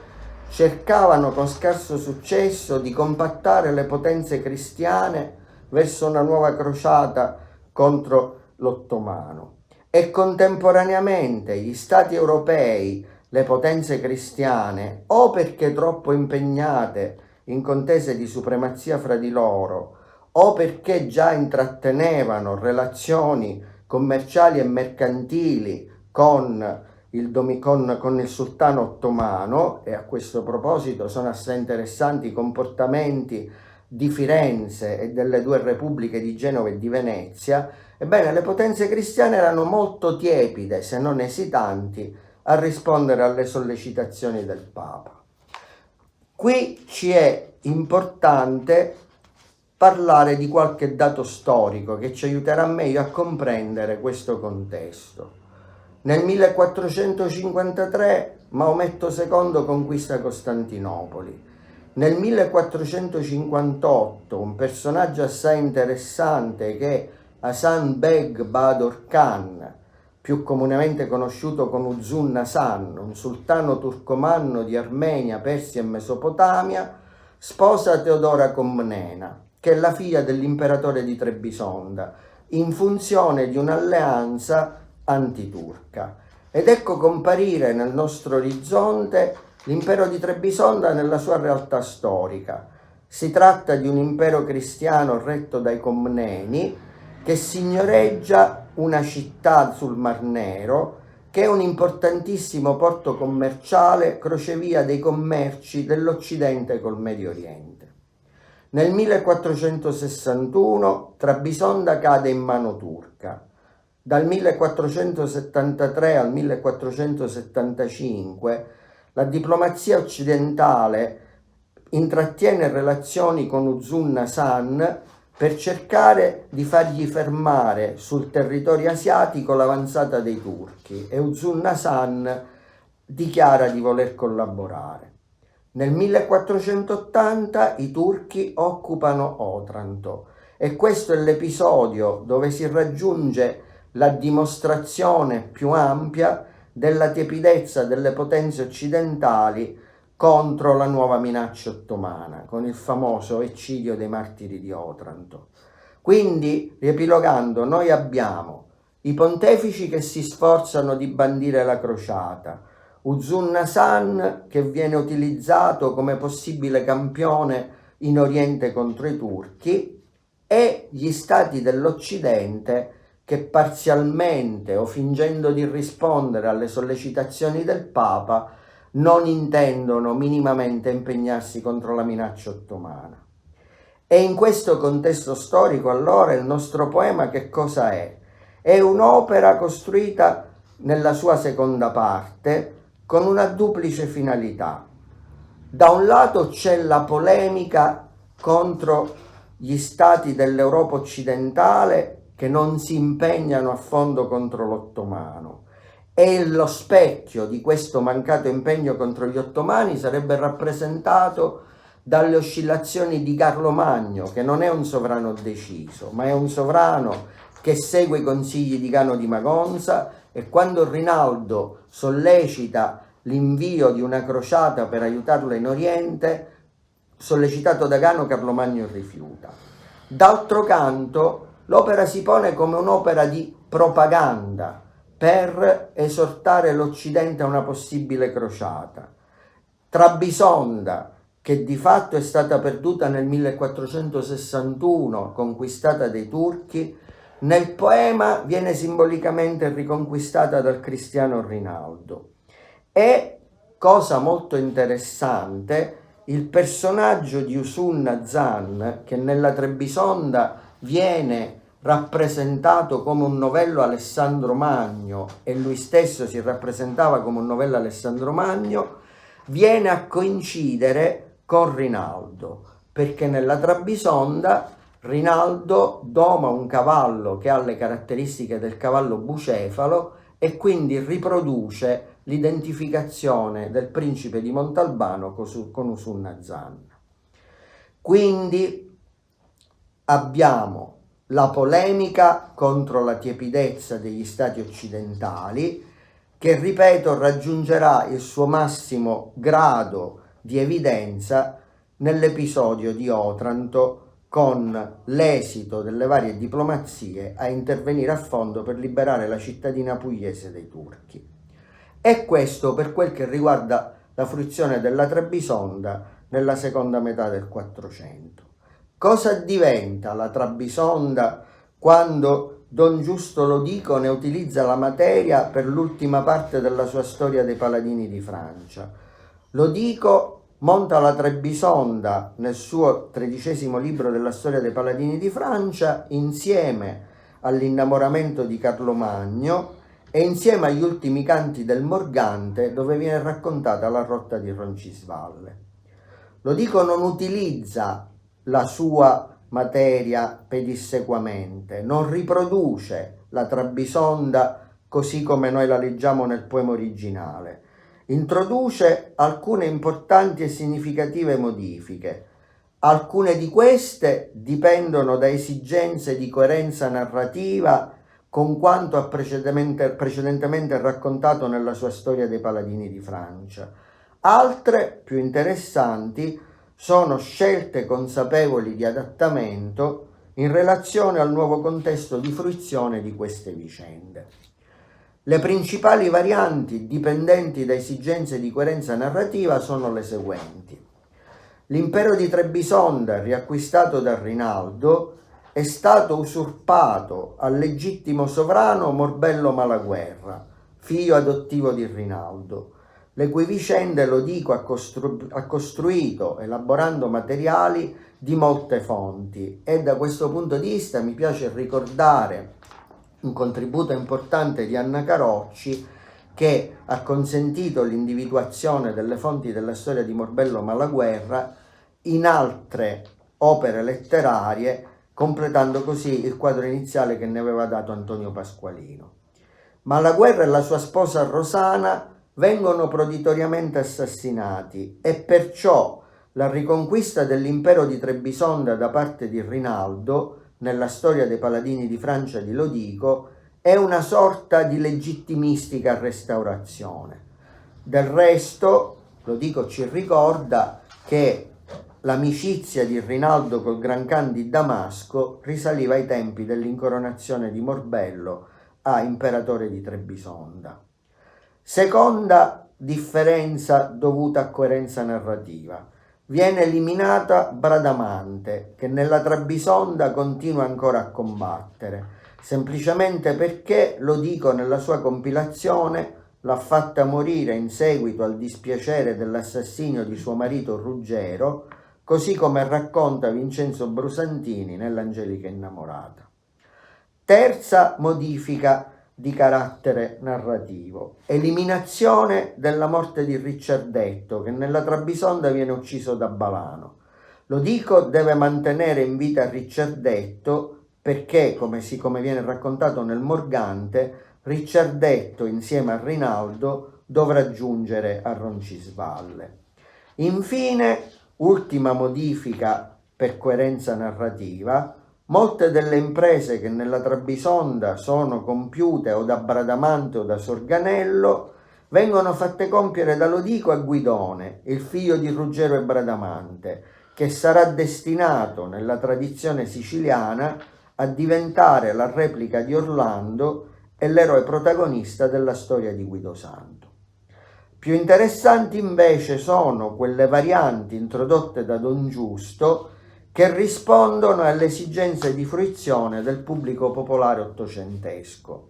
cercavano con scarso successo di compattare le potenze cristiane verso una nuova crociata contro l'ottomano. E contemporaneamente gli stati europei, le potenze cristiane, o perché troppo impegnate in contese di supremazia fra di loro, o perché già intrattenevano relazioni commerciali e mercantili con con il sultano ottomano, e a questo proposito sono assai interessanti i comportamenti di Firenze e delle due repubbliche di Genova e di Venezia. Ebbene, le potenze cristiane erano molto tiepide, se non esitanti, a rispondere alle sollecitazioni del Papa. Qui ci è importante parlare di qualche dato storico che ci aiuterà meglio a comprendere questo contesto. Nel 1453 Maometto II conquista Costantinopoli. Nel 1458 un personaggio assai interessante che è Hasan Beg Bahadur Khan, più comunemente conosciuto come Uzun Hasan, un sultano turcomanno di Armenia, Persia e Mesopotamia, sposa Teodora Comnena, che è la figlia dell'imperatore di Trebisonda, in funzione di un'alleanza antiturca. Ed ecco comparire nel nostro orizzonte l'impero di Trebisonda nella sua realtà storica. Si tratta di un impero cristiano retto dai Comneni che signoreggia una città sul Mar Nero che è un importantissimo porto commerciale, crocevia dei commerci dell'Occidente col Medio Oriente. Nel 1461 Trebisonda cade in mano turca. Dal 1473 al 1475 la diplomazia occidentale intrattiene relazioni con Uzun Hasan per cercare di fargli fermare sul territorio asiatico l'avanzata dei turchi, e Uzun Hasan dichiara di voler collaborare. Nel 1480 i turchi occupano Otranto, e questo è l'episodio dove si raggiunge la dimostrazione più ampia della tiepidezza delle potenze occidentali contro la nuova minaccia ottomana, con il famoso eccidio dei martiri di Otranto. Quindi, riepilogando, noi abbiamo i pontefici che si sforzano di bandire la crociata, Uzun Hasan che viene utilizzato come possibile campione in Oriente contro i turchi, e gli stati dell'Occidente che parzialmente o fingendo di rispondere alle sollecitazioni del Papa non intendono minimamente impegnarsi contro la minaccia ottomana. E in questo contesto storico, allora, il nostro poema che cosa è? È un'opera costruita nella sua seconda parte con una duplice finalità. Da un lato c'è la polemica contro gli stati dell'Europa occidentale che non si impegnano a fondo contro l'ottomano, e lo specchio di questo mancato impegno contro gli ottomani sarebbe rappresentato dalle oscillazioni di Carlo Magno, che non è un sovrano deciso, ma è un sovrano che segue i consigli di Gano di Magonza, e quando Rinaldo sollecita l'invio di una crociata per aiutarlo in Oriente, sollecitato da Gano, Carlo Magno rifiuta. D'altro canto, l'opera si pone come un'opera di propaganda per esortare l'Occidente a una possibile crociata. Trebisonda, che di fatto è stata perduta nel 1461, conquistata dai turchi, nel poema viene simbolicamente riconquistata dal cristiano Rinaldo. E, cosa molto interessante, il personaggio di Uzun Hasan, che nella Trebisonda viene rappresentato come un novello Alessandro Magno, e lui stesso si rappresentava come un novello Alessandro Magno, viene a coincidere con Rinaldo, perché nella Trebisonda Rinaldo doma un cavallo che ha le caratteristiche del cavallo bucefalo, e quindi riproduce l'identificazione del principe di Montalbano con Uzun Hasan. Quindi abbiamo la polemica contro la tiepidezza degli stati occidentali, che, ripeto, raggiungerà il suo massimo grado di evidenza nell'episodio di Otranto, con l'esito delle varie diplomazie a intervenire a fondo per liberare la cittadina pugliese dai turchi. E questo per quel che riguarda la fruizione della Trebisonda nella seconda metà del 400. Cosa diventa la Trebisonda quando Don Giusto Lodico ne utilizza la materia per l'ultima parte della sua storia dei Paladini di Francia. Lodico monta la Trebisonda nel suo 13° libro della storia dei Paladini di Francia insieme all'innamoramento di Carlo Magno e insieme agli ultimi canti del Morgante, dove viene raccontata la rotta di Roncisvalle. Lodico non utilizza la sua materia pedissequamente, non riproduce la Trebisonda così come noi la leggiamo nel poema originale. Introduce alcune importanti e significative modifiche. Alcune di queste dipendono da esigenze di coerenza narrativa con quanto ha precedentemente raccontato nella sua storia dei Paladini di Francia. Altre, più interessanti, sono scelte consapevoli di adattamento in relazione al nuovo contesto di fruizione di queste vicende. Le principali varianti dipendenti da esigenze di coerenza narrativa sono le seguenti. L'impero di Trebisonda, riacquistato da Rinaldo, è stato usurpato al legittimo sovrano Morbello Malaguerra, figlio adottivo di Rinaldo, le cui vicende Lodico ha costruito elaborando materiali di molte fonti, e da questo punto di vista mi piace ricordare un contributo importante di Anna Carocci, che ha consentito l'individuazione delle fonti della storia di Morbello Malaguerra in altre opere letterarie, completando così il quadro iniziale che ne aveva dato Antonio Pasqualino. Malaguerra e la sua sposa Rosana vengono proditoriamente assassinati e perciò la riconquista dell'impero di Trebisonda da parte di Rinaldo, nella storia dei Paladini di Francia di Lodico, è una sorta di legittimistica restaurazione. Del resto, Lodico ci ricorda che l'amicizia di Rinaldo col Gran Khan di Damasco risaliva ai tempi dell'incoronazione di Morbello a imperatore di Trebisonda. Seconda differenza dovuta a coerenza narrativa. Viene eliminata Bradamante, che nella Trebisonda continua ancora a combattere, semplicemente perché Lodico nella sua compilazione l'ha fatta morire in seguito al dispiacere dell'assassinio di suo marito Ruggero, così come racconta Vincenzo Brusantini nell'Angelica Innamorata. Terza modifica di carattere narrativo: eliminazione della morte di Ricciardetto, che nella Trebisonda viene ucciso da Balano. Lodico deve mantenere in vita Ricciardetto perché, come viene raccontato nel Morgante, Ricciardetto insieme a Rinaldo dovrà giungere a Roncisvalle. Infine, ultima modifica per coerenza narrativa: molte delle imprese che nella Trebisonda sono compiute o da Bradamante o da Sorganello vengono fatte compiere da Lodico a Guidone, il figlio di Ruggero e Bradamante, che sarà destinato nella tradizione siciliana a diventare la replica di Orlando e l'eroe protagonista della storia di Guido Santo. Più interessanti invece sono quelle varianti introdotte da Don Giusto, che rispondono alle esigenze di fruizione del pubblico popolare ottocentesco.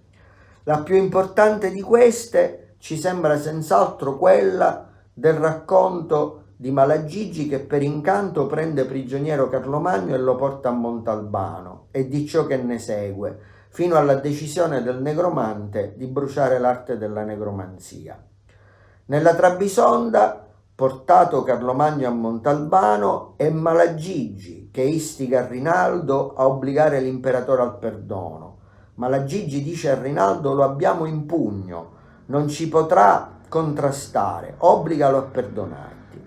La più importante di queste ci sembra senz'altro quella del racconto di Malagigi, che per incanto prende prigioniero Carlomagno e lo porta a Montalbano, e di ciò che ne segue, fino alla decisione del negromante di bruciare l'arte della negromanzia. Nella Trebisonda, portato Carlomagno a Montalbano, è Malagigi che istiga Rinaldo a obbligare l'imperatore al perdono. Malagigi dice a Rinaldo: lo abbiamo in pugno, non ci potrà contrastare, obbligalo a perdonarti.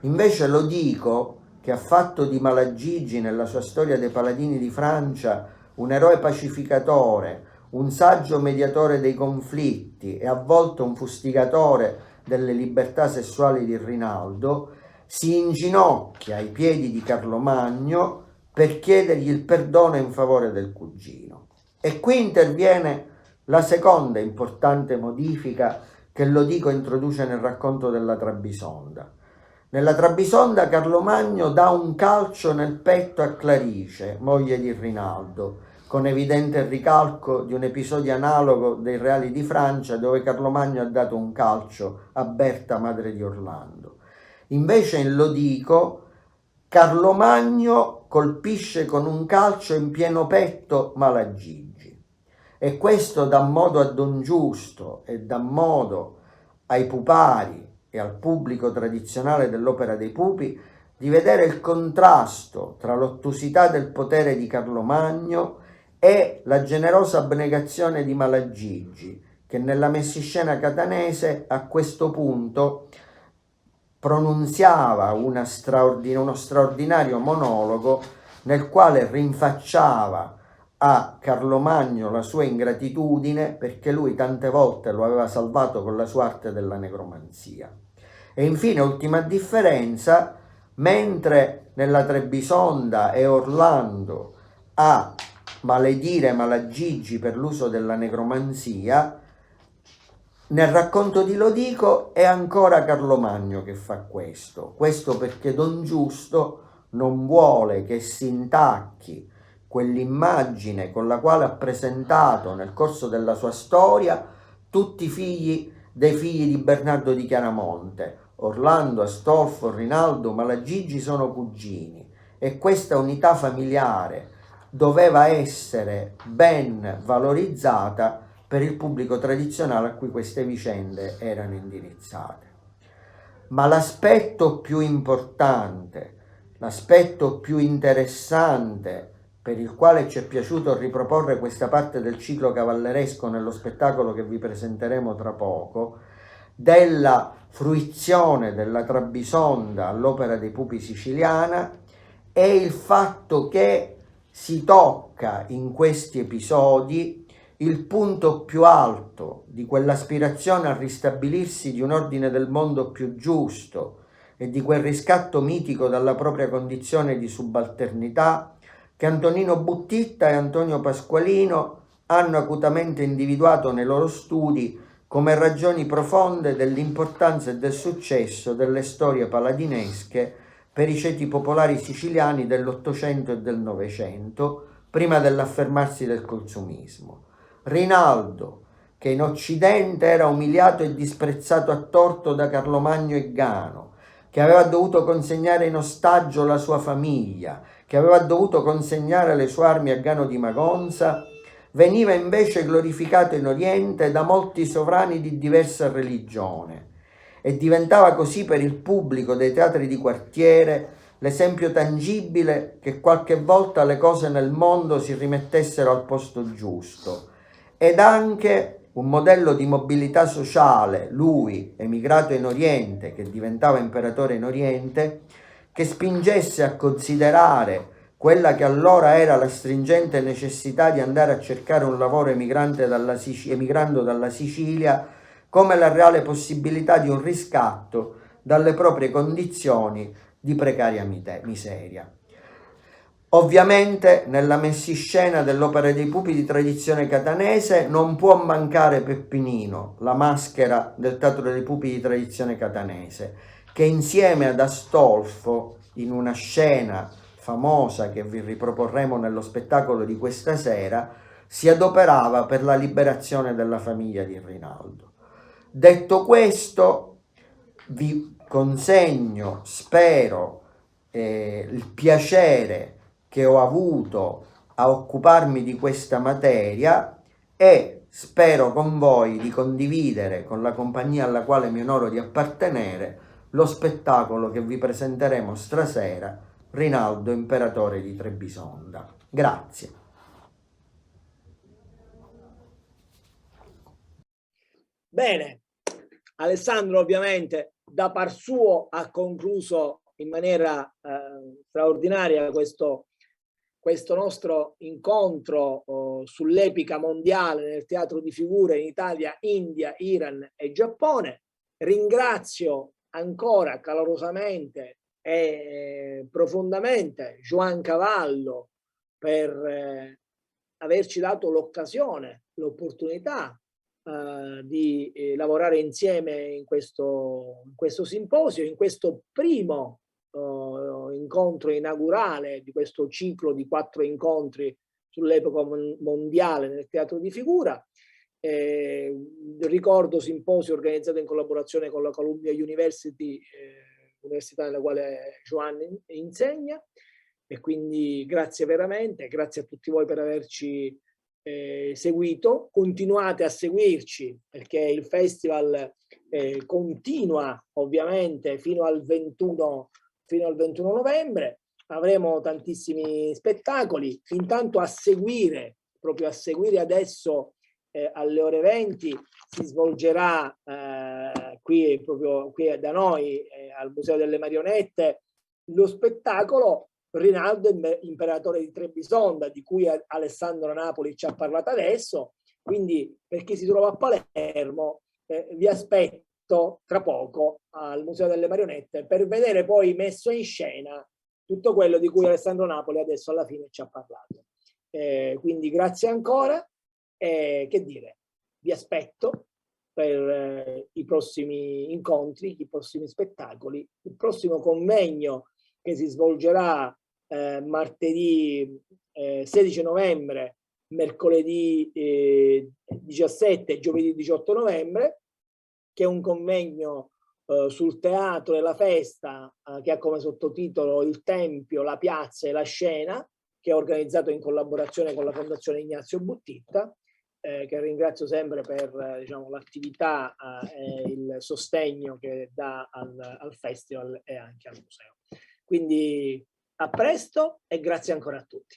Invece Lodico, che ha fatto di Malagigi nella sua storia dei Paladini di Francia un eroe pacificatore, un saggio mediatore dei conflitti e a volte un fustigatore delle libertà sessuali di Rinaldo, si inginocchia ai piedi di Carlomagno per chiedergli il perdono in favore del cugino. E qui interviene la seconda importante modifica che Lodico introduce nel racconto della Trebisonda. Nella Trebisonda Carlomagno dà un calcio nel petto a Clarice, moglie di Rinaldo, con evidente ricalco di un episodio analogo dei Reali di Francia, dove Carlomagno ha dato un calcio a Berta, madre di Orlando. Invece in Lodico Carlomagno colpisce con un calcio in pieno petto Malagigi, e questo dà modo a Don Giusto e dà modo ai pupari e al pubblico tradizionale dell'Opera dei Pupi di vedere il contrasto tra l'ottusità del potere di Carlomagno e la generosa abnegazione di Malagigi, che nella messiscena catanese a questo punto pronunziava uno straordinario monologo nel quale rinfacciava a Carlomagno la sua ingratitudine perché lui tante volte lo aveva salvato con la sua arte della negromanzia. E infine, ultima differenza, mentre nella Trebisonda è Orlando a maledire Malagigi per l'uso della negromanzia, nel racconto di Lodico è ancora Carlomagno che fa questo perché Don Giusto non vuole che si intacchi quell'immagine con la quale ha presentato nel corso della sua storia tutti i figli dei figli di Bernardo di Chiaramonte. Orlando, Astolfo, Rinaldo, Malagigi sono cugini, e questa unità familiare doveva essere ben valorizzata per il pubblico tradizionale a cui queste vicende erano indirizzate. Ma l'aspetto più importante, l'aspetto più interessante per il quale ci è piaciuto riproporre questa parte del ciclo cavalleresco nello spettacolo che vi presenteremo tra poco, della fruizione della Trebisonda all'Opera dei Pupi siciliana, è il fatto che si tocca in questi episodi il punto più alto di quell'aspirazione a ristabilirsi di un ordine del mondo più giusto e di quel riscatto mitico dalla propria condizione di subalternità che Antonino Buttitta e Antonio Pasqualino hanno acutamente individuato nei loro studi come ragioni profonde dell'importanza e del successo delle storie paladinesche per i ceti popolari siciliani dell'Ottocento e del Novecento, prima dell'affermarsi del consumismo. Rinaldo, che in Occidente era umiliato e disprezzato a torto da Carlomagno e Gano, che aveva dovuto consegnare in ostaggio la sua famiglia, che aveva dovuto consegnare le sue armi a Gano di Magonza, veniva invece glorificato in Oriente da molti sovrani di diversa religione e diventava così per il pubblico dei teatri di quartiere l'esempio tangibile che qualche volta le cose nel mondo si rimettessero al posto giusto, ed anche un modello di mobilità sociale, lui emigrato in Oriente, che diventava imperatore in Oriente, che spingesse a considerare quella che allora era la stringente necessità di andare a cercare un lavoro emigrando dalla Sicilia come la reale possibilità di un riscatto dalle proprie condizioni di precaria miseria. Ovviamente nella messiscena dell'Opera dei Pupi di tradizione catanese non può mancare Peppinino, la maschera del Teatro dei Pupi di tradizione catanese, che insieme ad Astolfo, in una scena famosa che vi riproporremo nello spettacolo di questa sera, si adoperava per la liberazione della famiglia di Rinaldo. Detto questo, vi consegno, spero, il piacere che ho avuto a occuparmi di questa materia, e spero con voi di condividere con la compagnia alla quale mi onoro di appartenere lo spettacolo che vi presenteremo stasera, Rinaldo, imperatore di Trebisonda. Grazie.
Bene, Alessandro ovviamente da par suo ha concluso in maniera straordinaria questo nostro incontro sull'epica mondiale nel teatro di figure in Italia, India, Iran e Giappone. Ringrazio ancora calorosamente e profondamente Joan Cavallo per averci dato l'occasione, l'opportunità di lavorare insieme in questo simposio, in questo primo incontro inaugurale di questo ciclo di 4 incontri sull'epoca mondiale nel teatro di figura. Ricordo simposio organizzato in collaborazione con la Columbia University, università nella quale Joanne insegna, e quindi grazie veramente, grazie a tutti voi per averci seguito. Continuate a seguirci perché il festival continua ovviamente fino al 21 novembre. Avremo tantissimi spettacoli. Intanto proprio a seguire adesso alle ore 20 si svolgerà proprio qui da noi al Museo delle Marionette lo spettacolo Rinaldo Imperatore di Trebisonda, di cui Alessandro Napoli ci ha parlato adesso. Quindi per chi si trova a Palermo vi aspetto tra poco al Museo delle Marionette per vedere poi messo in scena tutto quello di cui Alessandro Napoli adesso alla fine ci ha parlato. Quindi grazie ancora. Che dire, vi aspetto per i prossimi incontri, i prossimi spettacoli, il prossimo convegno che si svolgerà martedì 16 novembre, mercoledì 17 e giovedì 18 novembre, che è un convegno sul teatro e la festa che ha come sottotitolo Il Tempio, la piazza e la scena, che è organizzato in collaborazione con la Fondazione Ignazio Buttitta, che ringrazio sempre per diciamo, l'attività e il sostegno che dà al festival e anche al museo. Quindi a presto e grazie ancora a tutti.